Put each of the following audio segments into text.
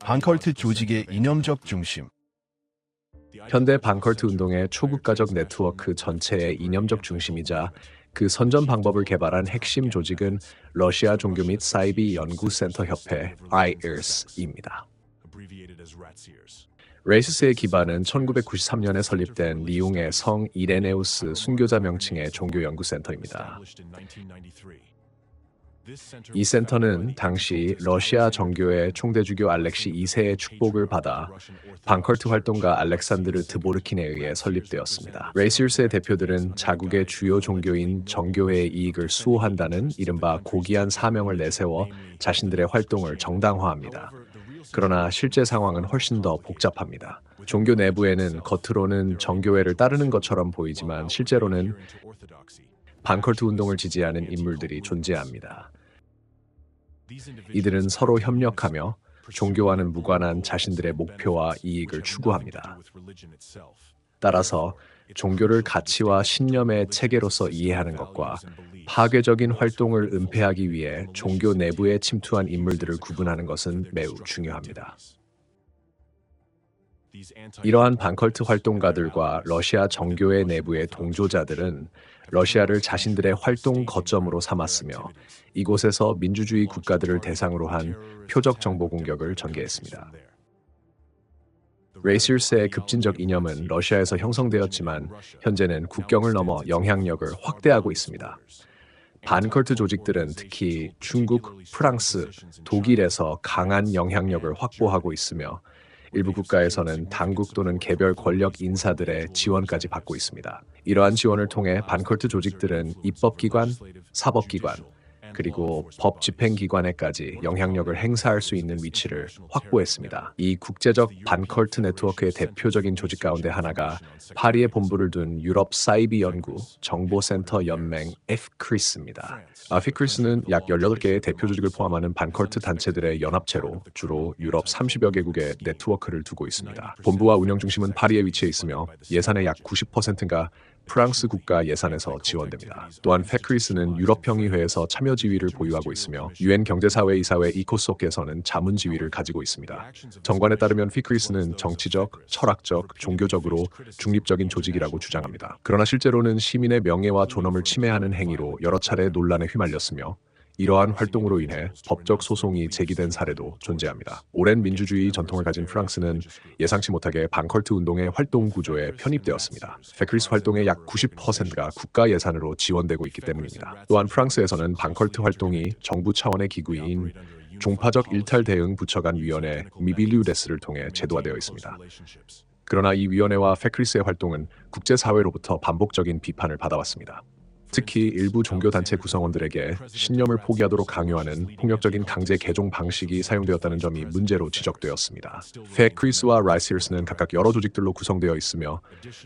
반컬트 조직의 이념적 중심. 현대 반컬트 운동의 초국가적 네트워크 전체의 이념적 중심이자 그 선전 방법을 개발한 핵심 조직은 러시아 종교 및 사이비 연구센터 협회 IRS입니다. 레이시스의 기반은 1993년에 설립된 리옹의 성 이레네우스 순교자 명칭의 종교 연구센터입니다. 이 센터는 당시 러시아 정교회 총대주교 알렉시 2세의 축복을 받아 반컬트 활동가 알렉산드르 드보르킨에 의해 설립되었습니다. 레이시스의 대표들은 자국의 주요 종교인 정교회의 이익을 수호한다는 이른바 고귀한 사명을 내세워 자신들의 활동을 정당화합니다. 그러나 실제 상황은 훨씬 더 복잡합니다. 종교 내부에는 겉으로는 정교회를 따르는 것처럼 보이지만 실제로는 반컬트 운동을 지지하는 인물들이 존재합니다. 이들은 서로 협력하며 종교와는 무관한 자신들의 목표와 이익을 추구합니다. 따라서 종교를 가치와 신념의 체계로서 이해하는 것과 파괴적인 활동을 은폐하기 위해 종교 내부에 침투한 인물들을 구분하는 것은 매우 중요합니다. 이러한 반컬트 활동가들과 러시아 정교회 내부의 동조자들은 러시아를 자신들의 활동 거점으로 삼았으며 이곳에서 민주주의 국가들을 대상으로 한 표적 정보 공격을 전개했습니다. 레이시스의 급진적 이념은 러시아에서 형성되었지만 현재는 국경을 넘어 영향력을 확대하고 있습니다. 반컬트 조직들은 특히 중국, 프랑스, 독일에서 강한 영향력을 확보하고 있으며 일부 국가에서는 당국 또는 개별 권력 인사들의 지원까지 받고 있습니다. 이러한 지원을 통해 반컬트 조직들은 입법기관, 사법기관, 그리고 법 집행기관에까지 영향력을 행사할 수 있는 위치를 확보했습니다. 이 국제적 반컬트 네트워크의 대표적인 조직 가운데 하나가 파리에 본부를 둔 유럽 사이비 연구 정보센터 연맹 FCRIS입니다. FCRIS는 약 18개의 대표 조직을 포함하는 반컬트 단체들의 연합체로 주로 유럽 30여 개국의 네트워크를 두고 있습니다. 본부와 운영 중심은 파리에 위치해 있으며 예산의 약 90%가 프랑스 국가 예산에서 지원됩니다. 또한 FCRIS는 유럽평의회에서 참여 지위를 보유하고 있으며 유엔 경제사회 이사회 이코속에서는 자문 지위를 가지고 있습니다. 정관에 따르면 FCRIS는 정치적, 철학적, 종교적으로 중립적인 조직이라고 주장합니다. 그러나 실제로는 시민의 명예와 존엄을 침해하는 행위로 여러 차례 논란에 휘말렸으며 이러한 활동으로 인해 법적 소송이 제기된 사례도 존재합니다. 오랜 민주주의 전통을 가진 프랑스는 예상치 못하게 반컬트 운동의 활동 구조에 편입되었습니다. FCRIS 활동의 약 90%가 국가 예산으로 지원되고 있기 때문입니다. 또한 프랑스에서는 반컬트 활동이 정부 차원의 기구인 종파적 일탈 대응 부처 간 위원회 미빌류데스를 통해 제도화되어 있습니다. 그러나 이 위원회와 FCRIS의 활동은 국제사회로부터 반복적인 비판을 받아왔습니다. 특히 일부 종교단체 구성원들에게 신념을 포기하도록 강요하는 폭력적인 강제 개종 방식이 사용되었다는 점이 문제로 지적되었습니다. FCRIS와 라이시스는 각각 여러 조직들로 구성되어 있으며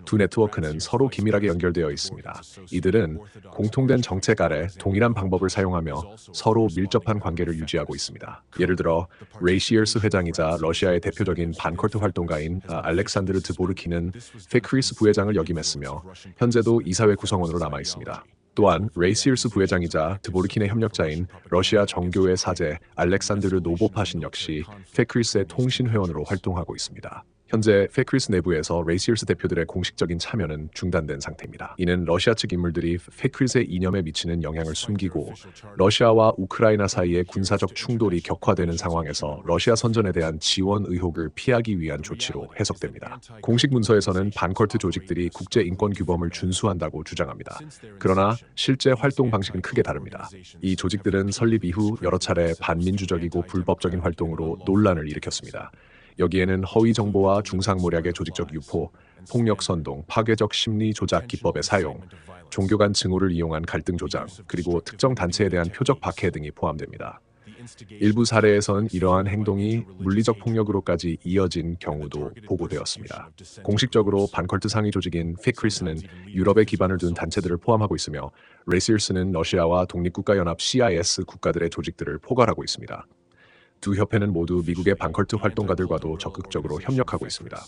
두 네트워크는 서로 긴밀하게 연결되어 있습니다. 이들은 공통된 정책 아래 동일한 방법을 사용하며 서로 밀접한 관계를 유지하고 있습니다. 예를 들어 레이시스 회장이자 러시아의 대표적인 반컬트 활동가인 알렉산드르 드보르킨은 FCRIS 부회장을 역임했으며 현재도 이사회 구성원으로 남아 있습니다. 또한 레이시스 부회장이자 드보르킨의 협력자인 러시아 정교회 사제 알렉산드르 노보파신 역시 FCRIS의 통신회원으로 활동하고 있습니다. 현재 FCRIS 내부에서 레이시스 대표들의 공식적인 참여는 중단된 상태입니다. 이는 러시아 측 인물들이 FCRIS의 이념에 미치는 영향을 숨기고 러시아와 우크라이나 사이의 군사적 충돌이 격화되는 상황에서 러시아 선전에 대한 지원 의혹을 피하기 위한 조치로 해석됩니다. 공식 문서에서는 반컬트 조직들이 국제인권규범을 준수한다고 주장합니다. 그러나 실제 활동 방식은 크게 다릅니다. 이 조직들은 설립 이후 여러 차례 반민주적이고 불법적인 활동으로 논란을 일으켰습니다. 여기에는 허위 정보와 중상모략의 조직적 유포, 폭력 선동, 파괴적 심리 조작 기법의 사용, 종교 간 증오를 이용한 갈등 조장, 그리고 특정 단체에 대한 표적 박해 등이 포함됩니다. 일부 사례에서는 이러한 행동이 물리적 폭력으로까지 이어진 경우도 보고되었습니다. 공식적으로 반컬트 상위 조직인 FCRIS는 유럽에 기반을 둔 단체들을 포함하고 있으며 레이시스는 러시아와 독립국가연합 CIS 국가들의 조직들을 포괄하고 있습니다. 두 협회는 모두 미국의 반컬트 활동가들과도 적극적으로 협력하고 있습니다.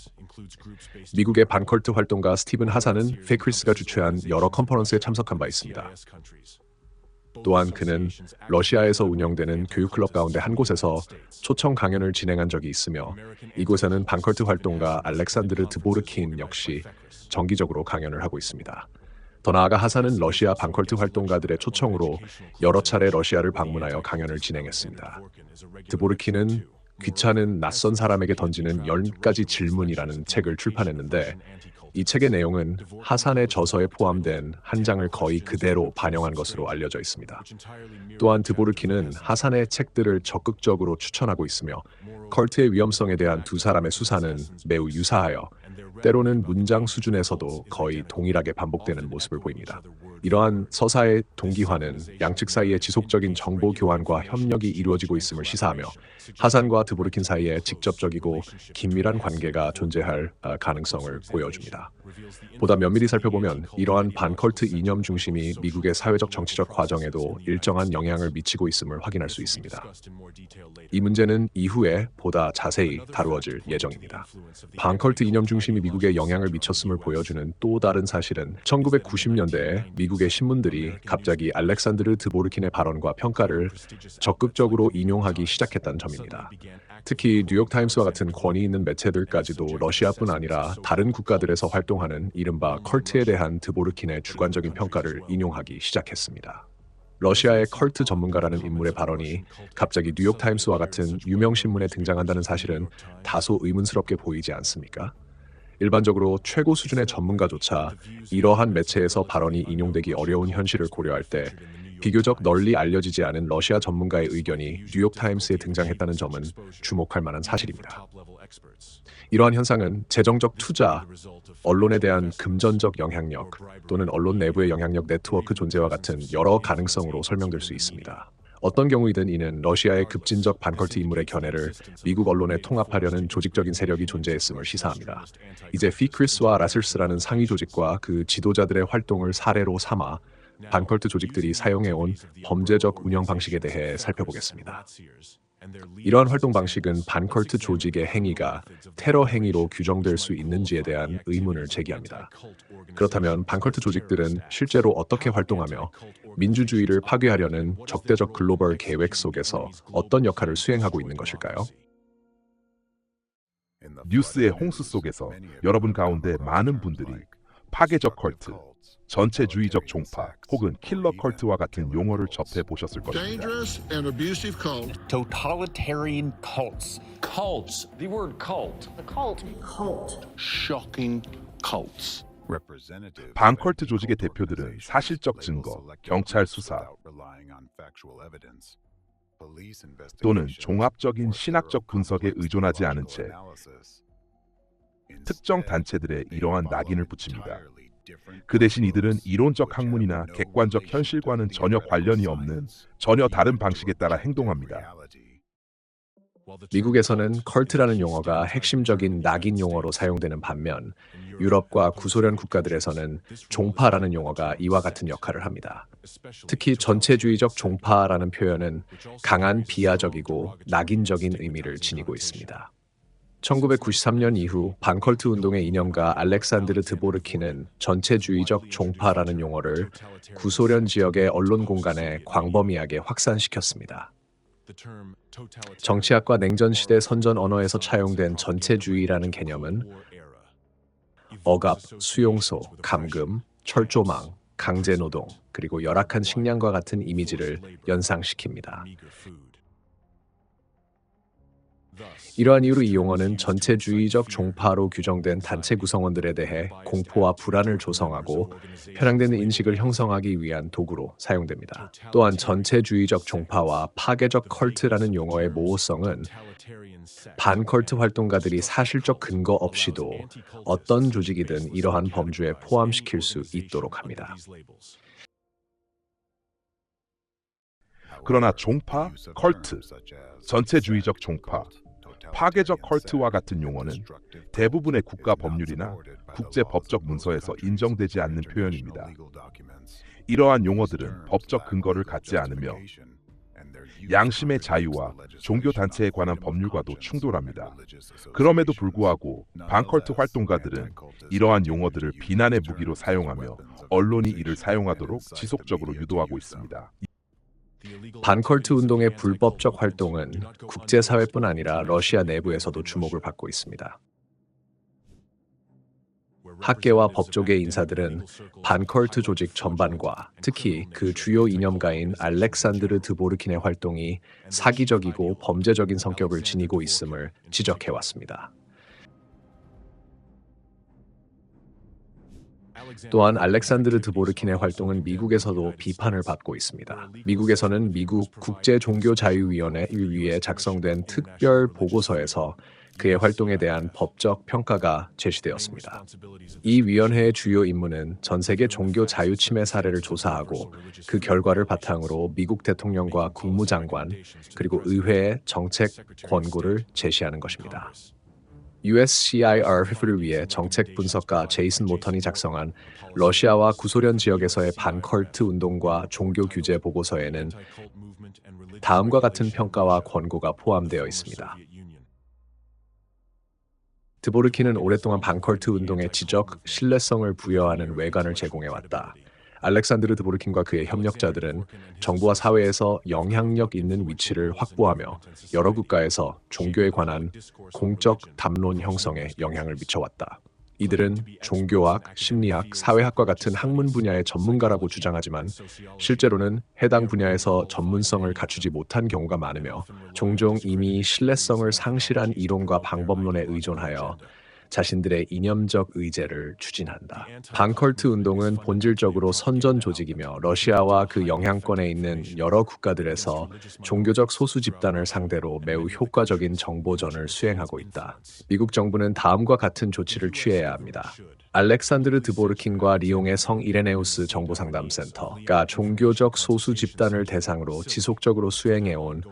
미국의 반컬트 활동가 스티븐 하사는 FCRIS가 주최한 여러 컨퍼런스에 참석한 바 있습니다. 또한 그는 러시아에서 운영되는 교육클럽 가운데 한 곳에서 초청 강연을 진행한 적이 있으며 이곳에는 반컬트 활동가 알렉산드르 드보르킨 역시 정기적으로 강연을 하고 있습니다. 더 나아가 하산은 러시아 반컬트 활동가들의 초청으로 여러 차례 러시아를 방문하여 강연을 진행했습니다. 드보르킨은 귀찮은 낯선 사람에게 던지는 10가지 질문이라는 책을 출판했는데 이 책의 내용은 하산의 저서에 포함된 한 장을 거의 그대로 반영한 것으로 알려져 있습니다. 또한 드보르킨은 하산의 책들을 적극적으로 추천하고 있으며 컬트의 위험성에 대한 두 사람의 수사는 매우 유사하여 때로는 문장 수준에서도 거의 동일하게 반복되는 모습을 보입니다. 이러한 서사의 동기화는 양측 사이의 지속적인 정보 교환과 협력이 이루어지고 있음을 시사하며 하산과 드보르킨 사이에 직접적이고 긴밀한 관계가 존재할 가능성을 보여줍니다. 보다 면밀히 살펴보면 이러한 반컬트 이념 중심이 미국의 사회적 정치적 과정에도 일정한 영향을 미치고 있음을 확인할 수 있습니다. 이 문제는 이후에 보다 자세히 다루어질 예정입니다. 반컬트 이념 중심이 미국에 영향을 미쳤음을 보여주는 또 다른 사실은 1990년대에 미국의 신문들이 갑자기 알렉산드르 드보르킨의 발언과 평가를 적극적으로 인용하기 시작했다는 점입니다. 특히 뉴욕타임스와 같은 권위 있는 매체들까지도 러시아뿐 아니라 다른 국가들에서 활동하는 이른바 컬트에 대한 드보르킨의 주관적인 평가를 인용하기 시작했습니다. 러시아의 컬트 전문가라는 인물의 발언이 갑자기 뉴욕타임스와 같은 유명 신문에 등장한다는 사실은 다소 의문스럽게 보이지 않습니까? 일반적으로 최고 수준의 전문가조차 이러한 매체에서 발언이 인용되기 어려운 현실을 고려할 때 비교적 널리 알려지지 않은 러시아 전문가의 의견이 뉴욕타임스에 등장했다는 점은 주목할 만한 사실입니다. 이러한 현상은 재정적 투자, 언론에 대한 금전적 영향력 또는 언론 내부의 영향력 네트워크 존재와 같은 여러 가능성으로 설명될 수 있습니다. 어떤 경우이든 이는 러시아의 급진적 반컬트 인물의 견해를 미국 언론에 통합하려는 조직적인 세력이 존재했음을 시사합니다. 이제 피크리스와 라슬스라는 상위 조직과 그 지도자들의 활동을 사례로 삼아 반컬트 조직들이 사용해온 범죄적 운영 방식에 대해 살펴보겠습니다. 이러한 활동 방식은 반컬트 조직의 행위가 테러 행위로 규정될 수 있는지에 대한 의문을 제기합니다. 그렇다면 반컬트 조직들은 실제로 어떻게 활동하며 민주주의를 파괴하려는 적대적 글로벌 계획 속에서 어떤 역할을 수행하고 있는 것일까요? 뉴스의 홍수 속에서 여러분 가운데 많은 분들이 파괴적 컬트, 전체주의적 종파 혹은 킬러 컬트와 같은 용어를 접해 보셨을 것입니다. Dangerous and abusive cult. Totalitarian cults. Cults. The word cult. The cult. Cult. Shocking cults. 반컬트 조직의 대표들은 사실적 증거, 경찰 수사 또는 종합적인 신학적 분석에 의존하지 않은 채 특정 단체들의 이러한 낙인을 붙입니다. 그 대신 이들은 이론적 학문이나 객관적 현실과는 전혀 관련이 없는 전혀 다른 방식에 따라 행동합니다. 미국에서는 컬트라는 용어가 핵심적인 낙인 용어로 사용되는 반면 유럽과 구소련 국가들에서는 종파라는 용어가 이와 같은 역할을 합니다. 특히 전체주의적 종파라는 표현은 강한 비하적이고 낙인적인 의미를 지니고 있습니다. 1993년 이후 반컬트 운동의 이념가 알렉산드르 드보르킨은 전체주의적 종파라는 용어를 구소련 지역의 언론 공간에 광범위하게 확산시켰습니다. 정치학과 냉전시대 선전 언어에서 차용된 전체주의라는 개념은 억압, 수용소, 감금, 철조망, 강제노동, 그리고 열악한 식량과 같은 이미지를 연상시킵니다. 이러한 이유로 이 용어는 전체주의적 종파로 규정된 단체 구성원들에 대해 공포와 불안을 조성하고 편향되는 인식을 형성하기 위한 도구로 사용됩니다. 또한 전체주의적 종파와 파괴적 컬트라는 용어의 모호성은 반컬트 활동가들이 사실적 근거 없이도 어떤 조직이든 이러한 범주에 포함시킬 수 있도록 합니다. 그러나 종파, 컬트, 전체주의적 종파, 파괴적 컬트와 같은 용어는 대부분의 국가 법률이나 국제 법적 문서에서 인정되지 않는 표현입니다. 이러한 용어들은 법적 근거를 갖지 않으며 양심의 자유와 종교 단체에 관한 법률과도 충돌합니다. 그럼에도 불구하고 반컬트 활동가들은 이러한 용어들을 비난의 무기로 사용하며 언론이 이를 사용하도록 지속적으로 유도하고 있습니다. 반컬트 운동의 불법적 활동은 국제사회뿐 아니라 러시아 내부에서도 주목을 받고 있습니다. 학계와 법조계 인사들은 반컬트 조직 전반과 특히 그 주요 이념가인 알렉산드르 드보르킨의 활동이 사기적이고 범죄적인 성격을 지니고 있음을 지적해왔습니다. 또한 알렉산드르 드보르킨의 활동은 미국에서도 비판을 받고 있습니다. 미국에서는 미국 국제종교자유위원회에 작성된 특별 보고서에서 그의 활동에 대한 법적 평가가 제시되었습니다. 이 위원회의 주요 임무는 전 세계 종교 자유 침해 사례를 조사하고 그 결과를 바탕으로 미국 대통령과 국무장관 그리고 의회에 정책 권고를 제시하는 것입니다. USCIR를 위해 정책 분석가 제이슨 모턴이 작성한 러시아와 구소련 지역에서의 반컬트 운동과 종교 규제 보고서에는 다음과 같은 평가와 권고가 포함되어 있습니다. 드보르킨은 오랫동안 반컬트 운동에 지적, 신뢰성을 부여하는 외관을 제공해왔다. 알렉산드르 드보르킨과 그의 협력자들은 정부와 사회에서 영향력 있는 위치를 확보하며 여러 국가에서 종교에 관한 공적 담론 형성에 영향을 미쳐왔다. 이들은 종교학, 심리학, 사회학과 같은 학문 분야의 전문가라고 주장하지만 실제로는 해당 분야에서 전문성을 갖추지 못한 경우가 많으며 종종 이미 신뢰성을 상실한 이론과 방법론에 의존하여 자신들의 이념적 의제를 추진한다. 반컬트 운동은 본질적으로 선전 조직이며 러시아와 그 영향권에 있는 여러 국가들에서 종교적 소수 집단을 상대로 매우 효과적인 정보전을 수행하고 있다. 미국 정부는 다음과 같은 조치를 취해야 합니다. 알렉산드르 드보르킨과 리옹의 성 이레네우스 정보상담센터가 종교적 소수 집단을 대상으로 지속적으로 수행해온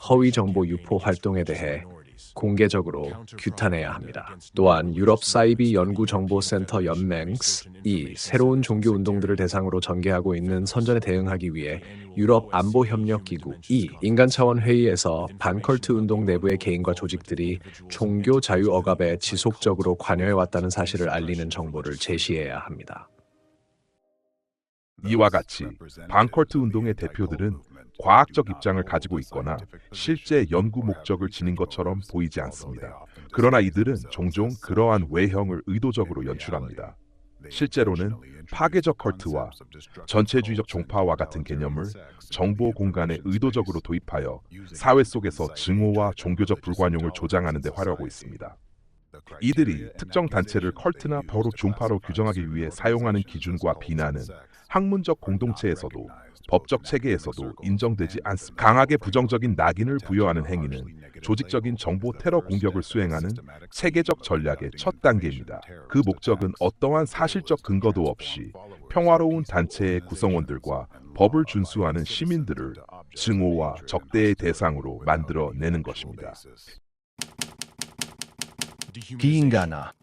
허위 정보 유포 활동에 대해 공개적으로 규탄해야 합니다. 또한 유럽 사이비 연구정보센터 연맹이 새로운 종교 운동들을 대상으로 전개하고 있는 선전에 대응하기 위해 유럽 안보협력기구이 인간 차원 회의에서 반컬트 운동 내부의 개인과 조직들이 종교 자유 억압에 지속적으로 관여해왔다는 사실을 알리는 정보를 제시해야 합니다. 이와 같이 반컬트 운동의 대표들은 과학적 입장을 가지고 있거나 실제 연구 목적을 지닌 것처럼 보이지 않습니다. 그러나 이들은 종종 그러한 외형을 의도적으로 연출합니다. 실제로는 파괴적 컬트와 전체주의적 종파와 같은 개념을 정보 공간에 의도적으로 도입하여 사회 속에서 증오와 종교적 불관용을 조장하는 데 활용하고 있습니다. 이들이 특정 단체를 컬트나 버로 종파로 규정하기 위해 사용하는 기준과 비난은 학문적 공동체에서도 법적 체계에서도 인정되지 않습니다. 강하게 부정적인 낙인을 부여하는 행위는 조직적인 정보 테러 공격을 수행하는 체계적 전략의 첫 단계입니다. 그 목적은 어떠한 사실적 근거도 없이 평화로운 단체의 구성원들과 법을 준수하는 시민들을 증오와 적대의 대상으로 만들어내는 것입니다. 비인간화.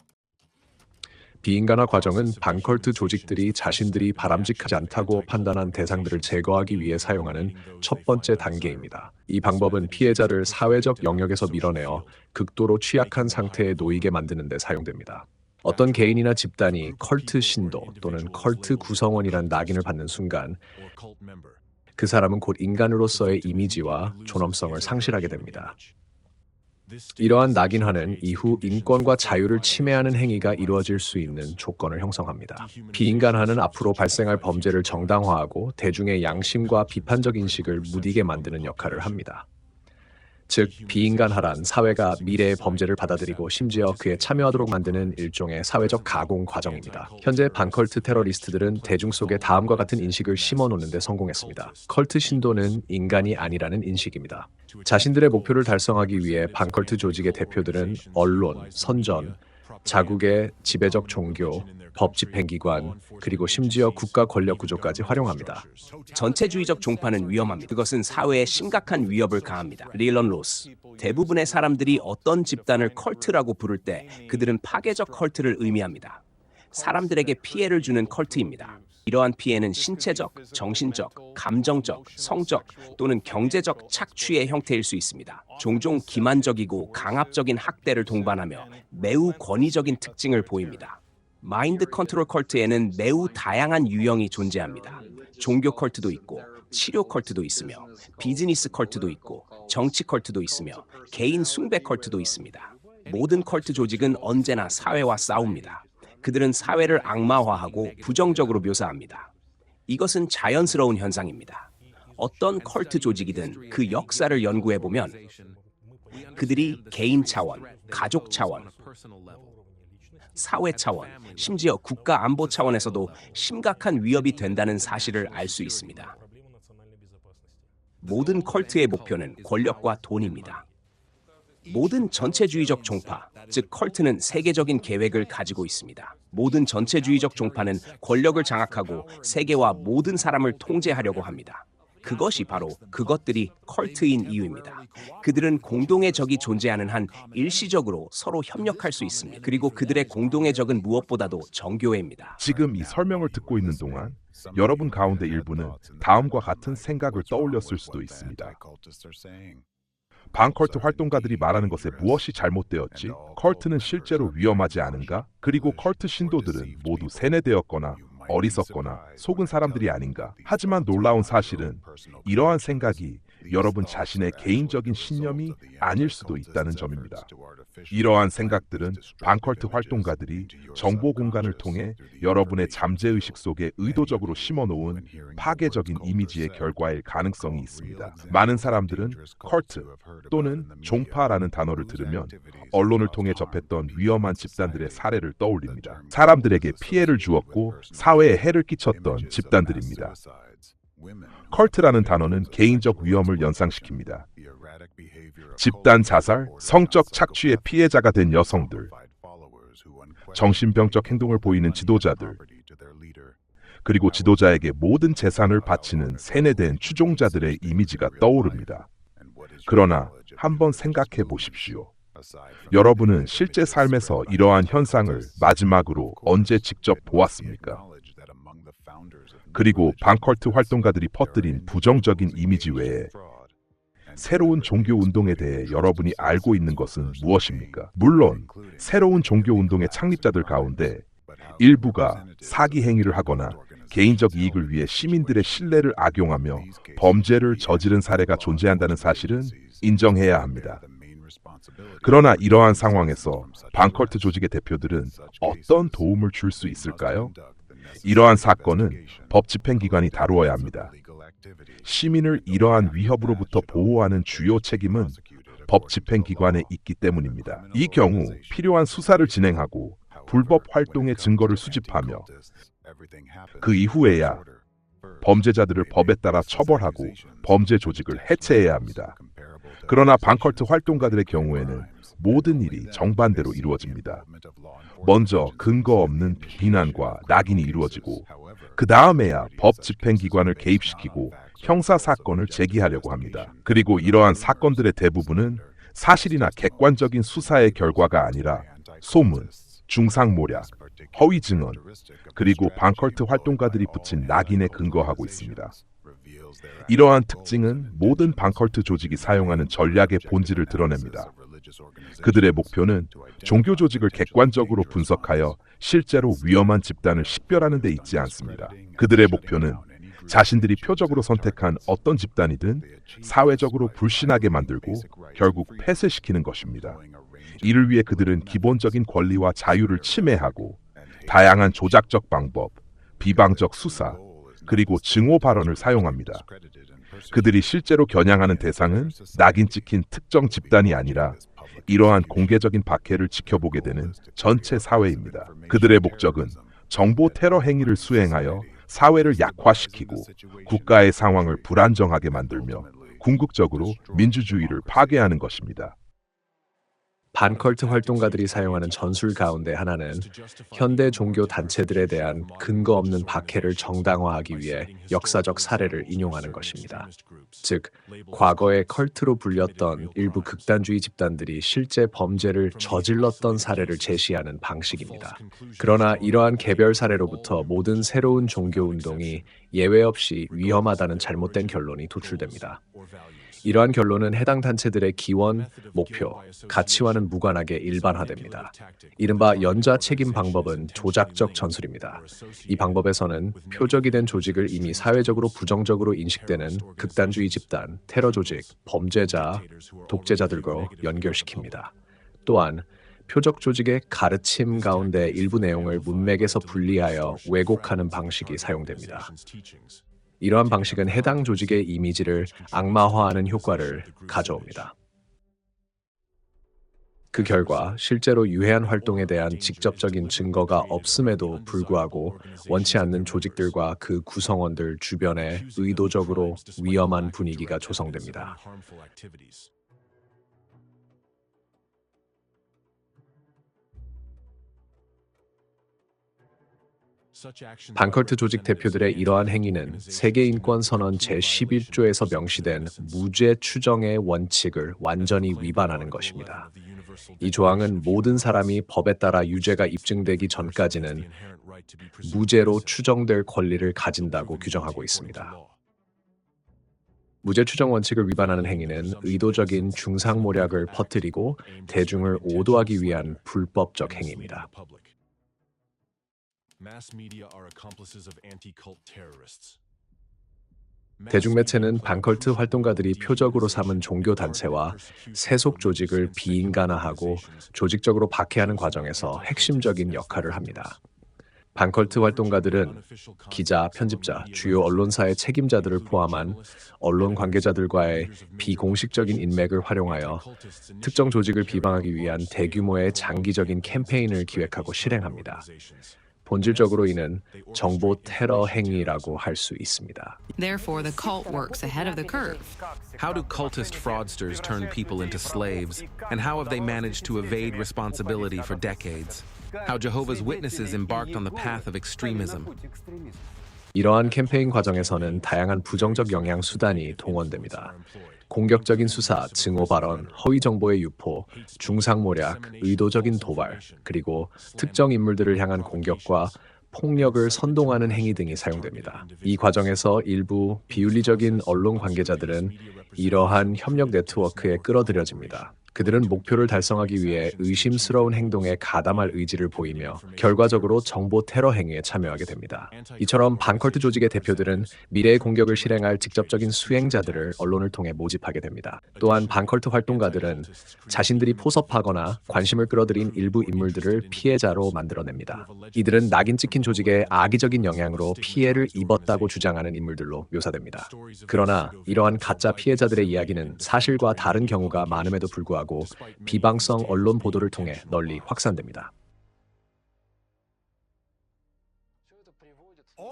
비인간화 과정은 반컬트 조직들이 자신들이 바람직하지 않다고 판단한 대상들을 제거하기 위해 사용하는 첫 번째 단계입니다. 이 방법은 피해자를 사회적 영역에서 밀어내어 극도로 취약한 상태에 놓이게 만드는 데 사용됩니다. 어떤 개인이나 집단이 컬트 신도 또는 컬트 구성원이란 낙인을 받는 순간 그 사람은 곧 인간으로서의 이미지와 존엄성을 상실하게 됩니다. 이러한 낙인화는 이후 인권과 자유를 침해하는 행위가 이루어질 수 있는 조건을 형성합니다. 비인간화는 앞으로 발생할 범죄를 정당화하고 대중의 양심과 비판적 인식을 무디게 만드는 역할을 합니다. 즉, 비인간화란 사회가 미래의 범죄를 받아들이고 심지어 그에 참여하도록 만드는 일종의 사회적 가공 과정입니다. 현재 반컬트 테러리스트들은 대중 속에 다음과 같은 인식을 심어놓는 데 성공했습니다. 컬트 신도는 인간이 아니라는 인식입니다. 자신들의 목표를 달성하기 위해 반컬트 조직의 대표들은 언론, 선전, 자국의 지배적 종교, 법 집행기관, 그리고 심지어 국가 권력 구조까지 활용합니다. 전체주의적 종파는 위험합니다. 그것은 사회에 심각한 위협을 가합니다. 릴런 로스. 대부분의 사람들이 어떤 집단을 컬트라고 부를 때 그들은 파괴적 컬트를 의미합니다. 사람들에게 피해를 주는 컬트입니다. 이러한 피해는 신체적, 정신적, 감정적, 성적 또는 경제적 착취의 형태일 수 있습니다. 종종 기만적이고 강압적인 학대를 동반하며 매우 권위적인 특징을 보입니다. 마인드 컨트롤 컬트에는 매우 다양한 유형이 존재합니다. 종교 컬트도 있고 치료 컬트도 있으며 비즈니스 컬트도 있고 정치 컬트도 있으며 개인 숭배 컬트도 있습니다. 모든 컬트 조직은 언제나 사회와 싸웁니다. 그들은 사회를 악마화하고 부정적으로 묘사합니다. 이것은 자연스러운 현상입니다. 어떤 컬트 조직이든 그 역사를 연구해보면 그들이 개인 차원, 가족 차원, 사회 차원, 심지어 국가 안보 차원에서도 심각한 위협이 된다는 사실을 알 수 있습니다. 모든 컬트의 목표는 권력과 돈입니다. 모든 전체주의적 종파, 즉 컬트는 세계적인 계획을 가지고 있습니다. 모든 전체주의적 종파는 권력을 장악하고 세계와 모든 사람을 통제하려고 합니다. 그것이 바로 그것들이 컬트인 이유입니다. 그들은 공동의 적이 존재하는 한 일시적으로 서로 협력할 수 있습니다. 그리고 그들의 공동의 적은 무엇보다도 정교회입니다. 지금 이 설명을 듣고 있는 동안 여러분 가운데 일부는 다음과 같은 생각을 떠올렸을 수도 있습니다. 반컬트 활동가들이 말하는 것에 무엇이 잘못되었지? 컬트는 실제로 위험하지 않은가? 그리고 컬트 신도들은 모두 세뇌되었거나 어리석거나 속은 사람들이 아닌가? 하지만 놀라운 사실은 이러한 생각이 여러분 자신의 개인적인 신념이 아닐 수도 있다는 점입니다. 이러한 생각들은 반컬트 활동가들이 정보 공간을 통해 여러분의 잠재의식 속에 의도적으로 심어놓은 파괴적인 이미지의 결과일 가능성이 있습니다. 많은 사람들은 컬트 또는 종파라는 단어를 들으면 언론을 통해 접했던 위험한 집단들의 사례를 떠올립니다. 사람들에게 피해를 주었고 사회에 해를 끼쳤던 집단들입니다. 컬트라는 단어는 개인적 위험을 연상시킵니다. 집단 자살, 성적 착취의 피해자가 된 여성들, 정신병적 행동을 보이는 지도자들, 그리고 지도자에게 모든 재산을 바치는 세뇌된 추종자들의 이미지가 떠오릅니다. 그러나 한번 생각해 보십시오. 여러분은 실제 삶에서 이러한 현상을 마지막으로 언제 직접 보았습니까? 그리고 반컬트 활동가들이 퍼뜨린 부정적인 이미지 외에 새로운 종교 운동에 대해 여러분이 알고 있는 것은 무엇입니까? 물론 새로운 종교 운동의 창립자들 가운데 일부가 사기 행위를 하거나 개인적 이익을 위해 시민들의 신뢰를 악용하며 범죄를 저지른 사례가 존재한다는 사실은 인정해야 합니다. 그러나 이러한 상황에서 반컬트 조직의 대표들은 어떤 도움을 줄 수 있을까요? 이러한 사건은 법 집행기관이 다루어야 합니다. 시민을 이러한 위협으로부터 보호하는 주요 책임은 법 집행기관에 있기 때문입니다. 이 경우 필요한 수사를 진행하고 불법 활동의 증거를 수집하며 그 이후에야 범죄자들을 법에 따라 처벌하고 범죄 조직을 해체해야 합니다. 그러나 반컬트 활동가들의 경우에는 모든 일이 정반대로 이루어집니다. 먼저 근거 없는 비난과 낙인이 이루어지고 그 다음에야 법 집행기관을 개입시키고 형사 사건을 제기하려고 합니다. 그리고 이러한 사건들의 대부분은 사실이나 객관적인 수사의 결과가 아니라 소문, 중상모략, 허위 증언, 그리고 반컬트 활동가들이 붙인 낙인에 근거하고 있습니다. 이러한 특징은 모든 반컬트 조직이 사용하는 전략의 본질을 드러냅니다. 그들의 목표는 종교 조직을 객관적으로 분석하여 실제로 위험한 집단을 식별하는 데 있지 않습니다. 그들의 목표는 자신들이 표적으로 선택한 어떤 집단이든 사회적으로 불신하게 만들고 결국 폐쇄시키는 것입니다. 이를 위해 그들은 기본적인 권리와 자유를 침해하고 다양한 조작적 방법, 비방적 수사, 그리고 증오 발언을 사용합니다. 그들이 실제로 겨냥하는 대상은 낙인 찍힌 특정 집단이 아니라 이러한 공개적인 박해를 지켜보게 되는 전체 사회입니다. 그들의 목적은 정보 테러 행위를 수행하여 사회를 약화시키고 국가의 상황을 불안정하게 만들며 궁극적으로 민주주의를 파괴하는 것입니다. 반컬트 활동가들이 사용하는 전술 가운데 하나는 현대 종교 단체들에 대한 근거 없는 박해를 정당화하기 위해 역사적 사례를 인용하는 것입니다. 즉, 과거의 컬트로 불렸던 일부 극단주의 집단들이 실제 범죄를 저질렀던 사례를 제시하는 방식입니다. 그러나 이러한 개별 사례로부터 모든 새로운 종교 운동이 예외 없이 위험하다는 잘못된 결론이 도출됩니다. 이러한 결론은 해당 단체들의 기원, 목표, 가치와는 무관하게 일반화됩니다. 이른바 연좌 책임 방법은 조작적 전술입니다. 이 방법에서는 표적이 된 조직을 이미 사회적으로 부정적으로 인식되는 극단주의 집단, 테러 조직, 범죄자, 독재자들과 연결시킵니다. 또한 표적 조직의 가르침 가운데 일부 내용을 문맥에서 분리하여 왜곡하는 방식이 사용됩니다. 이러한 방식은 해당 조직의 이미지를 악마화하는 효과를 가져옵니다. 그 결과 실제로 유해한 활동에 대한 직접적인 증거가 없음에도 불구하고 원치 않는 조직들과 그 구성원들 주변에 의도적으로 위험한 분위기가 조성됩니다. 반컬트 조직 대표들의 이러한 행위는 세계인권선언 제11조에서 명시된 무죄 추정의 원칙을 완전히 위반하는 것입니다. 이 조항은 모든 사람이 법에 따라 유죄가 입증되기 전까지는 무죄로 추정될 권리를 가진다고 규정하고 있습니다. 무죄 추정 원칙을 위반하는 행위는 의도적인 중상모략을 퍼뜨리고 대중을 오도하기 위한 불법적 행위입니다. 대중매체는 반컬트 활동가들이 표적으로 삼은 종교단체와 세속 조직을 비인간화하고 조직적으로 박해하는 과정에서 핵심적인 역할을 합니다. 반컬트 활동가들은 기자, 편집자, 주요 언론사의 책임자들을 포함한 언론 관계자들과의 비공식적인 인맥을 활용하여 특정 조직을 비방하기 위한 대규모의 장기적인 캠페인을 기획하고 실행합니다. 본질적으로 이는 정보 테러 행위라고 할 수 있습니다. Therefore, the cult works ahead of the curve. How do cultist fraudsters turn people into slaves? And how have they managed to evade responsibility for decades? How Jehovah's Witnesses embarked on the path of extremism. 이러한 캠페인 과정에서는 다양한 부정적 영향 수단이 동원됩니다. 공격적인 수사, 증오 발언, 허위 정보의 유포, 중상모략, 의도적인 도발, 그리고 특정 인물들을 향한 공격과 폭력을 선동하는 행위 등이 사용됩니다. 이 과정에서 일부 비윤리적인 언론 관계자들은 이러한 협력 네트워크에 끌어들여집니다. 그들은 목표를 달성하기 위해 의심스러운 행동에 가담할 의지를 보이며 결과적으로 정보 테러 행위에 참여하게 됩니다. 이처럼 반컬트 조직의 대표들은 미래의 공격을 실행할 직접적인 수행자들을 언론을 통해 모집하게 됩니다. 또한 반컬트 활동가들은 자신들이 포섭하거나 관심을 끌어들인 일부 인물들을 피해자로 만들어냅니다. 이들은 낙인 찍힌 조직의 악의적인 영향으로 피해를 입었다고 주장하는 인물들로 묘사됩니다. 그러나 이러한 가짜 피해자들의 이야기는 사실과 다른 경우가 많음에도 불구하고 비방성 언론 보도를 통해 널리 확산됩니다.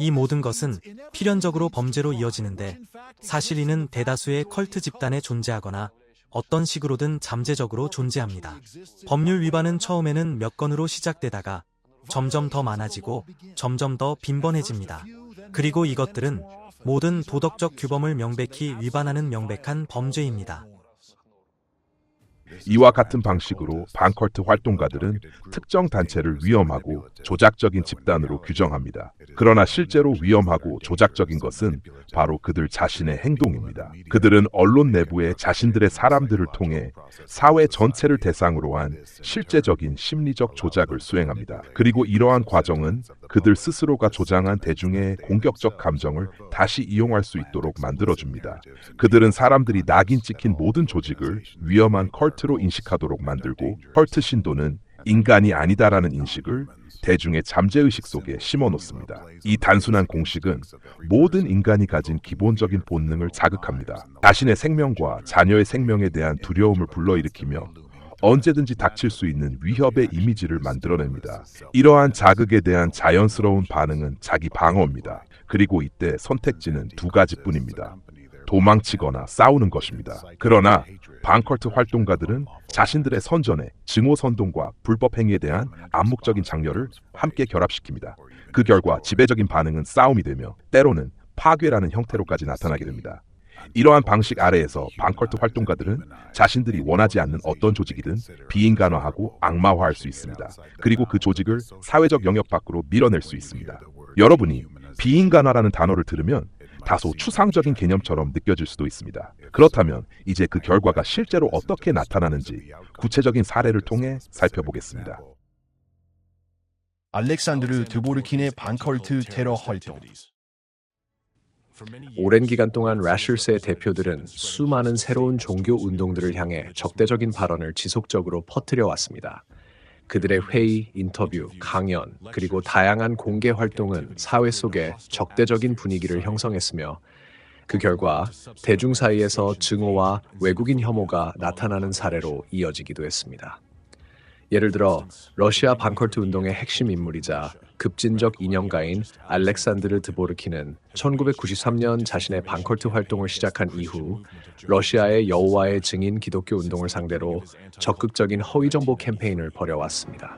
이 모든 것은 필연적으로 범죄로 이어지는데 사실 이는 대다수의 컬트 집단에 존재하거나 어떤 식으로든 잠재적으로 존재합니다. 법률 위반은 처음에는 몇 건으로 시작되다가 점점 더 많아지고 점점 더 빈번해집니다. 그리고 이것들은 모든 도덕적 규범을 명백히 위반하는 명백한 범죄입니다. 이와 같은 방식으로 반컬트 활동가들은 특정 단체를 위험하고 조작적인 집단으로 규정합니다. 그러나 실제로 위험하고 조작적인 것은 바로 그들 자신의 행동입니다. 그들은 언론 내부에 자신들의 사람들을 통해 사회 전체를 대상으로 한 실제적인 심리적 조작을 수행합니다. 그리고 이러한 과정은 그들 스스로가 조장한 대중의 공격적 감정을 다시 이용할 수 있도록 만들어줍니다. 그들은 사람들이 낙인 찍힌 모든 조직을 위험한 컬트로 인식하도록 만들고 컬트 신도는 인간이 아니다라는 인식을 대중의 잠재의식 속에 심어놓습니다. 이 단순한 공식은 모든 인간이 가진 기본적인 본능을 자극합니다. 자신의 생명과 자녀의 생명에 대한 두려움을 불러일으키며 언제든지 닥칠 수 있는 위협의 이미지를 만들어냅니다. 이러한 자극에 대한 자연스러운 반응은 자기 방어입니다. 그리고 이때 선택지는 두 가지뿐입니다. 도망치거나 싸우는 것입니다. 그러나 반컬트 활동가들은 자신들의 선전에 증오 선동과 불법 행위에 대한 암묵적인 장려를 함께 결합시킵니다. 그 결과 지배적인 반응은 싸움이 되며 때로는 파괴라는 형태로까지 나타나게 됩니다. 이러한 방식 아래에서 반컬트 활동가들은 자신들이 원하지 않는 어떤 조직이든 비인간화하고 악마화할 수 있습니다. 그리고 그 조직을 사회적 영역 밖으로 밀어낼 수 있습니다. 여러분이 비인간화라는 단어를 들으면 다소 추상적인 개념처럼 느껴질 수도 있습니다. 그렇다면 이제 그 결과가 실제로 어떻게 나타나는지 구체적인 사례를 통해 살펴보겠습니다. 알렉산드르 드보르킨의 반컬트 테러 활동. 오랜 기간 동안 라슐스의 대표들은 수많은 새로운 종교 운동들을 향해 적대적인 발언을 지속적으로 퍼뜨려 왔습니다. 그들의 회의, 인터뷰, 강연, 그리고 다양한 공개 활동은 사회 속에 적대적인 분위기를 형성했으며 그 결과 대중 사이에서 증오와 외국인 혐오가 나타나는 사례로 이어지기도 했습니다. 예를 들어 러시아 반컬트 운동의 핵심 인물이자 급진적 인형가인 알렉산드르 드보르킨은 1993년 자신의 반컬트 활동을 시작한 이후 러시아의 여호와의 증인 기독교 운동을 상대로 적극적인 허위 정보 캠페인을 벌여왔습니다.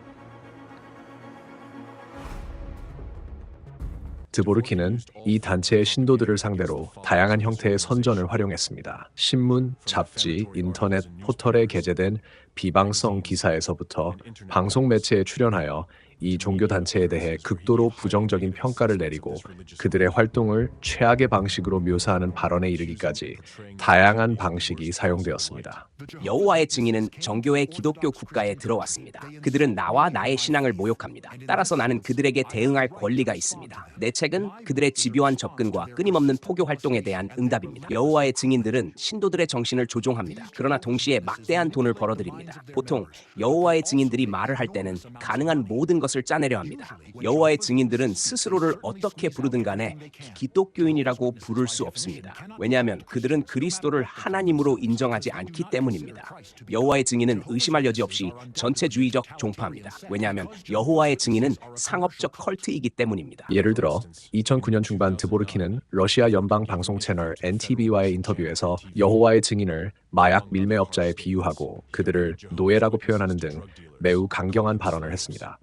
드보르킨은 이 단체의 신도들을 상대로 다양한 형태의 선전을 활용했습니다. 신문, 잡지, 인터넷, 포털에 게재된 비방성 기사에서부터 방송 매체에 출연하여 이 종교단체에 대해 극도로 부정적인 평가를 내리고 그들의 활동을 최악의 방식으로 묘사하는 발언에 이르기까지 다양한 방식이 사용되었습니다. 여호와의 증인은 정교의 기독교 국가에 들어왔습니다. 그들은 나와 나의 신앙을 모욕합니다. 따라서 나는 그들에게 대응할 권리가 있습니다. 내 책은 그들의 집요한 접근과 끊임없는 포교 활동에 대한 응답입니다. 여호와의 증인들은 신도들의 정신을 조종합니다. 그러나 동시에 막대한 돈을 벌어들입니다. 보통 여호와의 증인들이 말을 할 때는 가능한 모든 것을 짜내려 합니다. 여호와의 증인들은 스스로를 어떻게 부르든 간에 기독교인이라고 부를 수 없습니다. 왜냐하면 그들은 그리스도를 하나님으로 인정하지 않기 때문입니다. 여호와의 증인은 의심할 여지 없이 전체주의적 종파입니다. 왜냐하면 여호와의 증인은 상업적 컬트이기 때문입니다. 예를 들어 2009년 중반 드보르킨은 러시아 연방 방송 채널 NTV와의 인터뷰에서 여호와의 증인을 마약 밀매업자에 비유하고 그들을 노예라고 표현하는 등 매우 강경한 발언을 했습니다.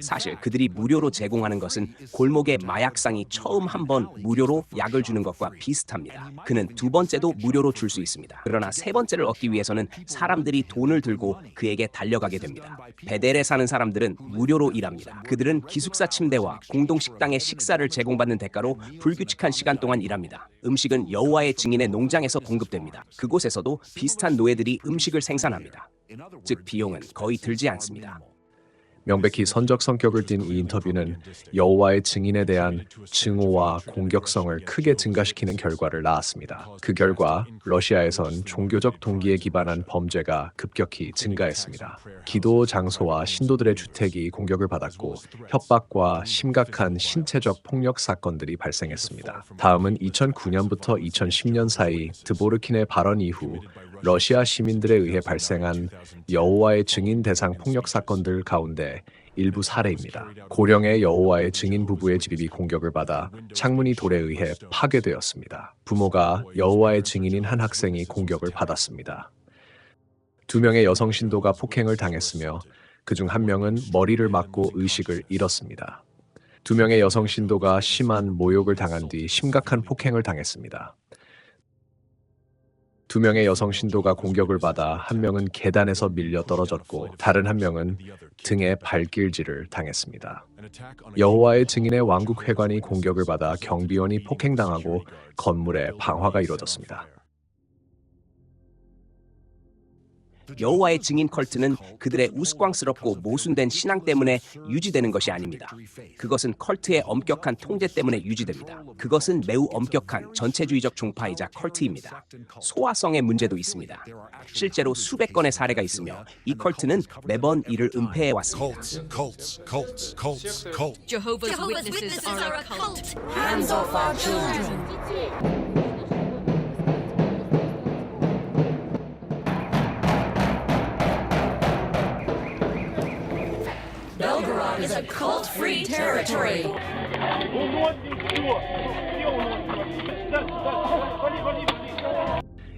사실 그들이 무료로 제공하는 것은 골목의 마약상이 처음 한번 무료로 약을 주는 것과 비슷합니다. 그는 두 번째도 무료로 줄 수 있습니다. 그러나 세 번째를 얻기 위해서는 사람들이 돈을 들고 그에게 달려가게 됩니다. 베델에 사는 사람들은 무료로 일합니다. 그들은 기숙사 침대와 공동 식당의 식사를 제공받는 대가로 불규칙한 시간 동안 일합니다. 음식은 여호와의 증인의 농장에서 공급됩니다. 그곳에서도 비슷한 노예들이 음식을 생산합니다. 즉 비용은 거의 들지 않습니다. 명백히 선적 성격을 띤 이 인터뷰는 여호와의 증인에 대한 증오와 공격성을 크게 증가시키는 결과를 낳았습니다. 그 결과 러시아에선 종교적 동기에 기반한 범죄가 급격히 증가했습니다. 기도 장소와 신도들의 주택이 공격을 받았고 협박과 심각한 신체적 폭력 사건들이 발생했습니다. 다음은 2009년부터 2010년 사이 드보르킨의 발언 이후 러시아 시민들에 의해 발생한 여호와의 증인 대상 폭력 사건들 가운데 일부 사례입니다. 고령의 여호와의 증인 부부의 집이 공격을 받아 창문이 돌에 의해 파괴되었습니다. 부모가 여호와의 증인인 한 학생이 공격을 받았습니다. 2명의 여성 신도가 폭행을 당했으며 그중 1명은 머리를 맞고 의식을 잃었습니다. 2명의 여성 신도가 심한 모욕을 당한 뒤 심각한 폭행을 당했습니다. 2명의 여성 신도가 공격을 받아 1명은 계단에서 밀려 떨어졌고 다른 1명은 등에 발길질을 당했습니다. 여호와의 증인의 왕국 회관이 공격을 받아 경비원이 폭행당하고 건물에 방화가 이루어졌습니다. 여호와의 증인 컬트는 그들의 우스꽝스럽고 모순된 신앙 때문에 유지되는 것이 아닙니다. 그것은 컬트의 엄격한 통제 때문에 유지됩니다. 그것은 매우 엄격한 전체주의적 종파이자 컬트입니다. 소화성의 문제도 있습니다. 실제로 수백 건의 사례가 있으며 이 컬트는 매번 이를 은폐해 왔습니다. Jehovah's Witnesses are a cult. Hands off our children. Belgorod is a cult-free territory.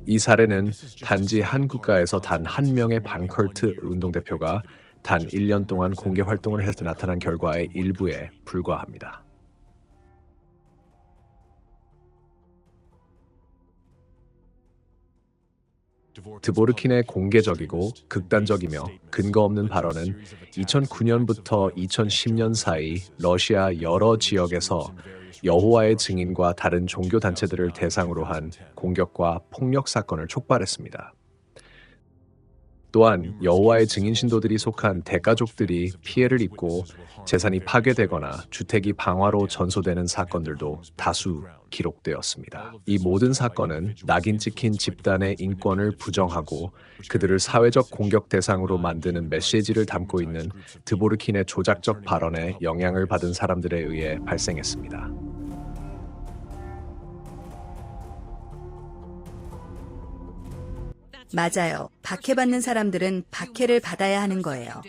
이 사례는 단지 한 국가에서 단 한 명의 반컬트 운동대표가 단 1년 동안 공개 활동을 해서 나타난 결과의 일부에 불과합니다. 드보르킨의 공개적이고 극단적이며 근거 없는 발언은 2009년부터 2010년 사이 러시아 여러 지역에서 여호와의 증인과 다른 종교 단체들을 대상으로 한 공격과 폭력 사건을 촉발했습니다. 또한 여호와의 증인 신도들이 속한 대가족들이 피해를 입고 재산이 파괴되거나 주택이 방화로 전소되는 사건들도 다수 기록되었습니다. 이 모든 사건은 낙인 찍힌 집단의 인권을 부정하고 그들을 사회적 공격 대상으로 만드는 메시지를 담고 있는 드보르킨의 조작적 발언에 영향을 받은 사람들에 의해 발생했습니다. 맞아요. 박해받는 사람들은 박해를 받아야 하는 거예요.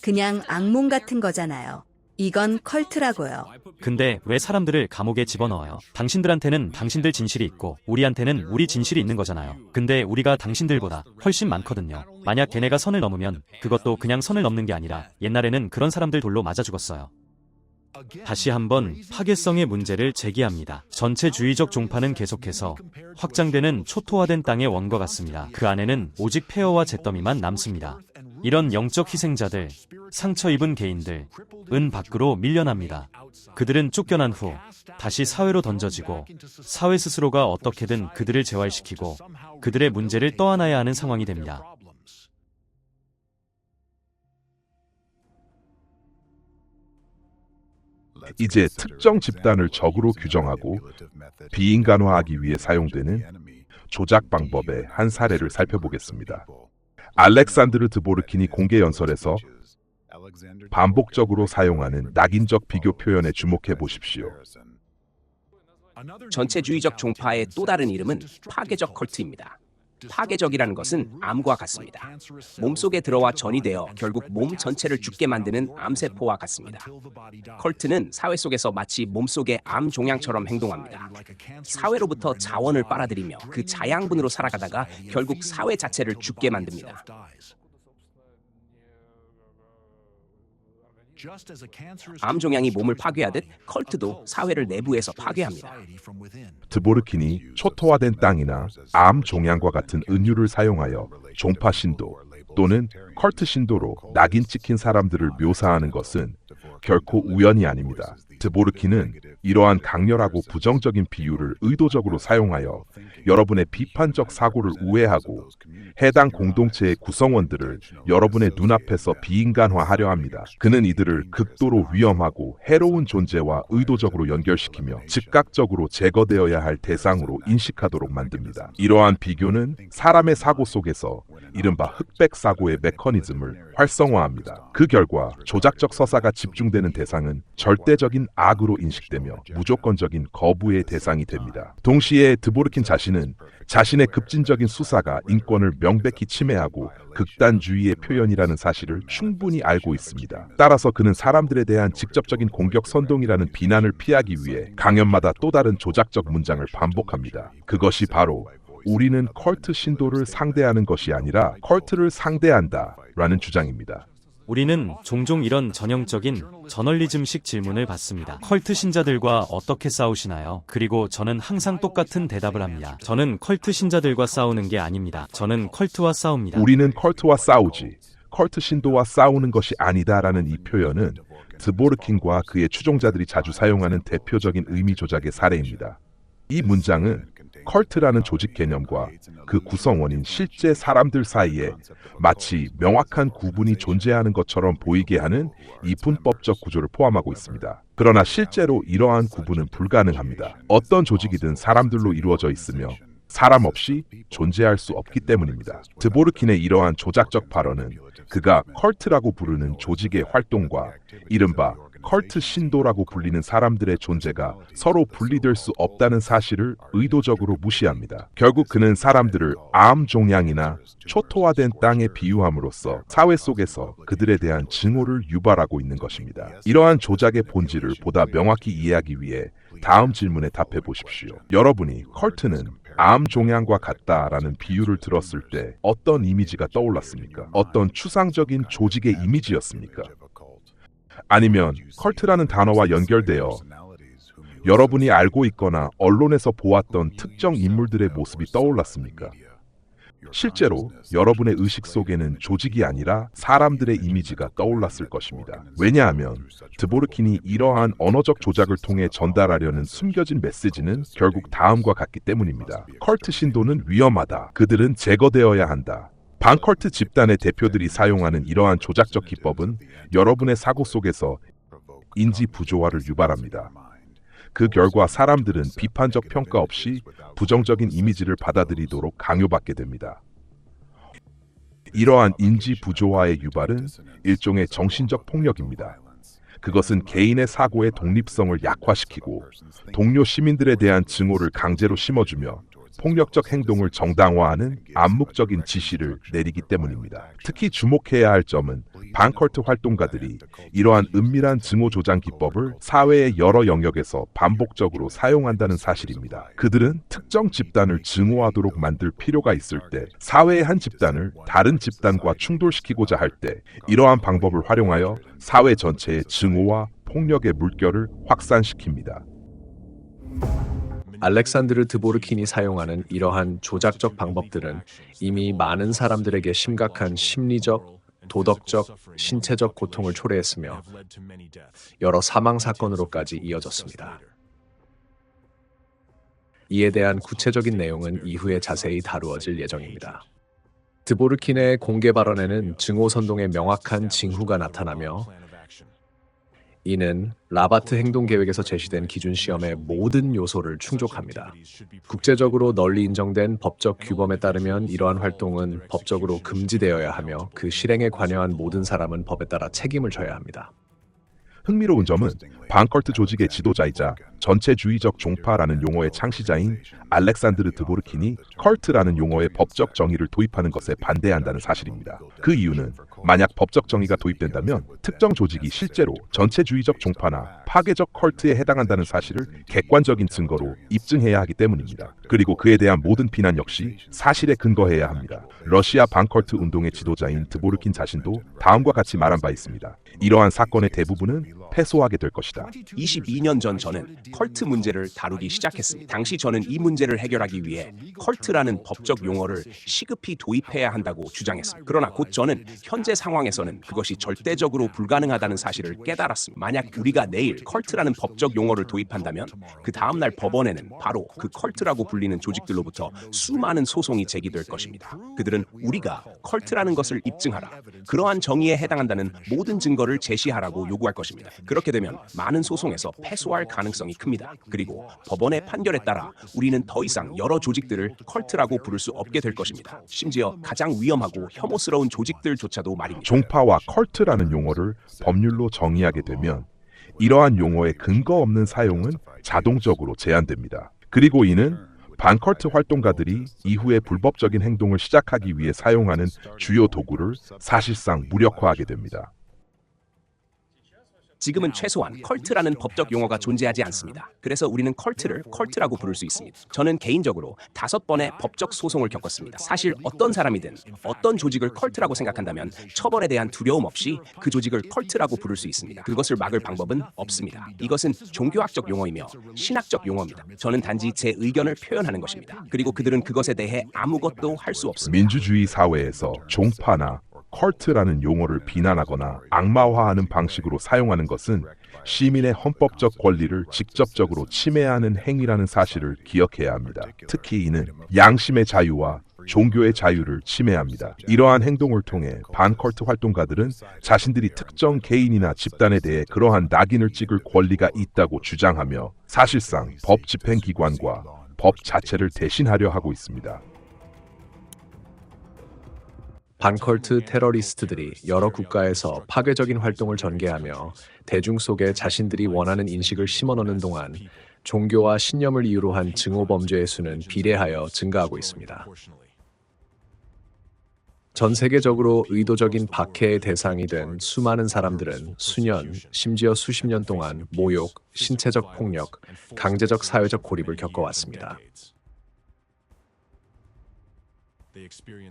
그냥 악몽 같은 거잖아요. 이건 컬트라고요. 근데 왜 사람들을 감옥에 집어넣어요? 당신들한테는 당신들 진실이 있고 우리한테는 우리 진실이 있는 거잖아요. 근데 우리가 당신들보다 훨씬 많거든요. 만약 걔네가 선을 넘으면 그것도 그냥 선을 넘는 게 아니라 옛날에는 그런 사람들 돌로 맞아 죽었어요. 다시 한번 파괴성의 문제를 제기합니다. 전체주의적 종파는 계속해서 확장되는 초토화된 땅의 원과 같습니다. 그 안에는 오직 폐허와 잿더미만 남습니다. 이런 영적 희생자들, 상처 입은 개인들, 은 밖으로 밀려납니다. 그들은 쫓겨난 후 다시 사회로 던져지고 사회 스스로가 어떻게든 그들을 재활시키고 그들의 문제를 떠안아야 하는 상황이 됩니다. 이제 특정 집단을 적으로 규정하고 비인간화하기 위해 사용되는 조작 방법의 한 사례를 살펴보겠습니다. 알렉산드르 드보르킨이 공개 연설에서 반복적으로 사용하는 낙인적 비교 표현에 주목해 보십시오. 전체주의적 종파의 또 다른 이름은 파괴적 컬트입니다. 파괴적이라는 것은 암과 같습니다. 몸속에 들어와 전이되어 결국 몸 전체를 죽게 만드는 암세포와 같습니다. 컬트는 사회 속에서 마치 몸속의 암 종양처럼 행동합니다. 사회로부터 자원을 빨아들이며 그 자양분으로 살아가다가 결국 사회 자체를 죽게 만듭니다. 암 종양이 몸을 파괴하듯 컬트도 사회를 내부에서 파괴합니다. 드보르킨이 초토화된 땅이나 암 종양과 같은 은유를 사용하여 종파 신도 또는 컬트 신도로 낙인 찍힌 사람들을 묘사하는 것은 결코 우연이 아닙니다. 드보르킨은 이러한 강렬하고 부정적인 비유를 의도적으로 사용하여 여러분의 비판적 사고를 우회하고 해당 공동체의 구성원들을 여러분의 눈앞에서 비인간화하려 합니다. 그는 이들을 극도로 위험하고 해로운 존재와 의도적으로 연결시키며 즉각적으로 제거되어야 할 대상으로 인식하도록 만듭니다. 이러한 비교는 사람의 사고 속에서 이른바 흑백 사고의 메커니즘을 활성화합니다. 그 결과 조작적 서사가 집중되는 대상은 절대적인 악으로 인식되며 무조건적인 거부의 대상이 됩니다. 동시에 드보르킨 자신은 자신의 급진적인 수사가 인권을 명백히 침해하고 극단주의의 표현이라는 사실을 충분히 알고 있습니다. 따라서 그는 사람들에 대한 직접적인 공격 선동이라는 비난을 피하기 위해 강연마다 또 다른 조작적 문장을 반복합니다. 그것이 바로 우리는 컬트 신도를 상대하는 것이 아니라 컬트를 상대한다 라는 주장입니다. 우리는 종종 이런 전형적인 저널리즘식 질문을 받습니다. 컬트 신자들과 어떻게 싸우시나요? 그리고 저는 항상 똑같은 대답을 합니다. 저는 컬트 신자들과 싸우는 게 아닙니다. 저는 컬트와 싸웁니다. 우리는 컬트와 싸우지, 컬트 신도와 싸우는 것이 아니다라는 이 표현은 드보르킨과 그의 추종자들이 자주 사용하는 대표적인 의미 조작의 사례입니다. 이 문장은 컬트라는 조직 개념과 그 구성원인 실제 사람들 사이에 마치 명확한 구분이 존재하는 것처럼 보이게 하는 이분법적 구조를 포함하고 있습니다. 그러나 실제로 이러한 구분은 불가능합니다. 어떤 조직이든 사람들로 이루어져 있으며 사람 없이 존재할 수 없기 때문입니다. 드보르킨의 이러한 조작적 발언은 그가 컬트라고 부르는 조직의 활동과 이른바 컬트 신도라고 불리는 사람들의 존재가 서로 분리될 수 없다는 사실을 의도적으로 무시합니다. 결국 그는 사람들을 암 종양이나 초토화된 땅에 비유함으로써 사회 속에서 그들에 대한 증오를 유발하고 있는 것입니다. 이러한 조작의 본질을 보다 명확히 이해하기 위해 다음 질문에 답해 보십시오. 여러분이 컬트는 암 종양과 같다라는 비유를 들었을 때 어떤 이미지가 떠올랐습니까? 어떤 추상적인 조직의 이미지였습니까? 아니면 컬트라는 단어와 연결되어 여러분이 알고 있거나 언론에서 보았던 특정 인물들의 모습이 떠올랐습니까? 실제로 여러분의 의식 속에는 조직이 아니라 사람들의 이미지가 떠올랐을 것입니다. 왜냐하면 드보르킨이 이러한 언어적 조작을 통해 전달하려는 숨겨진 메시지는 결국 다음과 같기 때문입니다. 컬트 신도는 위험하다. 그들은 제거되어야 한다. 반컬트 집단의 대표들이 사용하는 이러한 조작적 기법은 여러분의 사고 속에서 인지 부조화를 유발합니다. 그 결과 사람들은 비판적 평가 없이 부정적인 이미지를 받아들이도록 강요받게 됩니다. 이러한 인지 부조화의 유발은 일종의 정신적 폭력입니다. 그것은 개인의 사고의 독립성을 약화시키고 동료 시민들에 대한 증오를 강제로 심어주며 폭력적 행동을 정당화하는 암묵적인 지시를 내리기 때문입니다. 특히 주목해야 할 점은 반컬트 활동가들이 이러한 은밀한 증오 조장 기법을 사회의 여러 영역에서 반복적으로 사용한다는 사실입니다. 그들은 특정 집단을 증오하도록 만들 필요가 있을 때, 사회의 한 집단을 다른 집단과 충돌시키고자 할 때 이러한 방법을 활용하여 사회 전체의 증오와 폭력의 물결을 확산시킵니다. 알렉산드르 드보르킨이 사용하는 이러한 조작적 방법들은 이미 많은 사람들에게 심각한 심리적, 도덕적, 신체적 고통을 초래했으며 여러 사망 사건으로까지 이어졌습니다. 이에 대한 구체적인 내용은 이후에 자세히 다루어질 예정입니다. 드보르킨의 공개 발언에는 증오 선동의 명확한 징후가 나타나며 이는 라바트 행동 계획에서 제시된 기준 시험의 모든 요소를 충족합니다. 국제적으로 널리 인정된 법적 규범에 따르면 이러한 활동은 법적으로 금지되어야 하며 그 실행에 관여한 모든 사람은 법에 따라 책임을 져야 합니다. 흥미로운 점은 반컬트 조직의 지도자이자 전체주의적 종파라는 용어의 창시자인 알렉산드르 드보르킨이 컬트라는 용어의 법적 정의를 도입하는 것에 반대한다는 사실입니다. 그 이유는 만약 법적 정의가 도입된다면 특정 조직이 실제로 전체주의적 종파나 파괴적 컬트에 해당한다는 사실을 객관적인 증거로 입증해야 하기 때문입니다. 그리고 그에 대한 모든 비난 역시 사실에 근거해야 합니다. 러시아 반컬트 운동의 지도자인 드보르킨 자신도 다음과 같이 말한 바 있습니다. 이러한 사건의 대부분은 패소하게 될 것이다. 22년 전 저는 컬트 문제를 다루기 시작했습니다. 당시 저는 이 문제를 해결하기 위해 컬트라는 법적 용어를 시급히 도입해야 한다고 주장했습니다. 그러나 곧 저는 현재 상황에서는 그것이 절대적으로 불가능하다는 사실을 깨달았습니다. 만약 우리가 내일 컬트라는 법적 용어를 도입한다면 그 다음날 법원에는 바로 그 컬트라고 불리는 조직들로부터 수많은 소송이 제기될 것입니다. 그들은 우리가 컬트라는 것을 입증하라, 그러한 정의에 해당한다는 모든 증거를 제시하라고 요구할 것입니다. 그렇게 되면 많은 소송에서 패소할 가능성이 큽니다. 그리고 법원의 판결에 따라 우리는 더 이상 여러 조직들을 컬트라고 부를 수 없게 될 것입니다. 심지어 가장 위험하고 혐오스러운 조직들조차도 말입니다. 종파와 컬트라는 용어를 법률로 정의하게 되면 이러한 용어의 근거 없는 사용은 자동적으로 제한됩니다. 그리고 이는 반컬트 활동가들이 이후에 불법적인 행동을 시작하기 위해 사용하는 주요 도구를 사실상 무력화하게 됩니다. 지금은 최소한 컬트라는 법적 용어가 존재하지 않습니다. 그래서 우리는 컬트를 컬트라고 부를 수 있습니다. 저는 개인적으로 5번의 법적 소송을 겪었습니다. 사실 어떤 사람이든 어떤 조직을 컬트라고 생각한다면 처벌에 대한 두려움 없이 그 조직을 컬트라고 부를 수 있습니다. 그것을 막을 방법은 없습니다. 이것은 종교학적 용어이며 신학적 용어입니다. 저는 단지 제 의견을 표현하는 것입니다. 그리고 그들은 그것에 대해 아무것도 할 수 없습니다. 민주주의 사회에서 종파나 컬트라는 용어를 비난하거나 악마화하는 방식으로 사용하는 것은 시민의 헌법적 권리를 직접적으로 침해하는 행위라는 사실을 기억해야 합니다. 특히 이는 양심의 자유와 종교의 자유를 침해합니다. 이러한 행동을 통해 반컬트 활동가들은 자신들이 특정 개인이나 집단에 대해 그러한 낙인을 찍을 권리가 있다고 주장하며 사실상 법 집행기관과 법 자체를 대신하려 하고 있습니다. 반컬트 테러리스트들이 여러 국가에서 파괴적인 활동을 전개하며 대중 속에 자신들이 원하는 인식을 심어넣는 동안 종교와 신념을 이유로 한 증오 범죄의 수는 비례하여 증가하고 있습니다. 전 세계적으로 의도적인 박해의 대상이 된 수많은 사람들은 수년, 심지어 수십 년 동안 모욕, 신체적 폭력, 강제적 사회적 고립을 겪어왔습니다.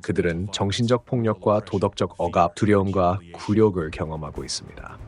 그들은 정신적 폭력과 도덕적 억압, 두려움과 굴욕을 경험하고 있습니다.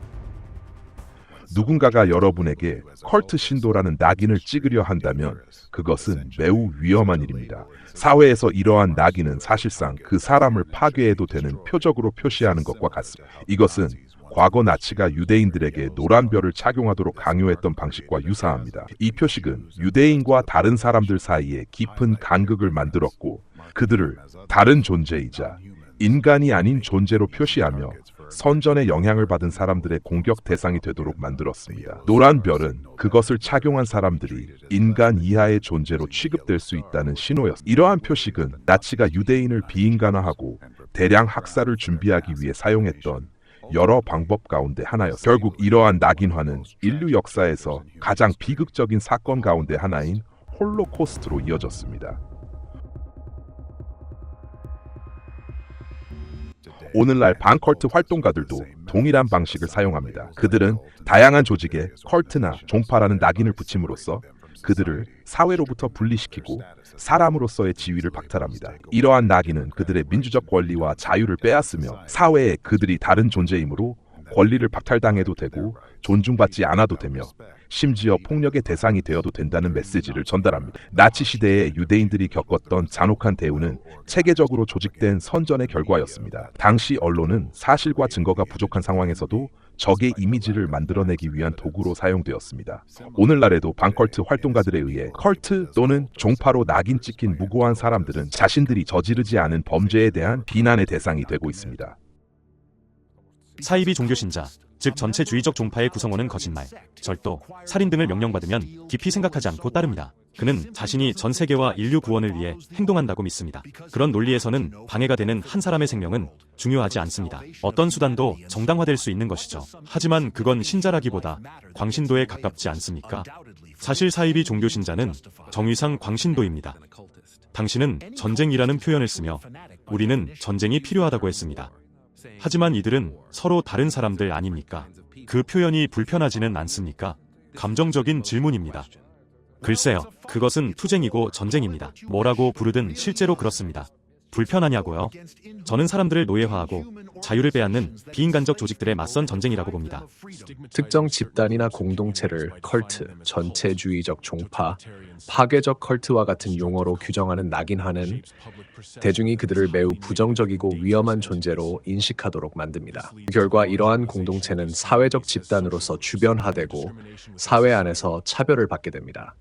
누군가가 여러분에게 컬트 신도라는 낙인을 찍으려 한다면 그것은 매우 위험한 일입니다. 사회에서 이러한 낙인은 사실상 그 사람을 파괴해도 되는 표적으로 표시하는 것과 같습니다. 이것은 과거 나치가 유대인들에게 노란 별을 착용하도록 강요했던 방식과 유사합니다. 이 표식은 유대인과 다른 사람들 사이에 깊은 간극을 만들었고 그들을 다른 존재이자 인간이 아닌 존재로 표시하며 선전의 영향을 받은 사람들의 공격 대상이 되도록 만들었습니다. 노란 별은 그것을 착용한 사람들이 인간 이하의 존재로 취급될 수 있다는 신호였습니다. 이러한 표식은 나치가 유대인을 비인간화하고 대량 학살을 준비하기 위해 사용했던 여러 방법 가운데 하나였습니다. 결국 이러한 낙인화는 인류 역사에서 가장 비극적인 사건 가운데 하나인 홀로코스트로 이어졌습니다. 오늘날 반컬트 활동가들도 동일한 방식을 사용합니다. 그들은 다양한 조직에 컬트나 종파라는 낙인을 붙임으로써 그들을 사회로부터 분리시키고 사람으로서의 지위를 박탈합니다. 이러한 낙인은 그들의 민주적 권리와 자유를 빼앗으며 사회에 그들이 다른 존재이므로 권리를 박탈당해도 되고 존중받지 않아도 되며 심지어 폭력의 대상이 되어도 된다는 메시지를 전달합니다. 나치 시대에 유대인들이 겪었던 잔혹한 대우는 체계적으로 조직된 선전의 결과였습니다. 당시 언론은 사실과 증거가 부족한 상황에서도 적의 이미지를 만들어내기 위한 도구로 사용되었습니다. 오늘날에도 반컬트 활동가들에 의해 컬트 또는 종파로 낙인 찍힌 무고한 사람들은 자신들이 저지르지 않은 범죄에 대한 비난의 대상이 되고 있습니다. 사이비 종교신자, 즉 전체주의적 종파의 구성원은 거짓말, 절도, 살인 등을 명령받으면 깊이 생각하지 않고 따릅니다. 그는 자신이 전 세계와 인류 구원을 위해 행동한다고 믿습니다. 그런 논리에서는 방해가 되는 한 사람의 생명은 중요하지 않습니다. 어떤 수단도 정당화될 수 있는 것이죠. 하지만 그건 신자라기보다 광신도에 가깝지 않습니까? 사실 사이비 종교신자는 정의상 광신도입니다. 당신은 전쟁이라는 표현을 쓰며 우리는 전쟁이 필요하다고 했습니다. 하지만 이들은 서로 다른 사람들 아닙니까? 그 표현이 불편하지는 않습니까? 감정적인 질문입니다. 글쎄요, 그것은 투쟁이고 전쟁입니다. 뭐라고 부르든 실제로 그렇습니다. 불편하냐고요? 저는 사람들을 노예화하고 자유를 빼앗는 비인간적 조직들의 맞선 전쟁이라고 봅니다. 특정 집단이나 공동체를 컬트, 전체주의적 종파, 파괴적 컬트와 같은 용어로 규정하는 낙인화는 대중이 그들을 매우 부정적이고 위험한 존재로 인식하도록 만듭니다. 그 결과 이러한 공동체는 사회적 집단으로서 주변화되고 사회 안에서 차별을 받게 됩니다.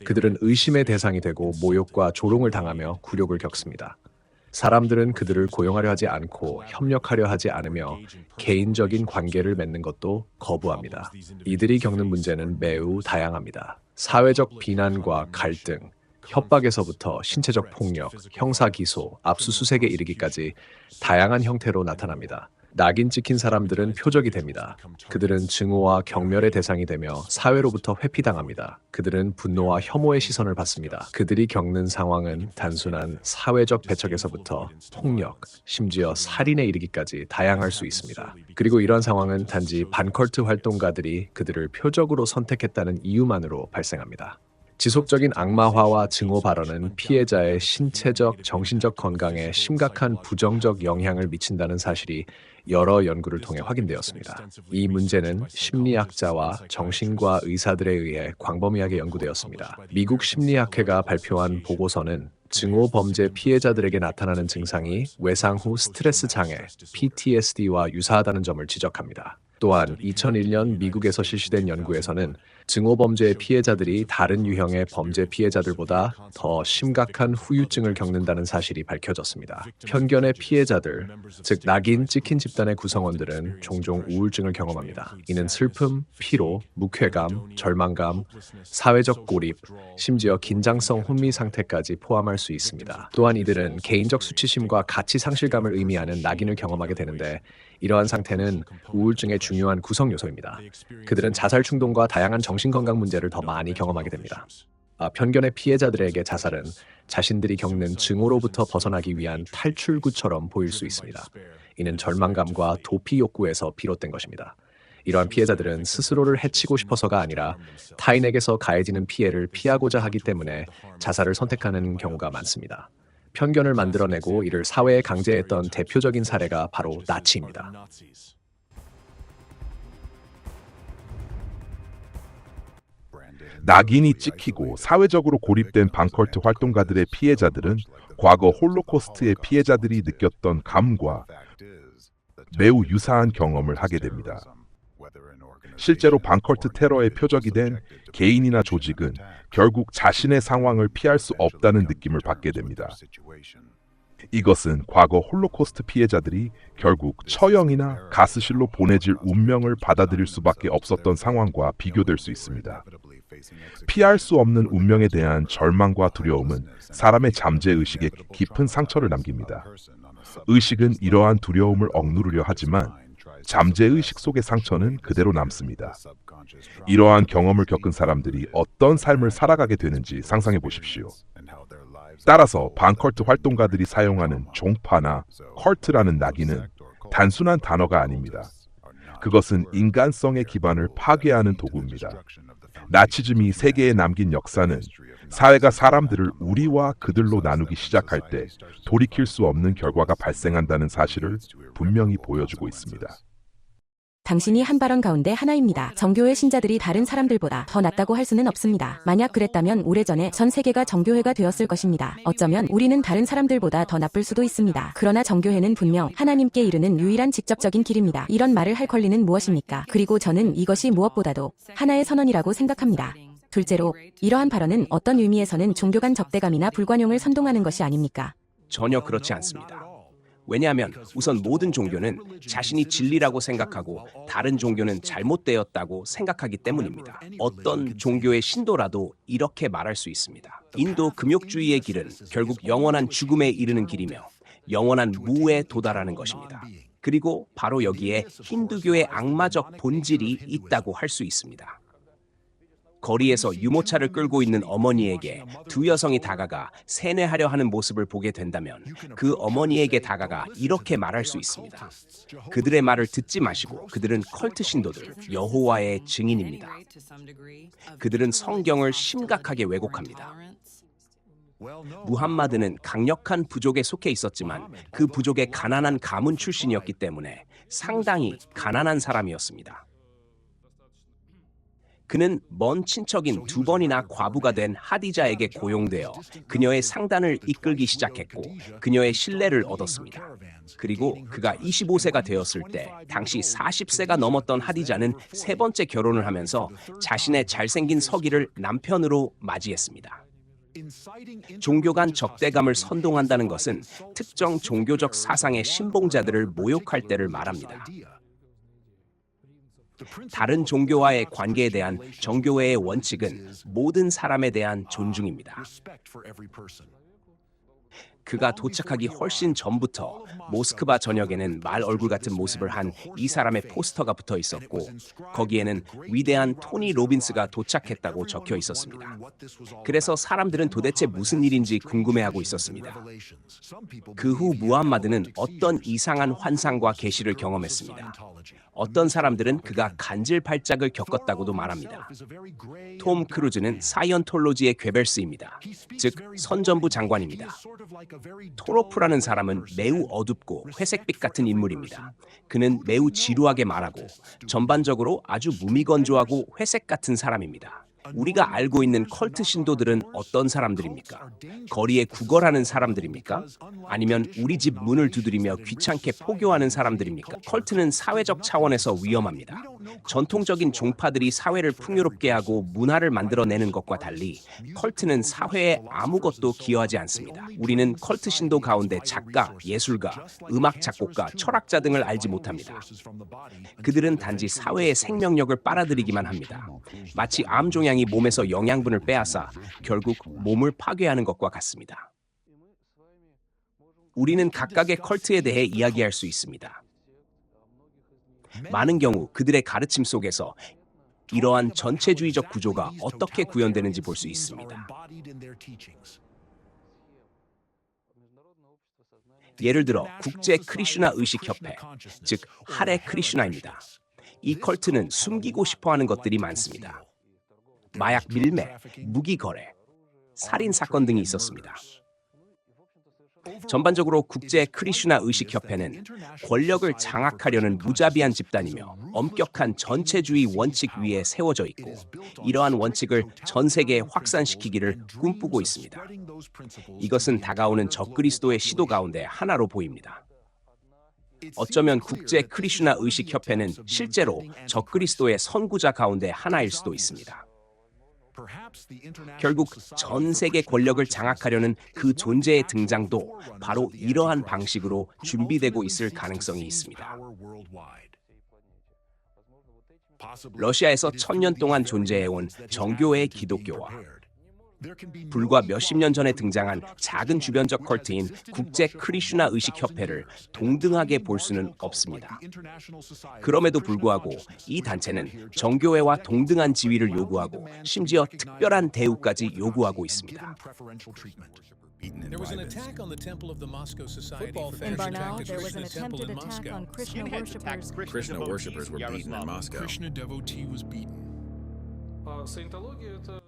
그들은 의심의 대상이 되고 모욕과 조롱을 당하며 굴욕을 겪습니다. 사람들은 그들을 고용하려 하지 않고 협력하려 하지 않으며 개인적인 관계를 맺는 것도 거부합니다. 이들이 겪는 문제는 매우 다양합니다. 사회적 비난과 갈등, 협박에서부터 신체적 폭력, 형사 기소, 압수수색에 이르기까지 다양한 형태로 나타납니다. 낙인 찍힌 사람들은 표적이 됩니다. 그들은 증오와 경멸의 대상이 되며 사회로부터 회피당합니다. 그들은 분노와 혐오의 시선을 받습니다. 그들이 겪는 상황은 단순한 사회적 배척에서부터 폭력, 심지어 살인에 이르기까지 다양할 수 있습니다. 그리고 이런 상황은 단지 반컬트 활동가들이 그들을 표적으로 선택했다는 이유만으로 발생합니다. 지속적인 악마화와 증오 발언은 피해자의 신체적, 정신적 건강에 심각한 부정적 영향을 미친다는 사실이 여러 연구를 통해 확인되었습니다. 이 문제는 심리학자와 정신과 의사들에 의해 광범위하게 연구되었습니다. 미국 심리학회가 발표한 보고서는 증오 범죄 피해자들에게 나타나는 증상이 외상 후 스트레스 장애, PTSD와 유사하다는 점을 지적합니다. 또한 2001년 미국에서 실시된 연구에서는 증오범죄의 피해자들이 다른 유형의 범죄 피해자들보다 더 심각한 후유증을 겪는다는 사실이 밝혀졌습니다. 편견의 피해자들, 즉 낙인 찍힌 집단의 구성원들은 종종 우울증을 경험합니다. 이는 슬픔, 피로, 무쾌감, 절망감, 사회적 고립, 심지어 긴장성 혼미 상태까지 포함할 수 있습니다. 또한 이들은 개인적 수치심과 가치 상실감을 의미하는 낙인을 경험하게 되는데 이러한 상태는 우울증의 중요한 구성 요소입니다. 그들은 자살 충동과 다양한 정신건강 문제를 더 많이 경험하게 됩니다. 편견의 피해자들에게 자살은 자신들이 겪는 증오로부터 벗어나기 위한 탈출구처럼 보일 수 있습니다. 이는 절망감과 도피 욕구에서 비롯된 것입니다. 이러한 피해자들은 스스로를 해치고 싶어서가 아니라 타인에게서 가해지는 피해를 피하고자 하기 때문에 자살을 선택하는 경우가 많습니다. 편견을 만들어내고 이를 사회에 강제했던 대표적인 사례가 바로 나치입니다. 낙인이 찍히고 사회적으로 고립된 반컬트 활동가들의 피해자들은 과거 홀로코스트의 피해자들이 느꼈던 감과 매우 유사한 경험을 하게 됩니다. 실제로 반컬트 테러의 표적이 된 개인이나 조직은 결국 자신의 상황을 피할 수 없다는 느낌을 받게 됩니다. 이것은 과거 홀로코스트 피해자들이 결국 처형이나 가스실로 보내질 운명을 받아들일 수밖에 없었던 상황과 비교될 수 있습니다. 피할 수 없는 운명에 대한 절망과 두려움은 사람의 잠재의식에 깊은 상처를 남깁니다. 의식은 이러한 두려움을 억누르려 하지만 잠재의식 속의 상처는 그대로 남습니다. 이러한 경험을 겪은 사람들이 어떤 삶을 살아가게 되는지 상상해 보십시오. 따라서 반컬트 활동가들이 사용하는 종파나 컬트라는 낙인은 단순한 단어가 아닙니다. 그것은 인간성의 기반을 파괴하는 도구입니다. 나치즘이 세계에 남긴 역사는 사회가 사람들을 우리와 그들로 나누기 시작할 때 돌이킬 수 없는 결과가 발생한다는 사실을 분명히 보여주고 있습니다. 당신이 한 발언 가운데 하나입니다. 정교회 신자들이 다른 사람들보다 더 낫다고 할 수는 없습니다. 만약 그랬다면 오래전에 전 세계가 정교회가 되었을 것입니다. 어쩌면 우리는 다른 사람들보다 더 나쁠 수도 있습니다. 그러나 정교회는 분명 하나님께 이르는 유일한 직접적인 길입니다. 이런 말을 할 권리는 무엇입니까? 그리고 저는 이것이 무엇보다도 하나의 선언이라고 생각합니다. 둘째로, 이러한 발언은 어떤 의미에서는 종교 간 적대감이나 불관용을 선동하는 것이 아닙니까? 전혀 그렇지 않습니다. 왜냐하면 우선 모든 종교는 자신이 진리라고 생각하고 다른 종교는 잘못되었다고 생각하기 때문입니다. 어떤 종교의 신도라도 이렇게 말할 수 있습니다. 인도 금욕주의의 길은 결국 영원한 죽음에 이르는 길이며 영원한 무에 도달하는 것입니다. 그리고 바로 여기에 힌두교의 악마적 본질이 있다고 할 수 있습니다. 거리에서 유모차를 끌고 있는 어머니에게 두 여성이 다가가 세뇌하려 하는 모습을 보게 된다면 그 어머니에게 다가가 이렇게 말할 수 있습니다. 그들의 말을 듣지 마시고 그들은 컬트 신도들, 여호와의 증인입니다. 그들은 성경을 심각하게 왜곡합니다. 무함마드는 강력한 부족에 속해 있었지만 그 부족의 가난한 가문 출신이었기 때문에 상당히 가난한 사람이었습니다. 그는 먼 친척인 두 번이나 과부가 된 하디자에게 고용되어 그녀의 상단을 이끌기 시작했고 그녀의 신뢰를 얻었습니다. 그리고 그가 25세가 되었을 때 당시 40세가 넘었던 하디자는 세 번째 결혼을 하면서 자신의 잘생긴 서기를 남편으로 맞이했습니다. 종교 간 적대감을 선동한다는 것은 특정 종교적 사상의 신봉자들을 모욕할 때를 말합니다. 다른 종교와의 관계에 대한 정교회의 원칙은 모든 사람에 대한 존중입니다. 그가 도착하기 훨씬 전부터 모스크바 전역에는 말 얼굴 같은 모습을 한 이 사람의 포스터가 붙어 있었고 거기에는 위대한 토니 로빈스가 도착했다고 적혀 있었습니다. 그래서 사람들은 도대체 무슨 일인지 궁금해하고 있었습니다. 그 후 무함마드는 어떤 이상한 환상과 계시를 경험했습니다. 어떤 사람들은 그가 간질 발작을 겪었다고도 말합니다. 톰 크루즈는 사이언톨로지의 괴벨스입니다. 즉 선전부 장관입니다. 토로프라는 사람은 매우 어둡고 회색빛 같은 인물입니다. 그는 매우 지루하게 말하고 전반적으로 아주 무미건조하고 회색 같은 사람입니다. 우리가 알고 있는 컬트 신도들은 어떤 사람들입니까? 거리에 구걸하는 사람들입니까? 아니면 우리 집 문을 두드리며 귀찮게 포교하는 사람들입니까? 컬트는 사회적 차원에서 위험합니다. 전통적인 종파들이 사회를 풍요롭게 하고 문화를 만들어내는 것과 달리 컬트는 사회에 아무것도 기여하지 않습니다. 우리는 컬트 신도 가운데 작가, 예술가, 음악 작곡가, 철학자 등을 알지 못합니다. 그들은 단지 사회의 생명력을 빨아들이기만 합니다. 마치 암종양이 몸에서 영양분을 빼앗아 결국 몸을 파괴하는 것과 같습니다. 우리는 각각의 컬트에 대해 이야기할 수 있습니다. 많은 경우 그들의 가르침 속에서 이러한 전체주의적 구조가 어떻게 구현되는지 볼 수 있습니다. 예를 들어 국제 크리슈나 의식협회, 즉 하레 크리슈나입니다. 이 컬트는 숨기고 싶어하는 것들이 많습니다. 마약 밀매, 무기 거래, 살인 사건 등이 있었습니다. 전반적으로 국제 크리슈나 의식협회는 권력을 장악하려는 무자비한 집단이며 엄격한 전체주의 원칙 위에 세워져 있고 이러한 원칙을 전 세계에 확산시키기를 꿈꾸고 있습니다. 이것은 다가오는 적그리스도의 시도 가운데 하나로 보입니다. 어쩌면 국제 크리슈나 의식협회는 실제로 적그리스도의 선구자 가운데 하나일 수도 있습니다. 결국 전 세계 권력을 장악하려는 그 존재의 등장도 바로 이러한 방식으로 준비되고 있을 가능성이 있습니다. 러시아에서 1000년 동안 존재해온 정교회의 기독교와 불과 몇십 년 전에 등장한 작은 주변적 컬트인 국제 크리슈나 의식협회를 동등하게 볼 수는 없습니다. 그럼에도 불구하고 이 단체는 정교회와 동등한 지위를 요구하고 심지어 특별한 대우까지 요구하고 있습니다. There was an attack on the temple of the Moscow Society for In Future Barnaul, Tactics. there was an Krishna temple attempted in attack Moscow. on Krishna worshippers. Krishna worshippers were beaten in Moscow. Krishna devotee was beaten.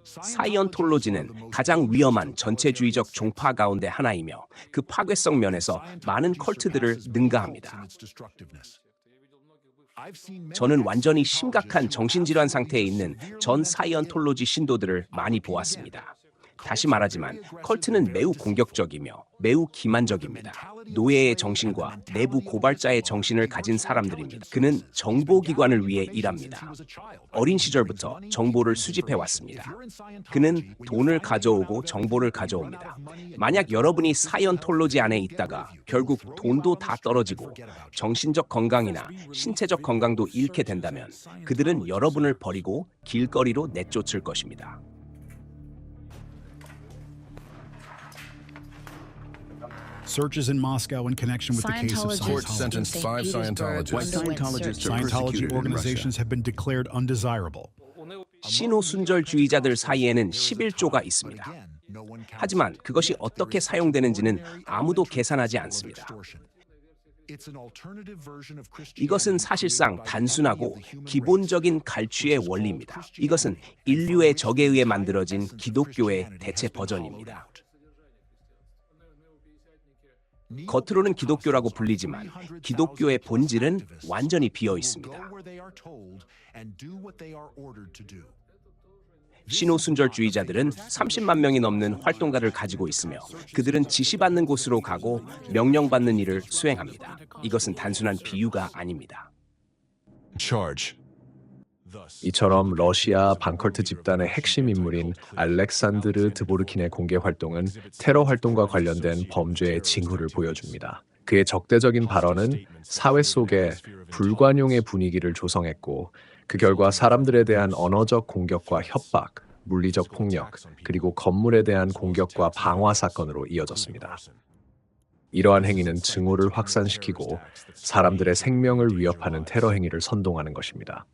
사이언톨로지는 가장 위험한 전체주의적 종파 가운데 하나이며 그 파괴성 면에서 많은 컬트들을 능가합니다. 저는 완전히 심각한 정신질환 상태에 있는 전 사이언톨로지 신도들을 많이 보았습니다. 다시 말하지만 컬트는 매우 공격적이며 매우 기만적입니다. 노예의 정신과 내부 고발자의 정신을 가진 사람들입니다. 그는 정보기관을 위해 일합니다. 어린 시절부터 정보를 수집해왔습니다. 그는 돈을 가져오고 정보를 가져옵니다. 만약 여러분이 사이언톨로지 안에 있다가 결국 돈도 다 떨어지고 정신적 건강이나 신체적 건강도 잃게 된다면 그들은 여러분을 버리고 길거리로 내쫓을 것입니다. Searches in Moscow in connection with the case of Court Scientology. sentenced 5 Scientologists. Scientology organizations have been declared undesirable. 신호순절주의자들 사이에는 11조가 있습니다. 하지만 그것이 어떻게 사용되는지는 아무도 계산하지 않습니다. 이것은 사실상 단순하고 기본적인 갈취의 원리입니다. 이것은 인류의 적에 의해 만들어진 기독교의 대체 버전입니다. 겉으로는 기독교라고 불리지만 기독교의 본질은 완전히 비어 있습니다. 신호순절주의자들은 30만 명이 넘는 활동가를 가지고 있으며 그들은 지시받는 곳으로 가고 명령받는 일을 수행합니다. 이것은 단순한 비유가 아닙니다. 이처럼 러시아 반컬트 집단의 핵심 인물인 알렉산드르 드보르킨의 공개 활동은 테러 활동과 관련된 범죄의 징후를 보여줍니다. 그의 적대적인 발언은 사회 속에 불관용의 분위기를 조성했고 그 결과 사람들에 대한 언어적 공격과 협박, 물리적 폭력, 그리고 건물에 대한 공격과 방화 사건으로 이어졌습니다. 이러한 행위는 증오를 확산시키고 사람들의 생명을 위협하는 테러 행위를 선동하는 것입니다.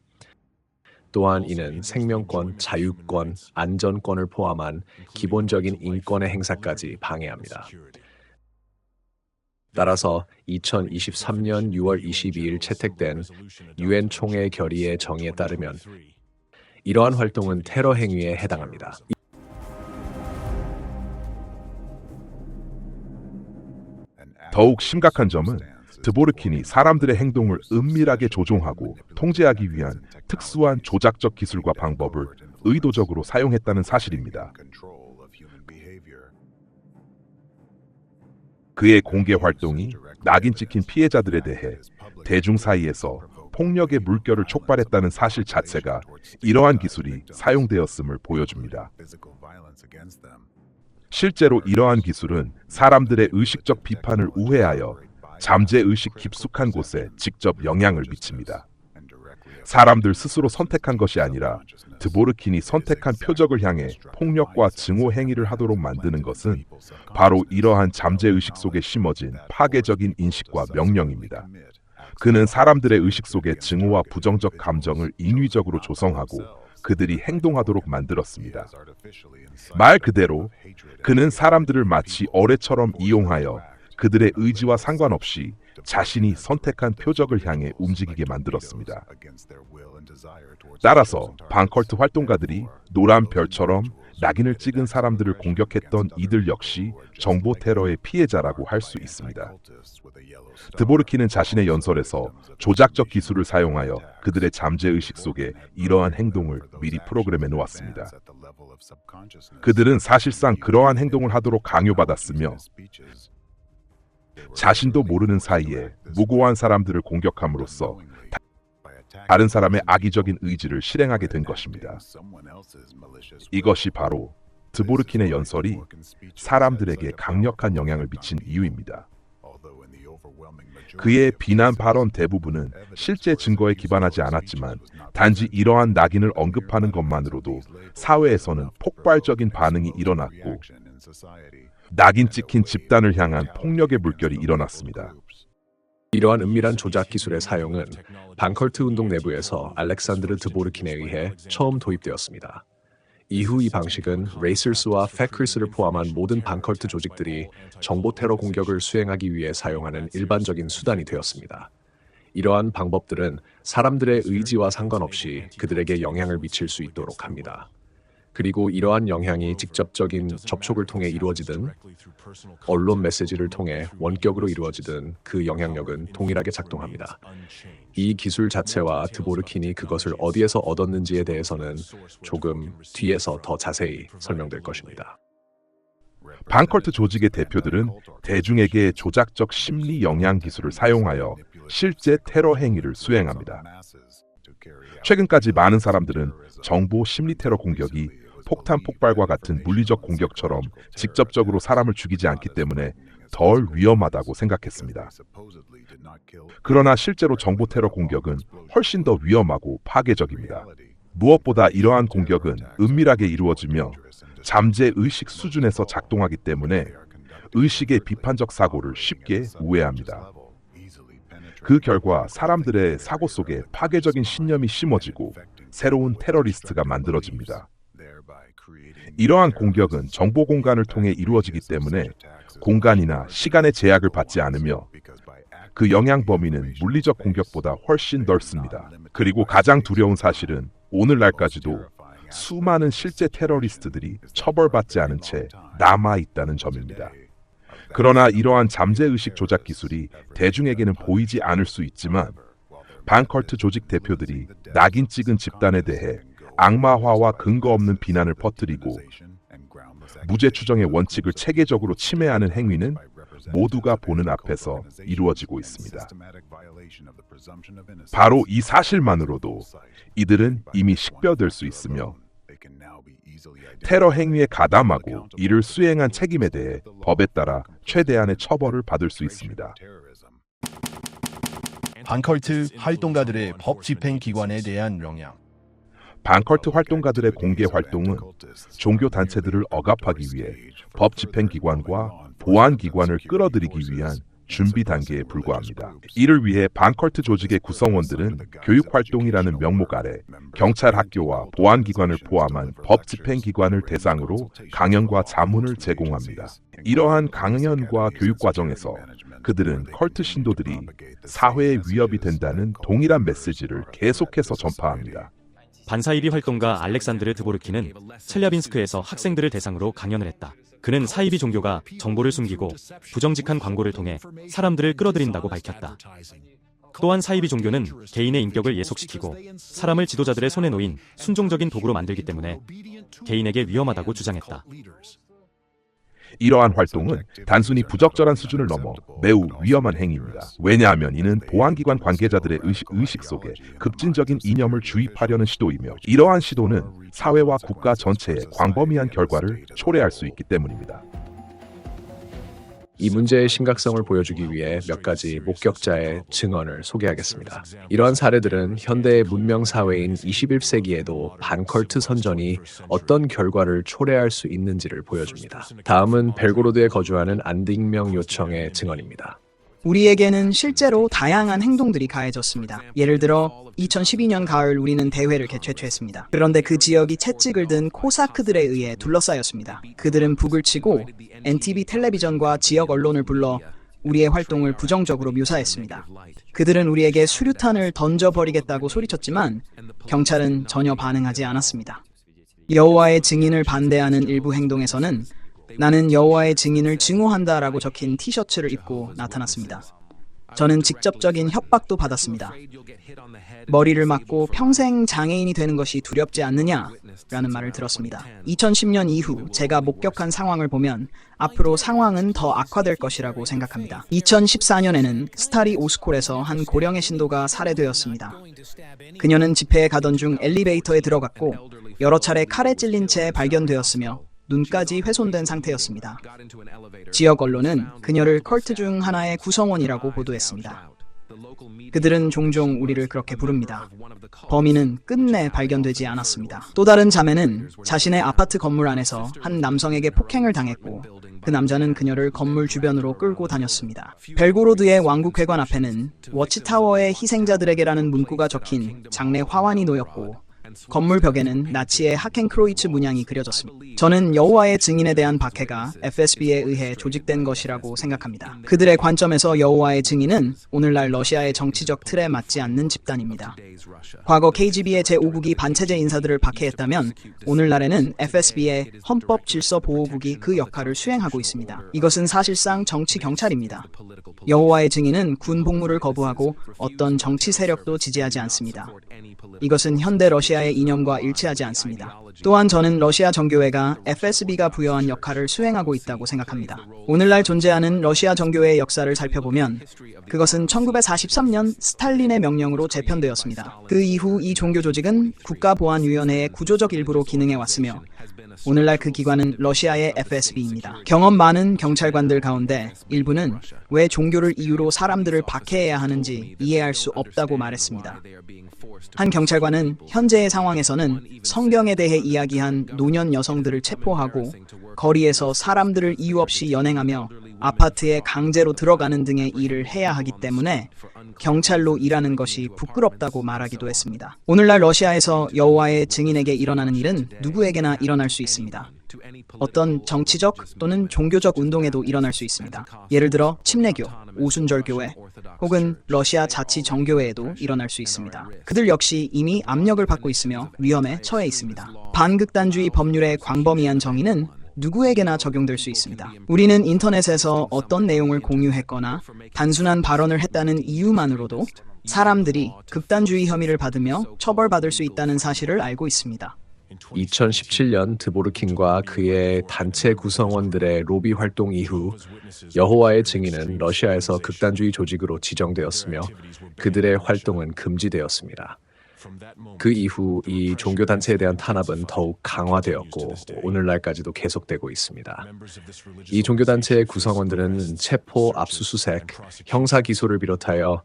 또한 이는 생명권, 자유권, 안전권을 포함한 기본적인 인권의 행사까지 방해합니다. 따라서 2023년 6월 22일 채택된 유엔 총회 결의의 정의에 따르면 이러한 활동은 테러 행위에 해당합니다. 더욱 심각한 점은 드보르킨이 사람들의 행동을 은밀하게 조종하고 통제하기 위한 특수한 조작적 기술과 방법을 의도적으로 사용했다는 사실입니다. 그의 공개 활동이 낙인 찍힌 피해자들에 대해 대중 사이에서 폭력의 물결을 촉발했다는 사실 자체가 이러한 기술이 사용되었음을 보여줍니다. 실제로 이러한 기술은 사람들의 의식적 비판을 우회하여 잠재의식 깊숙한 곳에 직접 영향을 미칩니다. 사람들 스스로 선택한 것이 아니라 드보르킨이 선택한 표적을 향해 폭력과 증오 행위를 하도록 만드는 것은 바로 이러한 잠재의식 속에 심어진 파괴적인 인식과 명령입니다. 그는 사람들의 의식 속에 증오와 부정적 감정을 인위적으로 조성하고 그들이 행동하도록 만들었습니다. 말 그대로 그는 사람들을 마치 어뢰처럼 이용하여 그들의 의지와 상관없이 자신이 선택한 표적을 향해 움직이게 만들었습니다. 따라서 반컬트 활동가들이 노란 별처럼 낙인을 찍은 사람들을 공격했던 이들 역시 정보 테러의 피해자라고 할 수 있습니다. 드보르킨은 자신의 연설에서 조작적 기술을 사용하여 그들의 잠재의식 속에 이러한 행동을 미리 프로그램해 놓았습니다. 그들은 사실상 그러한 행동을 하도록 강요받았으며 자신도 모르는 사이에 무고한 사람들을 공격함으로써 다른 사람의 악의적인 의지를 실행하게 된 것입니다. 이것이 바로 드보르킨의 연설이 사람들에게 강력한 영향을 미친 이유입니다. 그의 비난 발언 대부분은 실제 증거에 기반하지 않았지만 단지 이러한 낙인을 언급하는 것만으로도 사회에서는 폭발적인 반응이 일어났고 낙인 찍힌 집단을 향한 폭력의 물결이 일어났습니다. 이러한 은밀한 조작 기술의 사용은 반컬트 운동 내부에서 알렉산드르 드보르킨에 의해 처음 도입되었습니다. 이후 이 방식은 레이서스와 패크리스를 포함한 모든 반컬트 조직들이 정보 테러 공격을 수행하기 위해 사용하는 일반적인 수단이 되었습니다. 이러한 방법들은 사람들의 의지와 상관없이 그들에게 영향을 미칠 수 있도록 합니다. 그리고 이러한 영향이 직접적인 접촉을 통해 이루어지든 언론 메시지를 통해 원격으로 이루어지든 그 영향력은 동일하게 작동합니다. 이 기술 자체와 드보르킨이 그것을 어디에서 얻었는지에 대해서는 조금 뒤에서 더 자세히 설명될 것입니다. 반컬트 조직의 대표들은 대중에게 조작적 심리 영향 기술을 사용하여 실제 테러 행위를 수행합니다. 최근까지 많은 사람들은 정보 심리 테러 공격이 폭탄 폭발과 같은 물리적 공격처럼 직접적으로 사람을 죽이지 않기 때문에 덜 위험하다고 생각했습니다. 그러나 실제로 정보 테러 공격은 훨씬 더 위험하고 파괴적입니다. 무엇보다 이러한 공격은 은밀하게 이루어지며 잠재 의식 수준에서 작동하기 때문에 의식의 비판적 사고를 쉽게 우회합니다. 그 결과 사람들의 사고 속에 파괴적인 신념이 심어지고 새로운 테러리스트가 만들어집니다. 이러한 공격은 정보 공간을 통해 이루어지기 때문에 공간이나 시간의 제약을 받지 않으며 그 영향 범위는 물리적 공격보다 훨씬 넓습니다. 그리고 가장 두려운 사실은 오늘날까지도 수많은 실제 테러리스트들이 처벌받지 않은 채 남아있다는 점입니다. 그러나 이러한 잠재의식 조작 기술이 대중에게는 보이지 않을 수 있지만 반컬트 조직 대표들이 낙인 찍은 집단에 대해 악마화와 근거 없는 비난을 퍼뜨리고 무죄 추정의 원칙을 체계적으로 침해하는 행위는 모두가 보는 앞에서 이루어지고 있습니다. 바로 이 사실만으로도 이들은 이미 식별될 수 있으며 테러 행위에 가담하고 이를 수행한 책임에 대해 법에 따라 최대한의 처벌을 받을 수 있습니다. 반컬트 활동가들의 법 집행 기관에 대한 영향. 반컬트 활동가들의 공개 활동은 종교 단체들을 억압하기 위해 법 집행 기관과 보안 기관을 끌어들이기 위한 준비 단계에 불과합니다. 이를 위해 반컬트 조직의 구성원들은 교육 활동이라는 명목 아래 경찰 학교와 보안 기관을 포함한 법 집행 기관을 대상으로 강연과 자문을 제공합니다. 이러한 강연과 교육 과정에서 그들은 컬트 신도들이 사회에 위협이 된다는 동일한 메시지를 계속해서 전파합니다. 반사이비 활동가 알렉산드르 드보르킨은 첼야빈스크에서 학생들을 대상으로 강연을 했다. 그는 사이비 종교가 정보를 숨기고 부정직한 광고를 통해 사람들을 끌어들인다고 밝혔다. 또한 사이비 종교는 개인의 인격을 예속시키고 사람을 지도자들의 손에 놓인 순종적인 도구로 만들기 때문에 개인에게 위험하다고 주장했다. 이러한 활동은 단순히 부적절한 수준을 넘어 매우 위험한 행위입니다. 왜냐하면 이는 보안기관 관계자들의 의식 속에 급진적인 이념을 주입하려는 시도이며 이러한 시도는 사회와 국가 전체에 광범위한 결과를 초래할 수 있기 때문입니다. 이 문제의 심각성을 보여주기 위해 몇 가지 목격자의 증언을 소개하겠습니다. 이러한 사례들은 현대의 문명 사회인 21세기에도 반컬트 선전이 어떤 결과를 초래할 수 있는지를 보여줍니다. 다음은 벨고로드에 거주하는 안딩명 요청의 증언입니다. 우리에게는 실제로 다양한 행동들이 가해졌습니다. 예를 들어 2012년 가을 우리는 대회를 개최했습니다. 그런데 그 지역이 채찍을 든 코사크들에 의해 둘러싸였습니다. 그들은 북을 치고 NTV 텔레비전과 지역 언론을 불러 우리의 활동을 부정적으로 묘사했습니다. 그들은 우리에게 수류탄을 던져버리겠다고 소리쳤지만 경찰은 전혀 반응하지 않았습니다. 여호와의 증인을 반대하는 일부 행동에서는 나는 여호와의 증인을 증오한다라고 적힌 티셔츠를 입고 나타났습니다. 저는 직접적인 협박도 받았습니다. 머리를 맞고 평생 장애인이 되는 것이 두렵지 않느냐라는 말을 들었습니다. 2010년 이후 제가 목격한 상황을 보면 앞으로 상황은 더 악화될 것이라고 생각합니다. 2014년에는 스타리 오스콜에서 한 고령의 신도가 살해되었습니다. 그녀는 집회에 가던 중 엘리베이터에 들어갔고 여러 차례 칼에 찔린 채 발견되었으며 눈까지 훼손된 상태였습니다. 지역 언론은 그녀를 컬트 중 하나의 구성원이라고 보도했습니다. 그들은 종종 우리를 그렇게 부릅니다. 범인은 끝내 발견되지 않았습니다. 또 다른 자매는 자신의 아파트 건물 안에서 한 남성에게 폭행을 당했고 그 남자는 그녀를 건물 주변으로 끌고 다녔습니다. 벨고로드의 왕국회관 앞에는 워치타워의 희생자들에게라는 문구가 적힌 장례 화환이 놓였고 건물 벽에는 나치의 하켄크로이츠 문양이 그려졌습니다. 저는 여호와의 증인에 대한 박해가 FSB에 의해 조직된 것이라고 생각합니다. 그들의 관점에서 여호와의 증인은 오늘날 러시아의 정치적 틀에 맞지 않는 집단입니다. 과거 KGB의 제5국이 반체제 인사들을 박해했다면 오늘날에는 FSB의 헌법질서보호국이 그 역할을 수행하고 있습니다. 이것은 사실상 정치 경찰입니다. 여호와의 증인은 군 복무를 거부하고 어떤 정치 세력도 지지하지 않습니다. 이것은 현대 러시아의 이념과 일치하지 않습니다. 또한 저는 러시아 정교회가 FSB가 부여한 역할을 수행하고 있다고 생각합니다. 오늘날 존재하는 러시아 정교회의 역사를 살펴보면 그것은 1943년 스탈린의 명령으로 재편되었습니다. 그 이후 이 종교 조직은 국가보안위원회의 구조적 일부로 기능해 왔으며 오늘날 그 기관은 러시아의 FSB입니다. 경험 많은 경찰관들 가운데 일부는 왜 종교를 이유로 사람들을 박해해야 하는지 이해할 수 없다고 말했습니다. 한 경찰관은 현재의 상황에서는 성경에 대해 이야기한 노년 여성들을 체포하고 거리에서 사람들을 이유 없이 연행하며 아파트에 강제로 들어가는 등의 일을 해야 하기 때문에 경찰로 일하는 것이 부끄럽다고 말하기도 했습니다. 오늘날 러시아에서 여호와의 증인에게 일어나는 일은 누구에게나 일어날 수 있습니다. 어떤 정치적 또는 종교적 운동에도 일어날 수 있습니다. 예를 들어 침례교, 오순절교회 혹은 러시아 자치 정교회에도 일어날 수 있습니다. 그들 역시 이미 압력을 받고 있으며 위험에 처해 있습니다. 반극단주의 법률의 광범위한 정의는 누구에게나 적용될 수 있습니다. 우리는 인터넷에서 어떤 내용을 공유했거나 단순한 발언을 했다는 이유만으로도 사람들이 극단주의 혐의를 받으며 처벌받을 수 있다는 사실을 알고 있습니다. 2017년 드보르킨과 그의 단체 구성원들의 로비 활동 이후 여호와의 증인은 러시아에서 극단주의 조직으로 지정되었으며 그들의 활동은 금지되었습니다. 그 이후 이 종교단체에 대한 탄압은 더욱 강화되었고 오늘날까지도 계속되고 있습니다. 이 종교단체의 구성원들은 체포, 압수수색, 형사기소를 비롯하여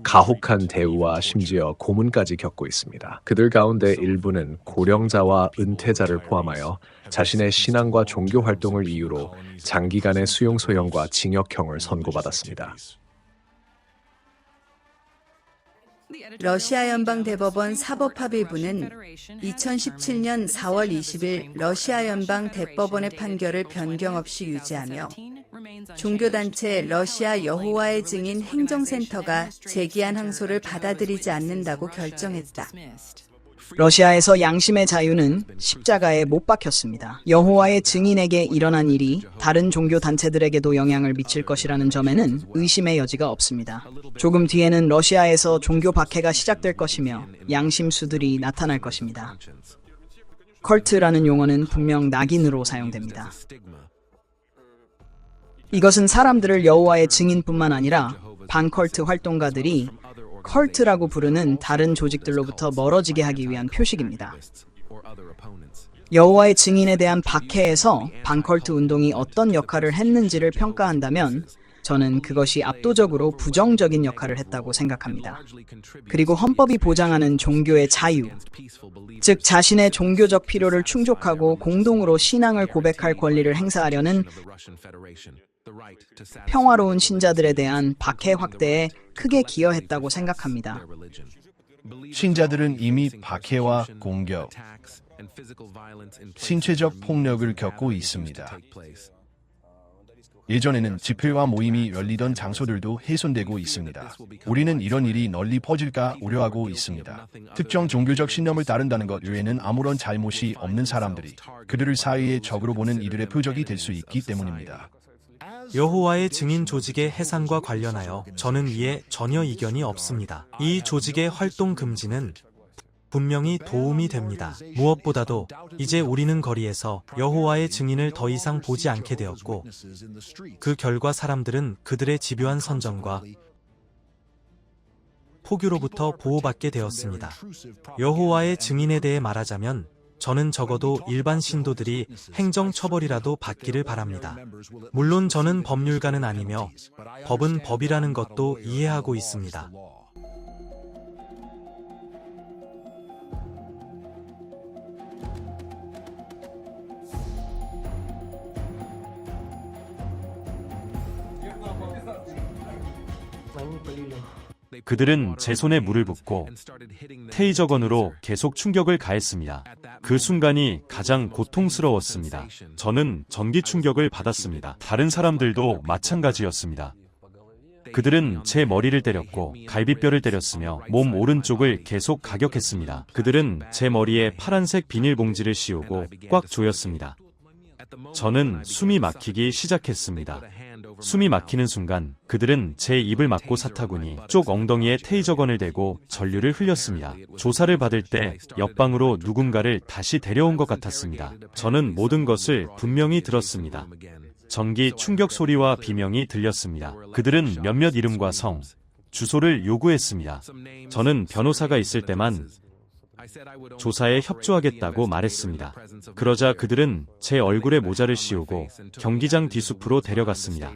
가혹한 대우와 심지어 고문까지 겪고 있습니다. 그들 가운데 일부는 고령자와 은퇴자를 포함하여 자신의 신앙과 종교 활동을 이유로 장기간의 수용소형과 징역형을 선고받았습니다. 러시아 연방대법원 사법합의부는 2017년 4월 20일 러시아 연방 대법원의 판결을 변경 없이 유지하며 종교단체 러시아 여호와의 증인 행정센터가 제기한 항소를 받아들이지 않는다고 결정했다. 러시아에서 양심의 자유는 십자가에 못 박혔습니다. 여호와의 증인에게 일어난 일이 다른 종교 단체들에게도 영향을 미칠 것이라는 점에는 의심의 여지가 없습니다. 조금 뒤에는 러시아에서 종교 박해가 시작될 것이며 양심수들이 나타날 것입니다. 컬트라는 용어는 분명 낙인으로 사용됩니다. 이것은 사람들을 여호와의 증인뿐만 아니라 반컬트 활동가들이 컬트라고 부르는 다른 조직들로부터 멀어지게 하기 위한 표식입니다. 여호와의 증인에 대한 박해에서 반컬트 운동이 어떤 역할을 했는지를 평가한다면 저는 그것이 압도적으로 부정적인 역할을 했다고 생각합니다. 그리고 헌법이 보장하는 종교의 자유, 즉 자신의 종교적 필요를 충족하고 공동으로 신앙을 고백할 권리를 행사하려는 평화로운 신자들에 대한 박해 확대에 크게 기여했다고 생각합니다. 신자들은 이미 박해와 공격, 신체적 폭력을 겪고 있습니다. 예전에는 집회와 모임이 열리던 장소들도 훼손되고 있습니다. 우리는 이런 일이 널리 퍼질까 우려하고 있습니다. 특정 종교적 신념을 따른다는 것 외에는 아무런 잘못이 없는 사람들이 그들을 사회의 적으로 보는 이들의 표적이 될 수 있기 때문입니다. 여호와의 증인 조직의 해산과 관련하여 저는 이에 전혀 이견이 없습니다. 이 조직의 활동 금지는 분명히 도움이 됩니다. 무엇보다도 이제 우리는 거리에서 여호와의 증인을 더 이상 보지 않게 되었고 그 결과 사람들은 그들의 집요한 선정과 포교로부터 보호받게 되었습니다. 여호와의 증인에 대해 말하자면 저는 적어도 일반 신도들이 행정처벌이라도 받기를 바랍니다. 물론 저는 법률가는 아니며 법은 법이라는 것도 이해하고 있습니다. 그들은 제 손에 물을 붓고 테이저건으로 계속 충격을 가했습니다. 그 순간이 가장 고통스러웠습니다. 저는 전기 충격을 받았습니다. 다른 사람들도 마찬가지였습니다. 그들은 제 머리를 때렸고 갈비뼈를 때렸으며 몸 오른쪽을 계속 가격했습니다. 그들은 제 머리에 파란색 비닐봉지를 씌우고 꽉 조였습니다. 저는 숨이 막히기 시작했습니다. 숨이 막히는 순간 그들은 제 입을 막고 사타구니 쪽 엉덩이에 테이저건을 대고 전류를 흘렸습니다. 조사를 받을 때 옆방으로 누군가를 다시 데려온 것 같았습니다. 저는 모든 것을 분명히 들었습니다. 전기 충격 소리와 비명이 들렸습니다. 그들은 몇몇 이름과 성, 주소를 요구했습니다. 저는 변호사가 있을 때만 조사에 협조하겠다고 말했습니다. 그러자 그들은 제 얼굴에 모자를 씌우고 경기장 뒷숲으로 데려갔습니다.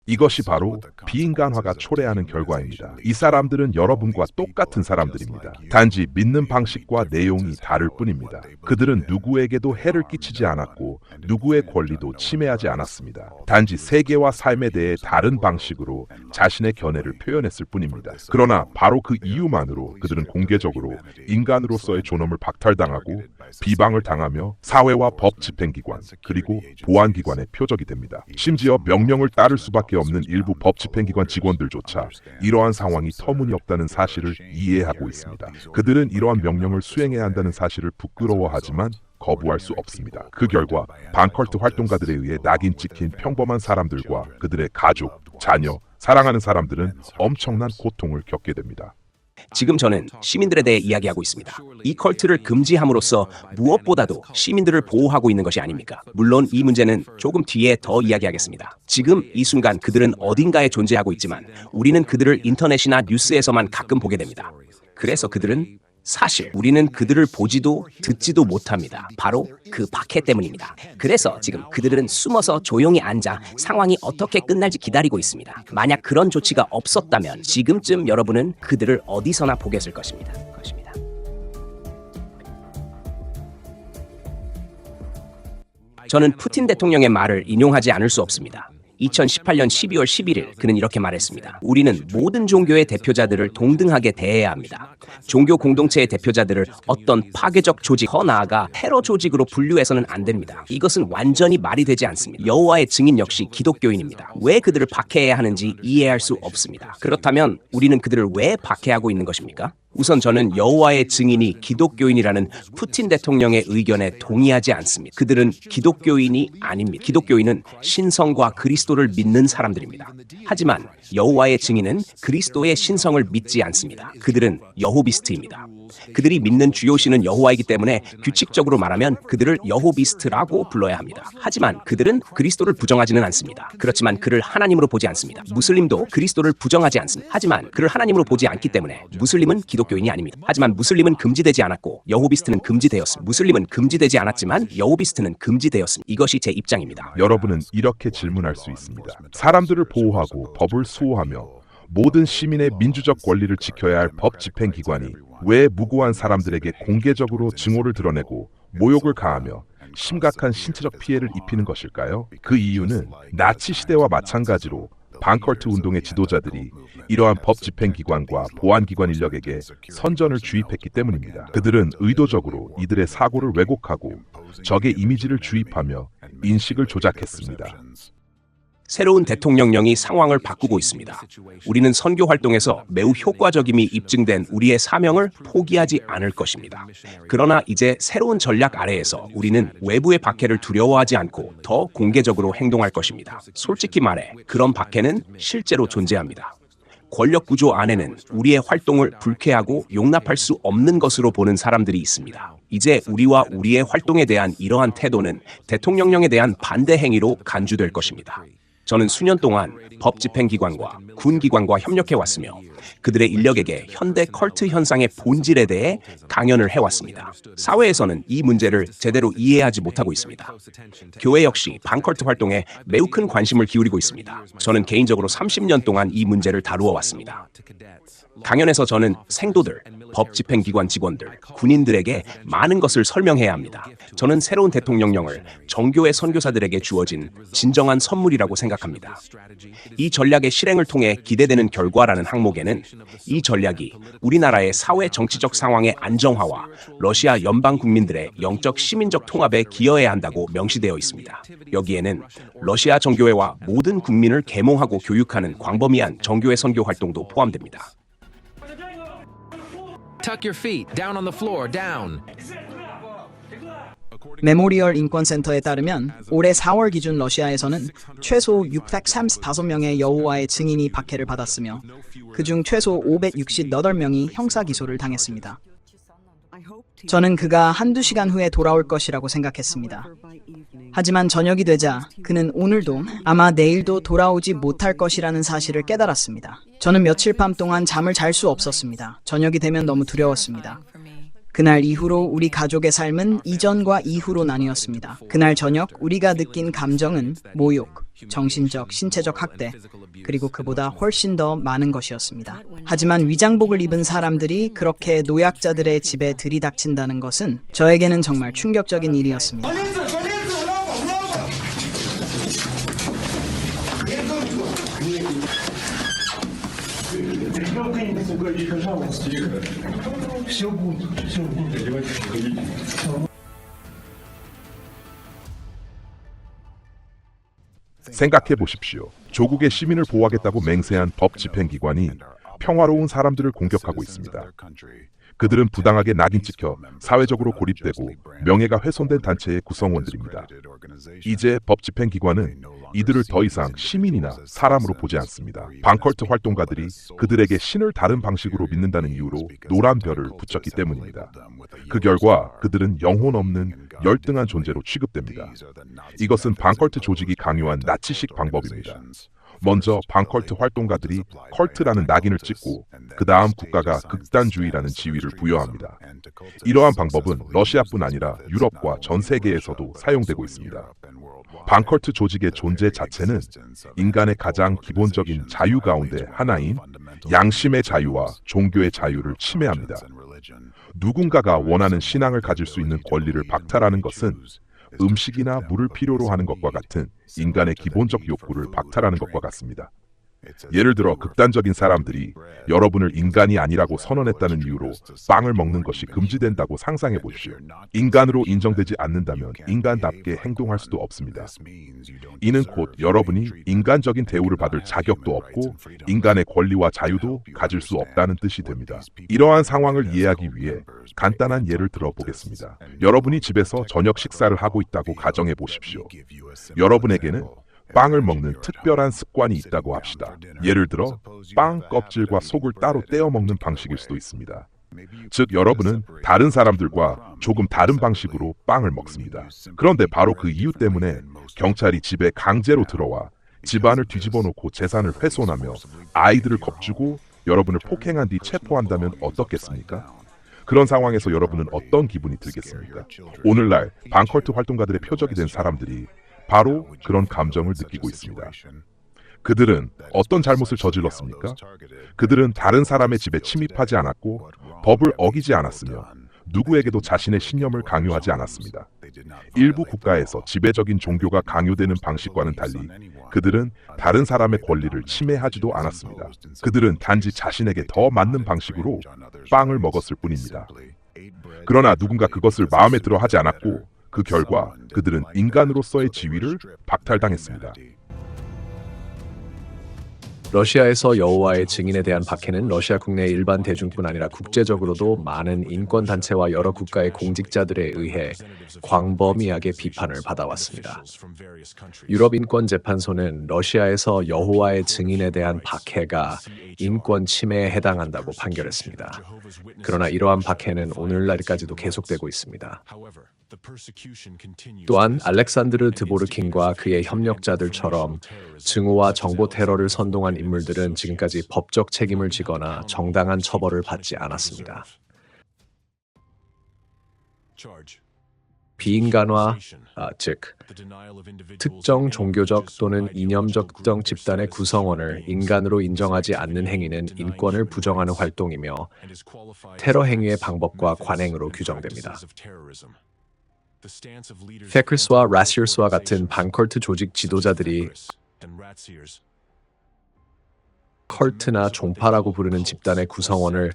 이것이 바로 비인간화가 초래하는 결과입니다. 이 사람들은 여러분과 똑같은 사람들입니다. 단지 믿는 방식과 내용이 다를 뿐입니다. 그들은 누구에게도 해를 끼치지 않았고 누구의 권리도 침해하지 않았습니다. 단지 세계와 삶에 대해 다른 방식으로 자신의 견해를 표현했을 뿐입니다. 그러나 바로 그 이유만으로 그들은 공개적으로 인간으로서의 존엄을 박탈당하고 비방을 당하며 사회와 법 집행기관 그리고 보안기관의 표적이 됩니다. 심지어 명령을 따를 수밖에 없는 일부 법 집행기관 직원들조차 이러한 상황이 터무니없다는 사실을 이해하고 있습니다. 그들은 이러한 명령을 수행해야 한다는 사실을 부끄러워하지만 거부할 수 없습니다. 그 결과 반컬트 활동가들에 의해 낙인 찍힌 평범한 사람들과 그들의 가족, 자녀, 사랑하는 사람들은 엄청난 고통을 겪게 됩니다. 지금 저는 시민들에 대해 이야기하고 있습니다. 이 컬트를 금지함으로써 무엇보다도 시민들을 보호하고 있는 것이 아닙니까? 물론 이 문제는 조금 뒤에 더 이야기하겠습니다. 지금 이 순간 그들은 어딘가에 존재하고 있지만 우리는 그들을 인터넷이나 뉴스에서만 가끔 보게 됩니다. 그래서 그들은 사실 우리는 그들을 보지도 듣지도 못합니다. 바로 그 박해 때문입니다. 그래서 지금 그들은 숨어서 조용히 앉아 상황이 어떻게 끝날지 기다리고 있습니다. 만약 그런 조치가 없었다면 지금쯤 여러분은 그들을 어디서나 보겠을 것입니다. 저는 푸틴 대통령의 말을 인용하지 않을 수 없습니다. 2018년 12월 11일 그는 이렇게 말했습니다. 우리는 모든 종교의 대표자들을 동등하게 대해야 합니다. 종교 공동체의 대표자들을 어떤 파괴적 조직, 더 나아가 테러 조직으로 분류해서는 안 됩니다. 이것은 완전히 말이 되지 않습니다. 여호와의 증인 역시 기독교인입니다. 왜 그들을 박해해야 하는지 이해할 수 없습니다. 그렇다면 우리는 그들을 왜 박해하고 있는 것입니까? 우선 저는 여호와의 증인이 기독교인이라는 푸틴 대통령의 의견에 동의하지 않습니다. 그들은 기독교인이 아닙니다. 기독교인은 신성과 그리스도를 믿는 사람들입니다. 하지만 여호와의 증인은 그리스도의 신성을 믿지 않습니다. 그들은 여호비스트입니다. 그들이 믿는 주요 신은 여호와이기 때문에 규칙적으로 말하면 그들을 여호비스트라고 불러야 합니다. 하지만 그들은 그리스도를 부정하지는 않습니다. 그렇지만 그를 하나님으로 보지 않습니다. 무슬림도 그리스도를 부정하지 않습니다. 하지만 그를 하나님으로 보지 않기 때문에 무슬림은 기독교인이 아닙니다. 하지만 무슬림은 금지되지 않았고 여호비스트는 금지되었습니다. 무슬림은 금지되지 않았지만 여호비스트는 금지되었습니다. 이것이 제 입장입니다. 여러분은 이렇게 질문할 수 있습니다. 사람들을 보호하고 법을 수호하며 모든 시민의 민주적 권리를 지켜야 할 법 집행기관이 왜 무고한 사람들에게 공개적으로 증오를 드러내고 모욕을 가하며 심각한 신체적 피해를 입히는 것일까요? 그 이유는 나치 시대와 마찬가지로 반컬트 운동의 지도자들이 이러한 법 집행기관과 보안기관 인력에게 선전을 주입했기 때문입니다. 그들은 의도적으로 이들의 사고를 왜곡하고 적의 이미지를 주입하며 인식을 조작했습니다. 새로운 대통령령이 상황을 바꾸고 있습니다. 우리는 선교 활동에서 매우 효과적임이 입증된 우리의 사명을 포기하지 않을 것입니다. 그러나 이제 새로운 전략 아래에서 우리는 외부의 박해를 두려워하지 않고 더 공개적으로 행동할 것입니다. 솔직히 말해, 그런 박해는 실제로 존재합니다. 권력 구조 안에는 우리의 활동을 불쾌하고 용납할 수 없는 것으로 보는 사람들이 있습니다. 이제 우리와 우리의 활동에 대한 이러한 태도는 대통령령에 대한 반대 행위로 간주될 것입니다. 저는 수년 동안 법 집행기관과 군기관과 협력해왔으며 그들의 인력에게 현대 컬트 현상의 본질에 대해 강연을 해왔습니다. 사회에서는 이 문제를 제대로 이해하지 못하고 있습니다. 교회 역시 반컬트 활동에 매우 큰 관심을 기울이고 있습니다. 저는 개인적으로 30년 동안 이 문제를 다루어 왔습니다. 강연에서 저는 생도들, 법 집행기관 직원들, 군인들에게 많은 것을 설명해야 합니다. 저는 새로운 대통령령을 정교회 선교사들에게 주어진 진정한 선물이라고 생각합니다. 이 전략의 실행을 통해 기대되는 결과라는 항목에는 이 전략이 우리나라의 사회 정치적 상황의 안정화와 러시아 연방 국민들의 영적 시민적 통합에 기여해야 한다고 명시되어 있습니다. 여기에는 러시아 정교회와 모든 국민을 계몽하고 교육하는 광범위한 정교회 선교 활동도 포함됩니다. Tuck your feet, down on the floor, down. 메모리얼 인권센터에 따르면 올해 4월 기준 러시아에서는 최소 635명의 여호와의 증인이 박해를 받았으며 그중 최소 568명이 형사 기소를 당했습니다. 저는 그가 한두 시간 후에 돌아올 것이라고 생각했습니다. 하지만 저녁이 되자 그는 오늘도 아마 내일도 돌아오지 못할 것이라는 사실을 깨달았습니다. 저는 며칠 밤 동안 잠을 잘 수 없었습니다. 저녁이 되면 너무 두려웠습니다. 그날 이후로 우리 가족의 삶은 이전과 이후로 나뉘었습니다. 그날 저녁 우리가 느낀 감정은 모욕, 정신적, 신체적 학대, 그리고 그보다 훨씬 더 많은 것이었습니다. 하지만 위장복을 입은 사람들이 그렇게 노약자들의 집에 들이닥친다는 것은 저에게는 정말 충격적인 일이었습니다. 생각해 보십시오. 조국의 시민을 보호하겠다고 맹세한 법 집행기관이 평화로운 사람들을 공격하고 있습니다. 그들은 부당하게 낙인 찍혀 사회적으로 고립되고 명예가 훼손된 단체의 구성원들입니다. 이제 법 집행기관은 이들을 더 이상 시민이나 사람으로 보지 않습니다. 반컬트 활동가들이 그들에게 신을 다른 방식으로 믿는다는 이유로 노란 별을 붙였기 때문입니다. 그 결과 그들은 영혼 없는 열등한 존재로 취급됩니다. 이것은 반컬트 조직이 강요한 나치식 방법입니다. 먼저 반컬트 활동가들이 컬트라는 낙인을 찍고 그 다음 국가가 극단주의라는 지위를 부여합니다. 이러한 방법은 러시아뿐 아니라 유럽과 전 세계에서도 사용되고 있습니다. 반컬트 조직의 존재 자체는 인간의 가장 기본적인 자유 가운데 하나인 양심의 자유와 종교의 자유를 침해합니다. 누군가가 원하는 신앙을 가질 수 있는 권리를 박탈하는 것은 음식이나 물을 필요로 하는 것과 같은 인간의 기본적 욕구를 박탈하는 것과 같습니다. 예를 들어 극단적인 사람들이 여러분을 인간이 아니라고 선언했다는 이유로 빵을 먹는 것이 금지된다고 상상해 보십시오. 인간으로 인정되지 않는다면 인간답게 행동할 수도 없습니다. 이는 곧 여러분이 인간적인 대우를 받을 자격도 없고 인간의 권리와 자유도 가질 수 없다는 뜻이 됩니다. 이러한 상황을 이해하기 위해 간단한 예를 들어보겠습니다. 여러분이 집에서 저녁 식사를 하고 있다고 가정해 보십시오. 여러분에게는 빵을 먹는 특별한 습관이 있다고 합시다. 예를 들어 빵 껍질과 속을 따로 떼어 먹는 방식일 수도 있습니다. 즉 여러분은 다른 사람들과 조금 다른 방식으로 빵을 먹습니다. 그런데 바로 그 이유 때문에 경찰이 집에 강제로 들어와 집안을 뒤집어 놓고 재산을 훼손하며 아이들을 겁주고 여러분을 폭행한 뒤 체포한다면 어떻겠습니까? 그런 상황에서 여러분은 어떤 기분이 들겠습니까? 오늘날 반컬트 활동가들의 표적이 된 사람들이 바로 그런 감정을 느끼고 있습니다. 그들은 어떤 잘못을 저질렀습니까? 그들은 다른 사람의 집에 침입하지 않았고 법을 어기지 않았으며 누구에게도 자신의 신념을 강요하지 않았습니다. 일부 국가에서 지배적인 종교가 강요되는 방식과는 달리 그들은 다른 사람의 권리를 침해하지도 않았습니다. 그들은 단지 자신에게 더 맞는 방식으로 빵을 먹었을 뿐입니다. 그러나 누군가 그것을 마음에 들어 하지 않았고 그 결과 그들은 인간으로서의 지위를 박탈당했습니다. 러시아에서 여호와의 증인에 대한 박해는 러시아 국내 일반 대중뿐 아니라 국제적으로도 많은 인권단체와 여러 국가의 공직자들에 의해 광범위하게 비판을 받아왔습니다. 유럽인권재판소는 러시아에서 여호와의 증인에 대한 박해가 인권 침해에 해당한다고 판결했습니다. 그러나 이러한 박해는 오늘날까지도 계속되고 있습니다. 또한 알렉산드르 드보르킨과 그의 협력자들처럼 증오와 정보 테러를 선동한 인물들은 지금까지 법적 책임을 지거나 정당한 처벌을 받지 않았습니다. 비인간화, 즉 특정 종교적 또는 이념적 특정 집단의 구성원을 인간으로 인정하지 않는 행위는 인권을 부정하는 활동이며 테러 행위의 방법과 관행으로 규정됩니다. 페크스와 라시어스와 같은 반컬트 조직 지도자들이 컬트나 종파라고 부르는 집단의 구성원을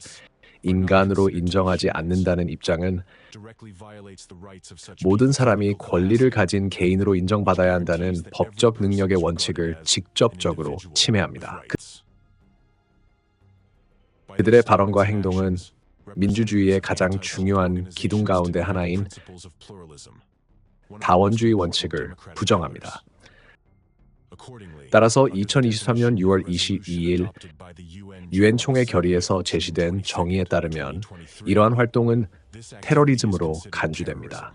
인간으로 인정하지 않는다는 입장은 모든 사람이 권리를 가진 개인으로 인정받아야 한다는 법적 능력의 원칙을 직접적으로 침해합니다. 그들의 발언과 행동은 민주주의의 가장 중요한 기둥 가운데 하나인 다원주의 원칙을 부정합니다. 따라서 2023년 6월 22일 유엔 총회 결의에서 제시된 정의에 따르면 이러한 활동은 테러리즘으로 간주됩니다.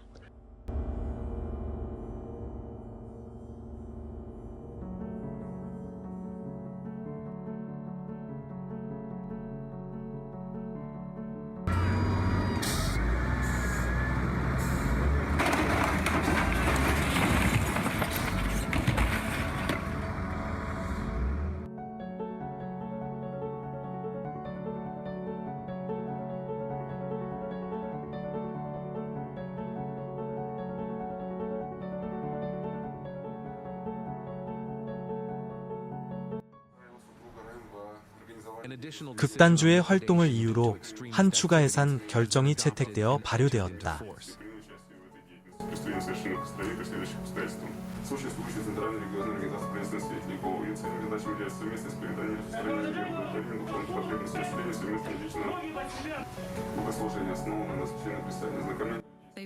극단주의 활동을 이유로 한 추가 예산 결정이 채택되어 발효되었다.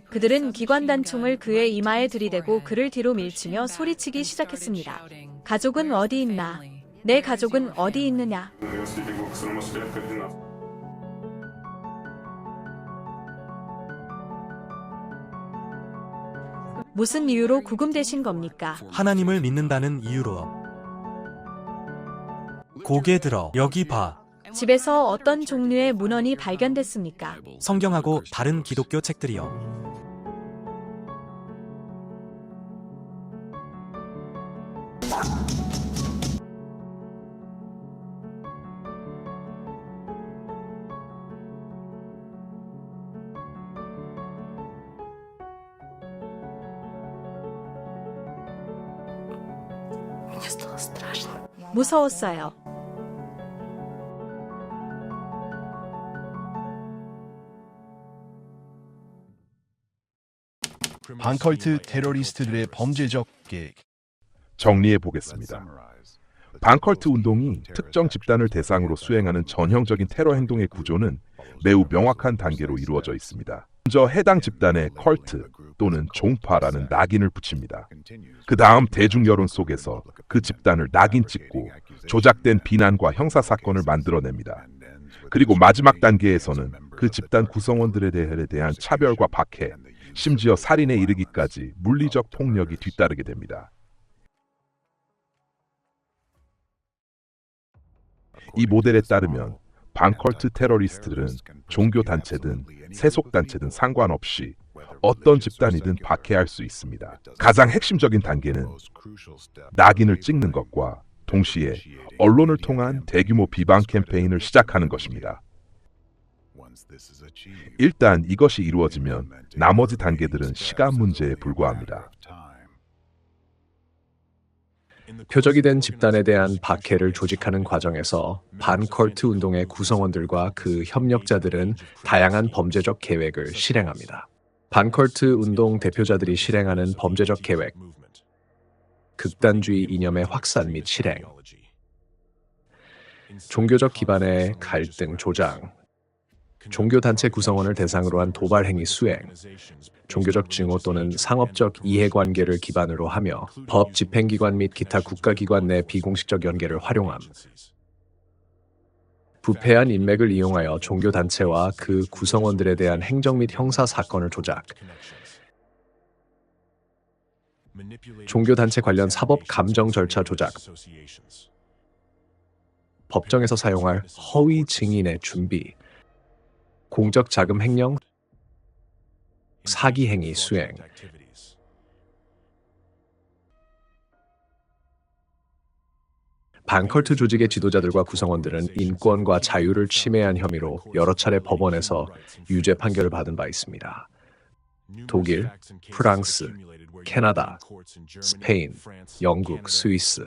그들은 기관단총을 그의 이마에 들이대고 그를 뒤로 밀치며 소리치기 시작했습니다. 가족은 어디 있나? 내 가족은 어디 있느냐? 무슨 이유로 구금되신 겁니까? 하나님을 믿는다는 이유로. 고개 들어 여기 봐. 집에서 어떤 종류의 문헌이 발견됐습니까? 성경하고 다른 기독교 책들이요. 무서웠어요. 반컬트 테러리스트들의 범죄적 계획. 정리해 보겠습니다. 반컬트 운동이 특정 집단을 대상으로 수행하는 전형적인 테러 행동의 구조는 매우 명확한 단계로 이루어져 있습니다. 먼저 해당 집단에 컬트 또는 종파라는 낙인을 붙입니다. 그 다음 대중 여론 속에서 그 집단을 낙인 찍고 조작된 비난과 형사사건을 만들어냅니다. 그리고 마지막 단계에서는 그 집단 구성원들에 대한 차별과 박해, 심지어 살인에 이르기까지 물리적 폭력이 뒤따르게 됩니다. 이 모델에 따르면 반컬트 테러리스트들은 종교단체든 세속단체든 상관없이 어떤 집단이든 박해할 수 있습니다. 가장 핵심적인 단계는 낙인을 찍는 것과 동시에 언론을 통한 대규모 비방 캠페인을 시작하는 것입니다. 일단 이것이 이루어지면 나머지 단계들은 시간 문제에 불과합니다. 표적이 된 집단에 대한 박해를 조직하는 과정에서 반컬트 운동의 구성원들과 그 협력자들은 다양한 범죄적 계획을 실행합니다. 반컬트 운동 대표자들이 실행하는 범죄적 계획, 극단주의 이념의 확산 및 실행, 종교적 기반의 갈등 조장, 종교단체 구성원을 대상으로 한 도발 행위 수행, 종교적 증오 또는 상업적 이해관계를 기반으로 하며 법 집행기관 및 기타 국가기관 내 비공식적 연계를 활용함, 부패한 인맥을 이용하여 종교단체와 그 구성원들에 대한 행정 및 형사 사건을 조작, 종교단체 관련 사법 감정 절차 조작, 법정에서 사용할 허위 증인의 준비, 공적 자금 횡령, 사기 행위 수행, 반컬트 조직의 지도자들과 구성원들은 인권과 자유를 침해한 혐의로 여러 차례 법원에서 유죄 판결을 받은 바 있습니다. 독일, 프랑스, 캐나다, 스페인, 영국, 스위스,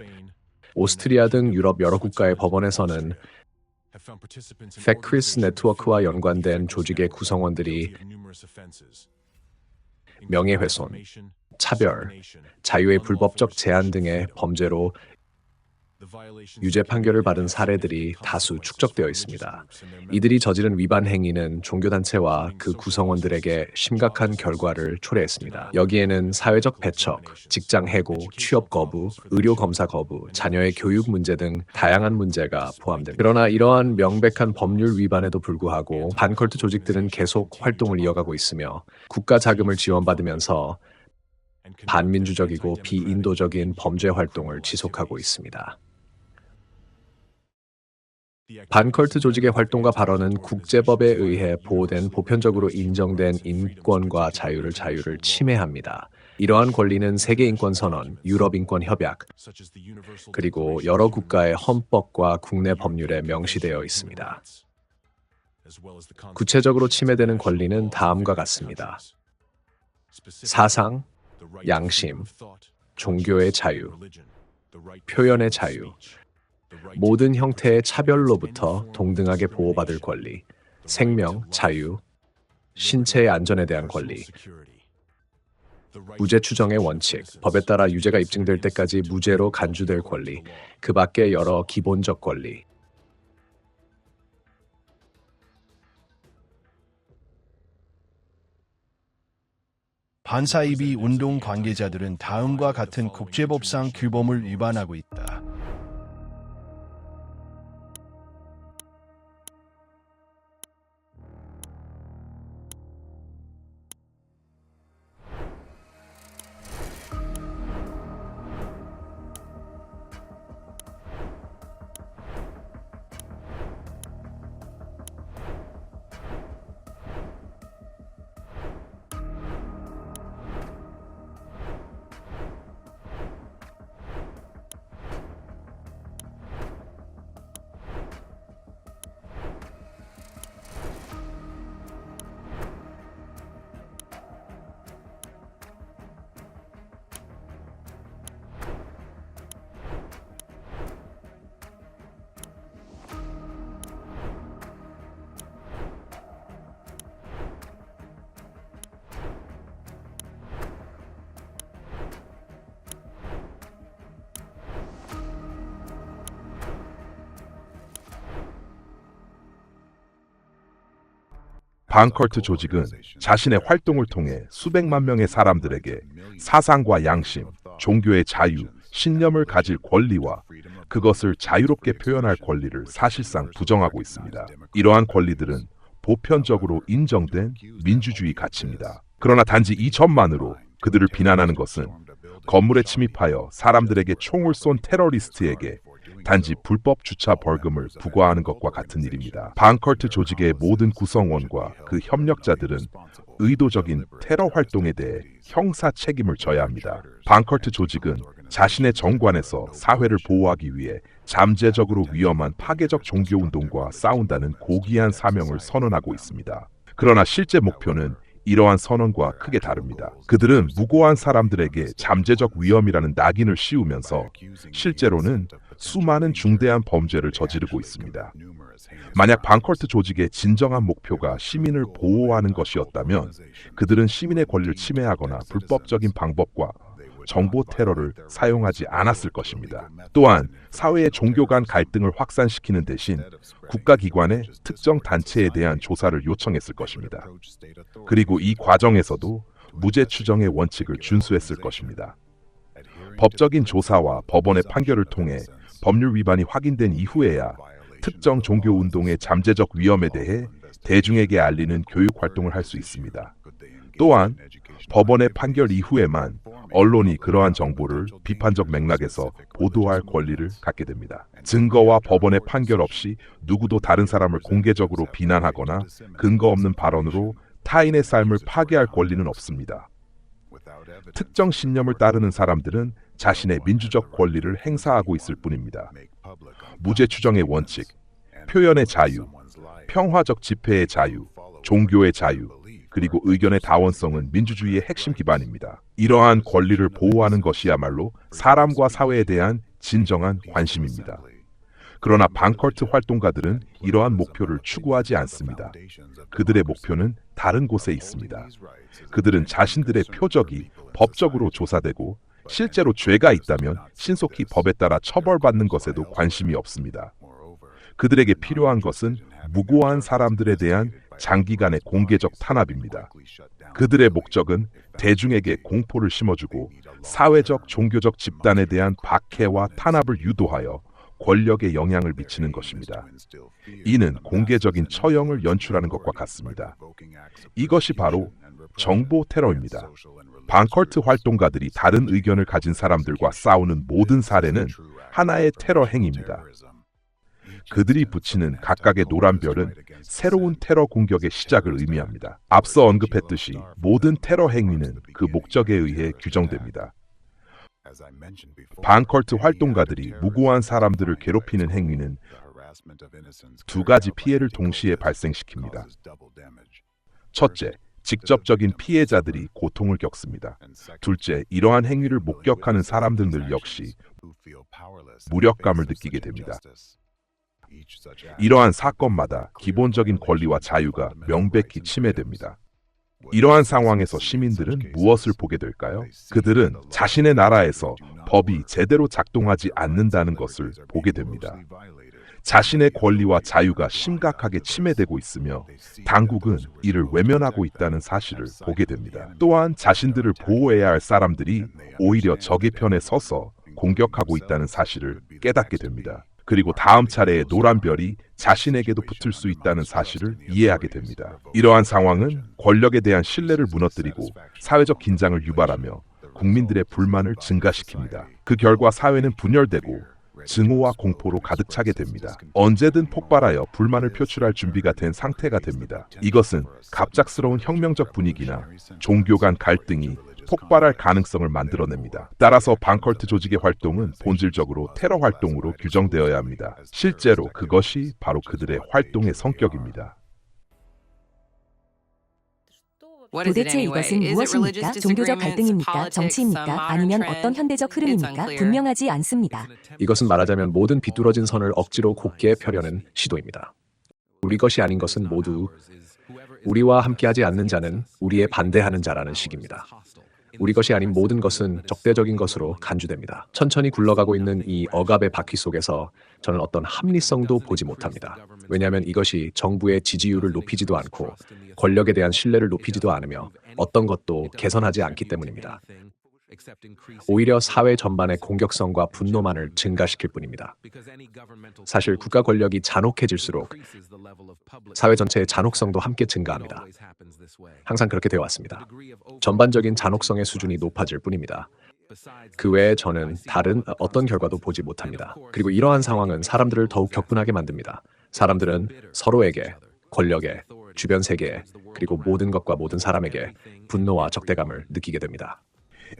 오스트리아 등 유럽 여러 국가의 법원에서는 팩크리스 네트워크와 연관된 조직의 구성원들이 명예훼손, 차별, 자유의 불법적 제한 등의 범죄로 유죄 판결을 받은 사례들이 다수 축적되어 있습니다. 이들이 저지른 위반 행위는 종교단체와 그 구성원들에게 심각한 결과를 초래했습니다. 여기에는 사회적 배척, 직장 해고, 취업 거부, 의료 검사 거부, 자녀의 교육 문제 등 다양한 문제가 포함됩니다. 그러나 이러한 명백한 법률 위반에도 불구하고 반컬트 조직들은 계속 활동을 이어가고 있으며 국가 자금을 지원받으면서 반민주적이고 비인도적인 범죄 활동을 지속하고 있습니다. 반컬트 조직의 활동과 발언은 국제법에 의해 보호된 보편적으로 인정된 인권과 자유를 침해합니다. 이러한 권리는 세계인권선언, 유럽인권협약, 그리고 여러 국가의 헌법과 국내 법률에 명시되어 있습니다. 구체적으로 침해되는 권리는 다음과 같습니다. 사상, 양심, 종교의 자유, 표현의 자유, 모든 형태의 차별로부터 동등하게 보호받을 권리, 생명, 자유, 신체의 안전에 대한 권리, 무죄 추정의 원칙, 법에 따라 유죄가 입증될 때까지 무죄로 간주될 권리, 그 밖의 여러 기본적 권리, 반사이비 운동 관계자들은 다음과 같은 국제법상 규범을 위반하고 있다. 반컬트 조직은 자신의 활동을 통해 수백만 명의 사람들에게 사상과 양심, 종교의 자유, 신념을 가질 권리와 그것을 자유롭게 표현할 권리를 사실상 부정하고 있습니다. 이러한 권리들은 보편적으로 인정된 민주주의 가치입니다. 그러나 단지 이 점만으로 그들을 비난하는 것은 건물에 침입하여 사람들에게 총을 쏜 테러리스트에게 단지 불법 주차 벌금을 부과하는 것과 같은 일입니다. 반컬트 조직의 모든 구성원과 그 협력자들은 의도적인 테러 활동에 대해 형사 책임을 져야 합니다. 반컬트 조직은 자신의 정관에서 사회를 보호하기 위해 잠재적으로 위험한 파괴적 종교운동과 싸운다는 고귀한 사명을 선언하고 있습니다. 그러나 실제 목표는 이러한 선언과 크게 다릅니다. 그들은 무고한 사람들에게 잠재적 위험이라는 낙인을 씌우면서 실제로는 수많은 중대한 범죄를 저지르고 있습니다. 만약 반컬트 조직의 진정한 목표가 시민을 보호하는 것이었다면 그들은 시민의 권리를 침해하거나 불법적인 방법과 정보 테러를 사용하지 않았을 것입니다. 또한 사회의 종교 간 갈등을 확산시키는 대신 국가기관의 특정 단체에 대한 조사를 요청했을 것입니다. 그리고 이 과정에서도 무죄 추정의 원칙을 준수했을 것입니다. 법적인 조사와 법원의 판결을 통해 법률 위반이 확인된 이후에야 특정 종교 운동의 잠재적 위험에 대해 대중에게 알리는 교육 활동을 할 수 있습니다. 또한 법원의 판결 이후에만 언론이 그러한 정보를 비판적 맥락에서 보도할 권리를 갖게 됩니다. 증거와 법원의 판결 없이 누구도 다른 사람을 공개적으로 비난하거나 근거 없는 발언으로 타인의 삶을 파괴할 권리는 없습니다. 특정 신념을 따르는 사람들은 자신의 민주적 권리를 행사하고 있을 뿐입니다. 무죄 추정의 원칙, 표현의 자유, 평화적 집회의 자유, 종교의 자유, 그리고 의견의 다원성은 민주주의의 핵심 기반입니다. 이러한 권리를 보호하는 것이야말로 사람과 사회에 대한 진정한 관심입니다. 그러나 반컬트 활동가들은 이러한 목표를 추구하지 않습니다. 그들의 목표는 다른 곳에 있습니다. 그들은 자신들의 표적이 법적으로 조사되고 실제로 죄가 있다면 신속히 법에 따라 처벌받는 것에도 관심이 없습니다. 그들에게 필요한 것은 무고한 사람들에 대한 장기간의 공개적 탄압입니다. 그들의 목적은 대중에게 공포를 심어주고 사회적 종교적 집단에 대한 박해와 탄압을 유도하여 권력에 영향을 미치는 것입니다. 이는 공개적인 처형을 연출하는 것과 같습니다. 이것이 바로 정보 테러입니다. 반컬트 활동가들이 다른 의견을 가진 사람들과 싸우는 모든 사례는 하나의 테러 행위입니다. 그들이 붙이는 각각의 노란 별은 새로운 테러 공격의 시작을 의미합니다. 앞서 언급했듯이 모든 테러 행위는 그 목적에 의해 규정됩니다. 반컬트 활동가들이 무고한 사람들을 괴롭히는 행위는 두 가지 피해를 동시에 발생시킵니다. 첫째, 직접적인 피해자들이 고통을 겪습니다. 둘째, 이러한 행위를 목격하는 사람들 역시 무력감을 느끼게 됩니다. 이러한 사건마다 기본적인 권리와 자유가 명백히 침해됩니다. 이러한 상황에서 시민들은 무엇을 보게 될까요? 그들은 자신의 나라에서 법이 제대로 작동하지 않는다는 것을 보게 됩니다. 자신의 권리와 자유가 심각하게 침해되고 있으며 당국은 이를 외면하고 있다는 사실을 보게 됩니다. 또한 자신들을 보호해야 할 사람들이 오히려 적의 편에 서서 공격하고 있다는 사실을 깨닫게 됩니다. 그리고 다음 차례에 노란 별이 자신에게도 붙을 수 있다는 사실을 이해하게 됩니다. 이러한 상황은 권력에 대한 신뢰를 무너뜨리고 사회적 긴장을 유발하며 국민들의 불만을 증가시킵니다. 그 결과 사회는 분열되고 증오와 공포로 가득 차게 됩니다. 언제든 폭발하여 불만을 표출할 준비가 된 상태가 됩니다. 이것은 갑작스러운 혁명적 분위기나 종교 간 갈등이 폭발할 가능성을 만들어냅니다. 따라서 반컬트 조직의 활동은 본질적으로 테러 활동으로 규정되어야 합니다. 실제로 그것이 바로 그들의 활동의 성격입니다. 도대체 이것은 무엇입니까? 종교적 갈등입니까? 정치입니까? 아니면 어떤 현대적 흐름입니까? 분명하지 않습니다. 이것은 말하자면 모든 비뚤어진 선을 억지로 곱게 펴려는 시도입니다. 우리 것이 아닌 것은 모두 우리와 함께하지 않는 자는 우리에 반대하는 자라는 식입니다. 우리 것이 아닌 모든 것은 적대적인 것으로 간주됩니다. 천천히 굴러가고 있는 이 억압의 바퀴 속에서 저는 어떤 합리성도 보지 못합니다. 왜냐하면 이것이 정부의 지지율을 높이지도 않고 권력에 대한 신뢰를 높이지도 않으며 어떤 것도 개선하지 않기 때문입니다. 오히려 사회 전반의 공격성과 분노만을 증가시킬 뿐입니다. 사실 국가 권력이 잔혹해질수록 사회 전체의 잔혹성도 함께 증가합니다. 항상 그렇게 되어 왔습니다. 전반적인 잔혹성의 수준이 높아질 뿐입니다. 그 외에 저는 다른 어떤 결과도 보지 못합니다. 그리고 이러한 상황은 사람들을 더욱 격분하게 만듭니다. 사람들은 서로에게, 권력에, 주변 세계에, 그리고 모든 것과 모든 사람에게 분노와 적대감을 느끼게 됩니다.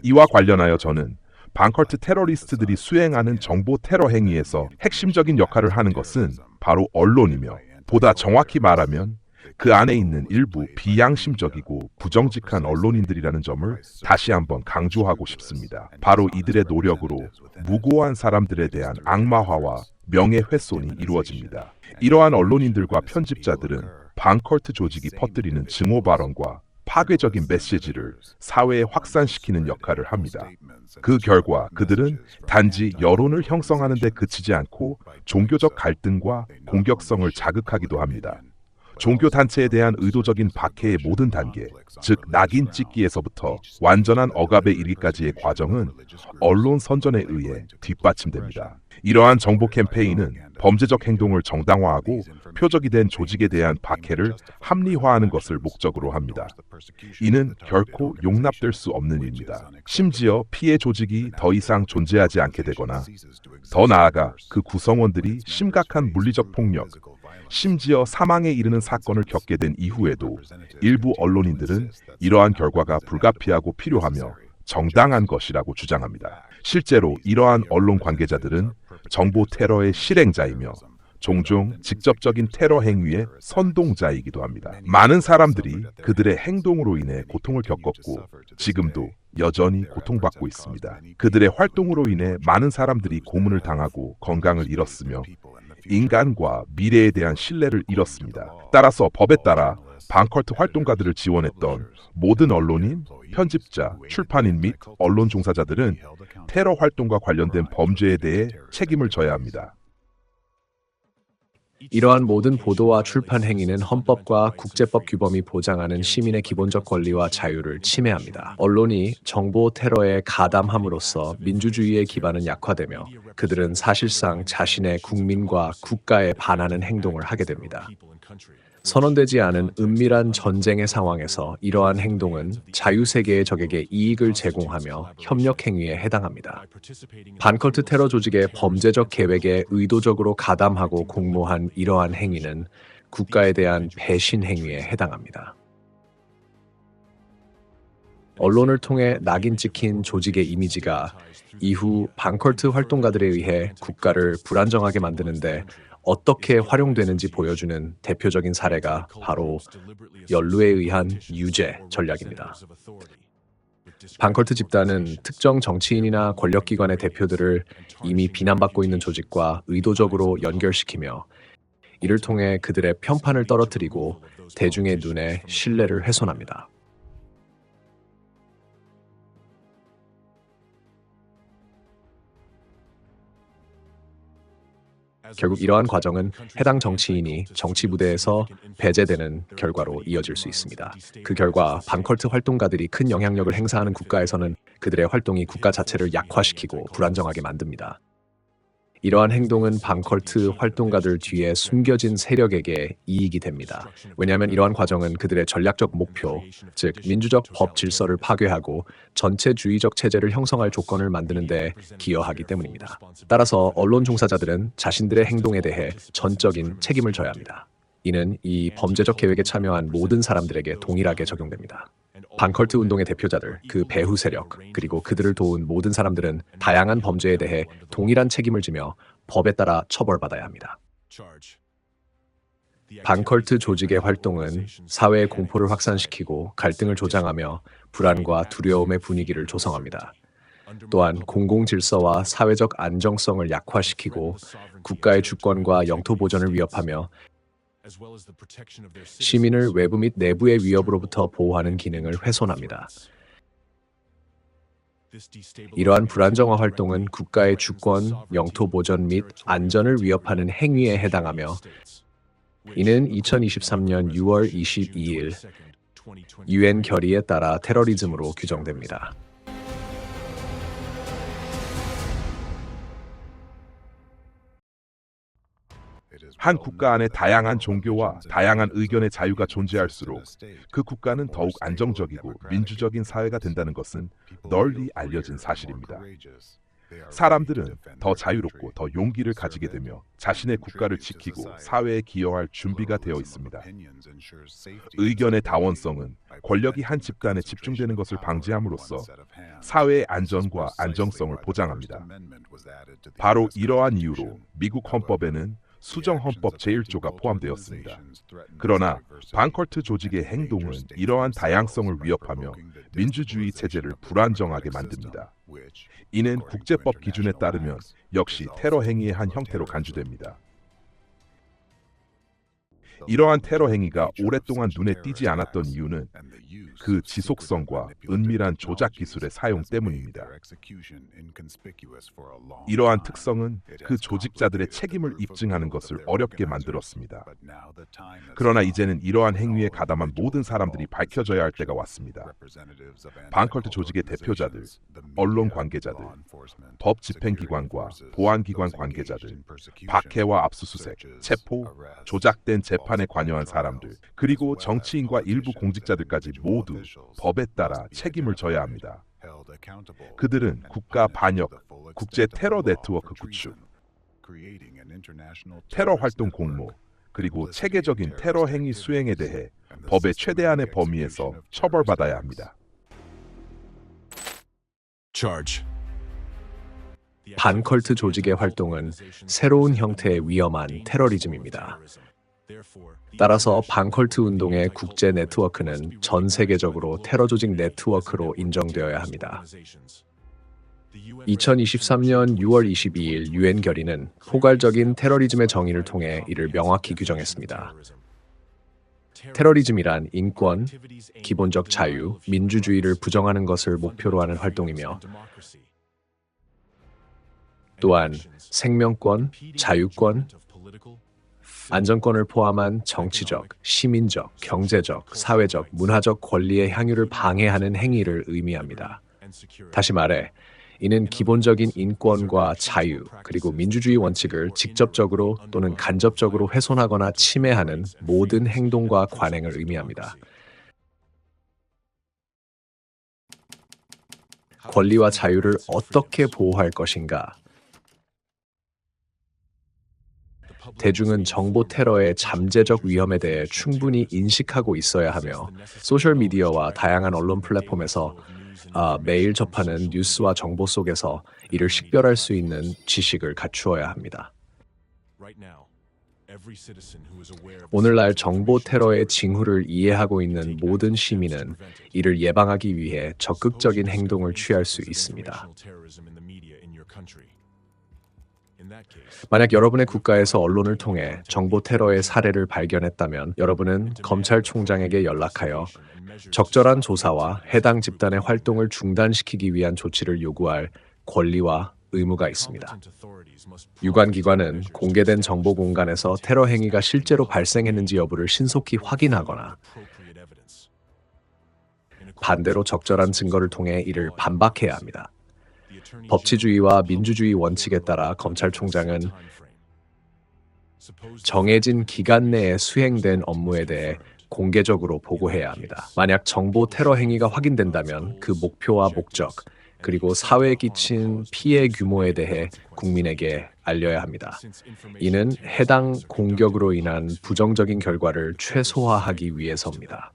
이와 관련하여 저는 반컬트 테러리스트들이 수행하는 정보 테러 행위에서 핵심적인 역할을 하는 것은 바로 언론이며 보다 정확히 말하면 그 안에 있는 일부 비양심적이고 부정직한 언론인들이라는 점을 다시 한번 강조하고 싶습니다. 바로 이들의 노력으로 무고한 사람들에 대한 악마화와 명예훼손이 이루어집니다. 이러한 언론인들과 편집자들은 반컬트 조직이 퍼뜨리는 증오 발언과 파괴적인 메시지를 사회에 확산시키는 역할을 합니다. 그 결과 그들은 단지 여론을 형성하는 데 그치지 않고 종교적 갈등과 공격성을 자극하기도 합니다. 종교단체에 대한 의도적인 박해의 모든 단계, 즉 낙인 찍기에서부터 완전한 억압에 이르기까지의 과정은 언론 선전에 의해 뒷받침됩니다. 이러한 정보 캠페인은 범죄적 행동을 정당화하고 표적이 된 조직에 대한 박해를 합리화하는 것을 목적으로 합니다. 이는 결코 용납될 수 없는 일입니다. 심지어 피해 조직이 더 이상 존재하지 않게 되거나 더 나아가 그 구성원들이 심각한 물리적 폭력, 심지어 사망에 이르는 사건을 겪게 된 이후에도 일부 언론인들은 이러한 결과가 불가피하고 필요하며 정당한 것이라고 주장합니다. 실제로 이러한 언론 관계자들은 정보 테러의 실행자이며 종종 직접적인 테러 행위의 선동자이기도 합니다. 많은 사람들이 그들의 행동으로 인해 고통을 겪었고 지금도 여전히 고통받고 있습니다. 그들의 활동으로 인해 많은 사람들이 고문을 당하고 건강을 잃었으며 인간과 미래에 대한 신뢰를 잃었습니다. 따라서 법에 따라 반컬트 활동가들을 지원했던 모든 언론인, 편집자, 출판인 및 언론 종사자들은 테러 활동과 관련된 범죄에 대해 책임을 져야 합니다. 이러한 모든 보도와 출판 행위는 헌법과 국제법 규범이 보장하는 시민의 기본적 권리와 자유를 침해합니다. 언론이 정보 테러에 가담함으로써 민주주의의 기반은 약화되며 그들은 사실상 자신의 국민과 국가에 반하는 행동을 하게 됩니다. 선언되지 않은 은밀한 전쟁의 상황에서 이러한 행동은 자유세계의 적에게 이익을 제공하며 협력 행위에 해당합니다. 반컬트 테러 조직의 범죄적 계획에 의도적으로 가담하고 공모한 이러한 행위는 국가에 대한 배신 행위에 해당합니다. 언론을 통해 낙인 찍힌 조직의 이미지가 이후 반컬트 활동가들에 의해 국가를 불안정하게 만드는데 어떻게 활용되는지 보여주는 대표적인 사례가 바로 연루에 의한 유죄 전략입니다. 반컬트 집단은 특정 정치인이나 권력기관의 대표들을 이미 비난받고 있는 조직과 의도적으로 연결시키며 이를 통해 그들의 편판을 떨어뜨리고 대중의 눈에 신뢰를 훼손합니다. 결국 이러한 과정은 해당 정치인이 정치 무대에서 배제되는 결과로 이어질 수 있습니다. 그 결과 반컬트 활동가들이 큰 영향력을 행사하는 국가에서는 그들의 활동이 국가 자체를 약화시키고 불안정하게 만듭니다. 이러한 행동은 반컬트 활동가들 뒤에 숨겨진 세력에게 이익이 됩니다. 왜냐하면 이러한 과정은 그들의 전략적 목표, 즉 민주적 법 질서를 파괴하고 전체주의적 체제를 형성할 조건을 만드는 데 기여하기 때문입니다. 따라서 언론 종사자들은 자신들의 행동에 대해 전적인 책임을 져야 합니다. 이는 이 범죄적 계획에 참여한 모든 사람들에게 동일하게 적용됩니다. 반컬트 운동의 대표자들, 그 배후 세력, 그리고 그들을 도운 모든 사람들은 다양한 범죄에 대해 동일한 책임을 지며 법에 따라 처벌받아야 합니다. 반컬트 조직의 활동은 사회의 공포를 확산시키고 갈등을 조장하며 불안과 두려움의 분위기를 조성합니다. 또한 공공 질서와 사회적 안정성을 약화시키고 국가의 주권과 영토 보전을 위협하며 시민을 외부 및 내부의 위협으로부터 보호하는 기능을 훼손합니다. 이러한 불안정화 활동은 국가의 주권, 영토 보전 및 안전을 위협하는 행위에 해당하며 이는 2023년 6월 22일 UN 결의에 따라 테러리즘으로 규정됩니다. 한 국가 안에 다양한 종교와 다양한 의견의 자유가 존재할수록 그 국가는 더욱 안정적이고 민주적인 사회가 된다는 것은 널리 알려진 사실입니다. 사람들은 더 자유롭고 더 용기를 가지게 되며 자신의 국가를 지키고 사회에 기여할 준비가 되어 있습니다. 의견의 다원성은 권력이 한 집단에 집중되는 것을 방지함으로써 사회의 안전과 안정성을 보장합니다. 바로 이러한 이유로 미국 헌법에는 수정헌법 제1조가 포함되었습니다. 그러나 반컬트 조직의 행동은 이러한 다양성을 위협하며 민주주의 체제를 불안정하게 만듭니다. 이는 국제법 기준에 따르면 역시 테러 행위의 한 형태로 간주됩니다. 이러한 테러 행위가 오랫동안 눈에 띄지 않았던 이유는 그 지속성과 은밀한 조작 기술의 사용 때문입니다. 이러한 특성은 그 조직자들의 책임을 입증하는 것을 어렵게 만들었습니다. 그러나 이제는 이러한 행위에 가담한 모든 사람들이 밝혀져야 할 때가 왔습니다. 반컬트 조직의 대표자들, 언론 관계자들, 법 집행기관과 보안기관 관계자들, 박해와 압수수색, 체포, 조작된 재판에 관여한 사람들, 그리고 정치인과 일부 공직자들까지 모두 법에 따라 책임을 져야 합니다. 그들은 국가 반역, 국제 테러 네트워크 구축, 테러 활동 공모, 그리고 체계적인 테러 행위 수행에 대해 법의 최대한의 범위에서 처벌받아야 합니다. 반컬트 조직의 활동은 새로운 형태의 위험한 테러리즘입니다. 따라서 반컬트 운동의 국제 네트워크는 전 세계적으로 테러 조직 네트워크로 인정되어야 합니다. 2023년 6월 22일 유엔 결의는 포괄적인 테러리즘의 정의를 통해 이를 명확히 규정했습니다. 테러리즘이란 인권, 기본적 자유, 민주주의를 부정하는 것을 목표로 하는 활동이며 또한 생명권, 자유권, 안전권을 포함한 정치적, 시민적, 경제적, 사회적, 문화적 권리의 향유를 방해하는 행위를 의미합니다. 다시 말해, 이는 기본적인 인권과 자유, 그리고 민주주의 원칙을 직접적으로 또는 간접적으로 훼손하거나 침해하는 모든 행동과 관행을 의미합니다. 권리와 자유를 어떻게 보호할 것인가? 대중은 정보 테러의 잠재적 위험에 대해 충분히 인식하고 있어야 하며 소셜미디어와 다양한 언론 플랫폼에서 매일 접하는 뉴스와 정보 속에서 이를 식별할 수 있는 지식을 갖추어야 합니다. 오늘날 정보 테러의 징후를 이해하고 있는 모든 시민은 이를 예방하기 위해 적극적인 행동을 취할 수 있습니다. 만약 여러분의 국가에서 언론을 통해 정보 테러의 사례를 발견했다면 여러분은 검찰총장에게 연락하여 적절한 조사와 해당 집단의 활동을 중단시키기 위한 조치를 요구할 권리와 의무가 있습니다. 유관기관은 공개된 정보 공간에서 테러 행위가 실제로 발생했는지 여부를 신속히 확인하거나 반대로 적절한 증거를 통해 이를 반박해야 합니다. 법치주의와 민주주의 원칙에 따라 검찰총장은 정해진 기간 내에 수행된 업무에 대해 공개적으로 보고해야 합니다. 만약 정보 테러 행위가 확인된다면 그 목표와 목적, 그리고 사회에 끼친 피해 규모에 대해 국민에게 알려야 합니다. 이는 해당 공격으로 인한 부정적인 결과를 최소화하기 위해서입니다.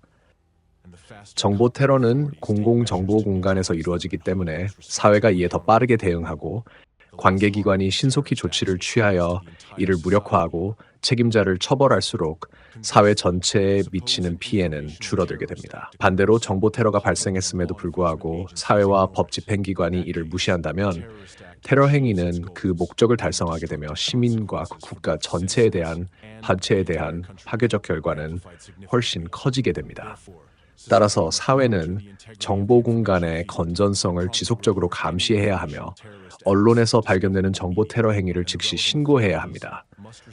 정보 테러는 공공정보 공간에서 이루어지기 때문에 사회가 이에 더 빠르게 대응하고 관계기관이 신속히 조치를 취하여 이를 무력화하고 책임자를 처벌할수록 사회 전체에 미치는 피해는 줄어들게 됩니다. 반대로 정보 테러가 발생했음에도 불구하고 사회와 법 집행기관이 이를 무시한다면 테러 행위는 그 목적을 달성하게 되며 시민과 국가 전체에 대한 파괴적 결과는 훨씬 커지게 됩니다. 따라서 사회는 정보 공간의 건전성을 지속적으로 감시해야 하며 언론에서 발견되는 정보 테러 행위를 즉시 신고해야 합니다.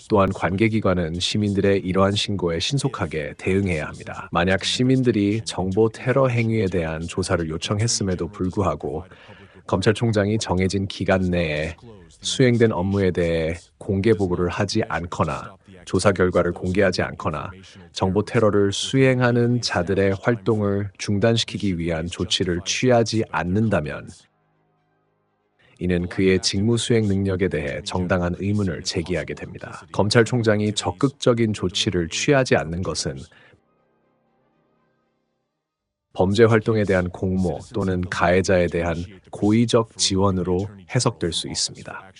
또한 관계기관은 시민들의 이러한 신고에 신속하게 대응해야 합니다. 만약 시민들이 정보 테러 행위에 대한 조사를 요청했음에도 불구하고 검찰총장이 정해진 기간 내에 수행된 업무에 대해 공개 보고를 하지 않거나 조사 결과를 공개하지 않거나 정보 테러를 수행하는 자들의 활동을 중단시키기 위한 조치를 취하지 않는다면 이는 그의 직무 수행 능력에 대해 정당한 의문을 제기하게 됩니다. 검찰총장이 적극적인 조치를 취하지 않는 것은 범죄 활동에 대한 공모 또는 가해자에 대한 고의적 지원으로 해석될 수 있습니다.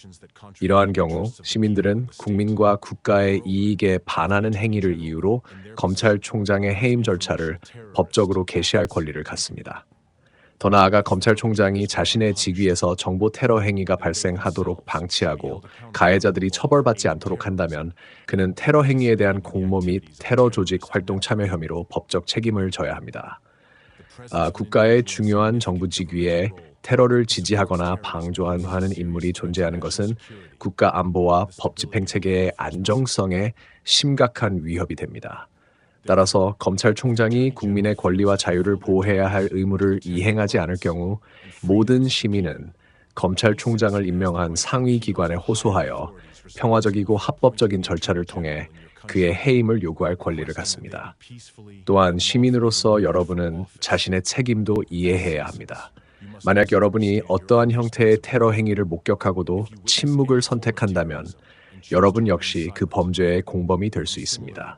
이러한 경우 시민들은 국민과 국가의 이익에 반하는 행위를 이유로 검찰총장의 해임 절차를 법적으로 개시할 권리를 갖습니다. 더 나아가 검찰총장이 자신의 직위에서 정보 테러 행위가 발생하도록 방치하고 가해자들이 처벌받지 않도록 한다면 그는 테러 행위에 대한 공모 및 테러 조직 활동 참여 혐의로 법적 책임을 져야 합니다. 국가의 중요한 정부 직위에 테러를 지지하거나 방조하는 인물이 존재하는 것은 국가 안보와 법 집행 체계의 안정성에 심각한 위협이 됩니다. 따라서 검찰총장이 국민의 권리와 자유를 보호해야 할 의무를 이행하지 않을 경우 모든 시민은 검찰총장을 임명한 상위 기관에 호소하여 평화적이고 합법적인 절차를 통해 그의 해임을 요구할 권리를 갖습니다. 또한 시민으로서 여러분은 자신의 책임도 이해해야 합니다. 만약 여러분이 어떠한 형태의 테러 행위를 목격하고도 침묵을 선택한다면 여러분 역시 그 범죄의 공범이 될 수 있습니다.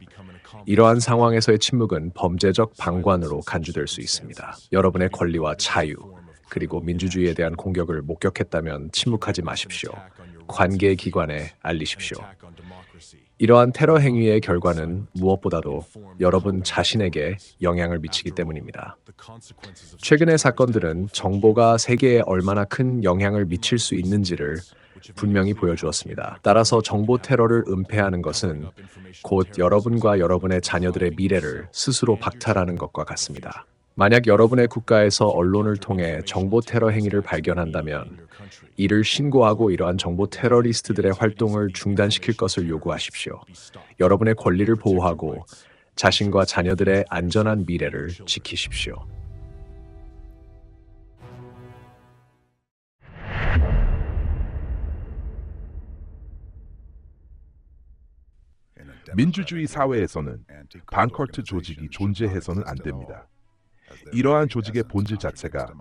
이러한 상황에서의 침묵은 범죄적 방관으로 간주될 수 있습니다. 여러분의 권리와 자유, 그리고 민주주의에 대한 공격을 목격했다면 침묵하지 마십시오. 관계 기관에 알리십시오. 이러한 테러 행위의 결과는 무엇보다도 여러분 자신에게 영향을 미치기 때문입니다. 최근의 사건들은 정보가 세계에 얼마나 큰 영향을 미칠 수 있는지를 분명히 보여주었습니다. 따라서 정보 테러를 은폐하는 것은 곧 여러분과 여러분의 자녀들의 미래를 스스로 박탈하는 것과 같습니다. 만약 여러분의 국가에서 언론을 통해 정보 테러 행위를 발견한다면 이를 신고하고 이러한 정보 테러리스트들의 활동을 중단시킬 것을 요구하십시오. 여러분의 권리를 보호하고 자신과 자녀들의 안전한 미래를 지키십시오. 민주주의 사회에서는 반컬트 조직이 존재해서는 안 됩니다. 이러한 조직의 본질 자체가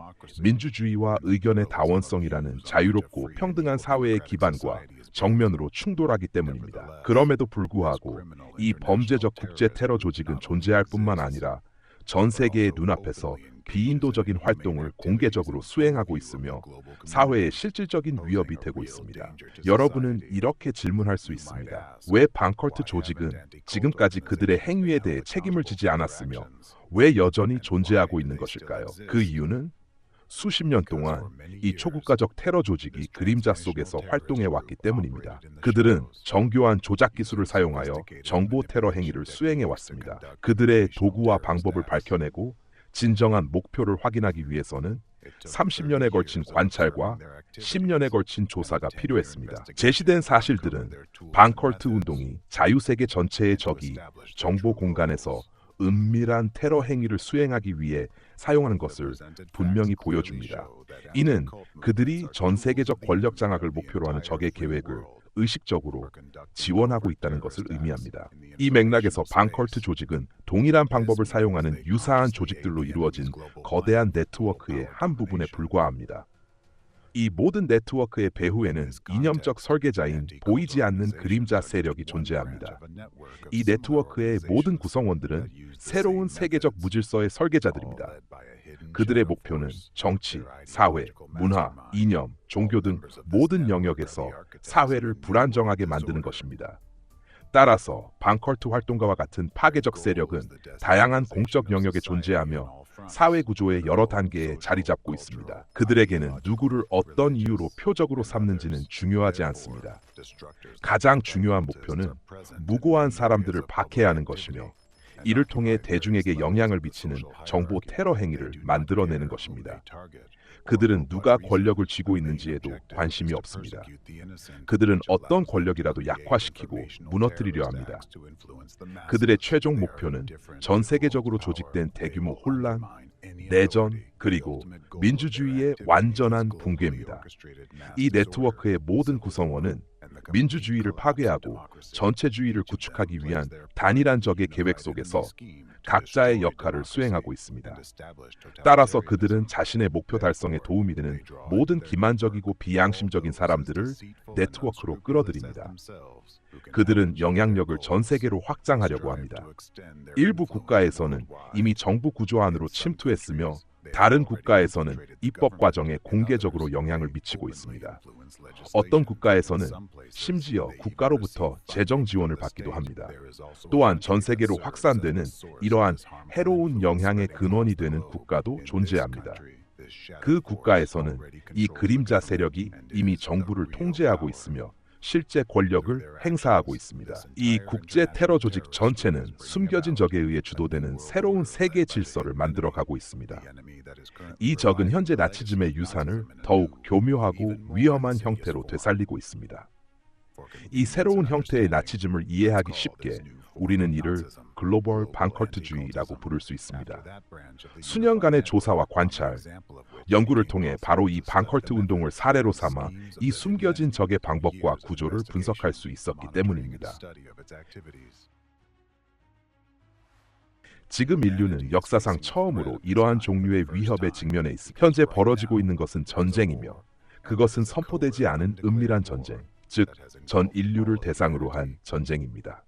민주주의와 의견의 다원성이라는 자유롭고 평등한 사회의 기반과 정면으로 충돌하기 때문입니다. 그럼에도 불구하고 이 범죄적 국제 테러 조직은 존재할 뿐만 아니라 전 세계의 눈앞에서 비인도적인 활동을 공개적으로 수행하고 있으며 사회에 실질적인 위협이 되고 있습니다. 여러분은 이렇게 질문할 수 있습니다. 왜 반컬트 조직은 지금까지 그들의 행위에 대해 책임을 지지 않았으며 왜 여전히 존재하고 있는 것일까요? 그 이유는 수십 년 동안 이 초국가적 테러 조직이 그림자 속에서 활동해 왔기 때문입니다. 그들은 정교한 조작 기술을 사용하여 정보 테러 행위를 수행해 왔습니다. 그들의 도구와 방법을 밝혀내고 진정한 목표를 확인하기 위해서는 30년에 걸친 관찰과 10년에 걸친 조사가 필요했습니다. 제시된 사실들은 반컬트 운동이 자유세계 전체의 적이 정보 공간에서 은밀한 테러 행위를 수행하기 위해 사용하는 것을 분명히 보여줍니다. 이는 그들이 전 세계적 권력 장악을 목표로 하는 적의 계획을 의식적으로 지원하고 있다는 것을 의미합니다. 이 맥락에서 반컬트 조직은 동일한 방법을 사용하는 유사한 조직들로 이루어진 거대한 네트워크의 한 부분에 불과합니다. 이 모든 네트워크의 배후에는 이념적 설계자인 보이지 않는 그림자 세력이 존재합니다. 이 네트워크의 모든 구성원들은 새로운 세계적 무질서의 설계자들입니다. 그들의 목표는 정치, 사회, 문화, 이념, 종교 등 모든 영역에서 사회를 불안정하게 만드는 것입니다. 따라서 반컬트 활동가와 같은 파괴적 세력은 다양한 공적 영역에 존재하며 사회 구조의 여러 단계에 자리 잡고 있습니다. 그들에게는 누구를 어떤 이유로 표적으로 삼는지는 중요하지 않습니다. 가장 중요한 목표는 무고한 사람들을 박해하는 것이며 이를 통해 대중에게 영향을 미치는 정보 테러 행위를 만들어내는 것입니다. 그들은 누가 권력을 쥐고 있는지에도 관심이 없습니다. 그들은 어떤 권력이라도 약화시키고 무너뜨리려 합니다. 그들의 최종 목표는 전 세계적으로 조직된 대규모 혼란, 내전, 그리고 민주주의의 완전한 붕괴입니다. 이 네트워크의 모든 구성원은 민주주의를 파괴하고 전체주의를 구축하기 위한 단일한 적의 계획 속에서 각자의 역할을 수행하고 있습니다. 따라서 그들은 자신의 목표 달성에 도움이 되는 모든 기만적이고 비양심적인 사람들을 네트워크로 끌어들입니다. 그들은 영향력을 전 세계로 확장하려고 합니다. 일부 국가에서는 이미 정부 구조 안으로 침투했으며 다른 국가에서는 입법 과정에 공개적으로 영향을 미치고 있습니다. 어떤 국가에서는 심지어 국가로부터 재정 지원을 받기도 합니다. 또한 전 세계로 확산되는 이러한 해로운 영향의 근원이 되는 국가도 존재합니다. 그 국가에서는 이 그림자 세력이 이미 정부를 통제하고 있으며 실제 권력을 행사하고 있습니다. 이 국제 테러 조직 전체는 숨겨진 적에 의해 주도되는 새로운 세계 질서를 만들어가고 있습니다. 이 적은 현재 나치즘의 유산을 더욱 교묘하고 위험한 형태로 되살리고 있습니다. 이 새로운 형태의 나치즘을 이해하기 쉽게 우리는 이를 글로벌 반컬트주의라고 부를 수 있습니다. 수년간의 조사와 관찰, 연구를 통해 바로 이 반컬트 운동을 사례로 삼아 이 숨겨진 적의 방법과 구조를 분석할 수 있었기 때문입니다. 지금 인류는 역사상 처음으로 이러한 종류의 위협에 직면해 있습니다. 현재 벌어지고 있는 것은 전쟁이며 그것은 선포되지 않은 은밀한 전쟁, 즉 전 인류를 대상으로 한 전쟁입니다.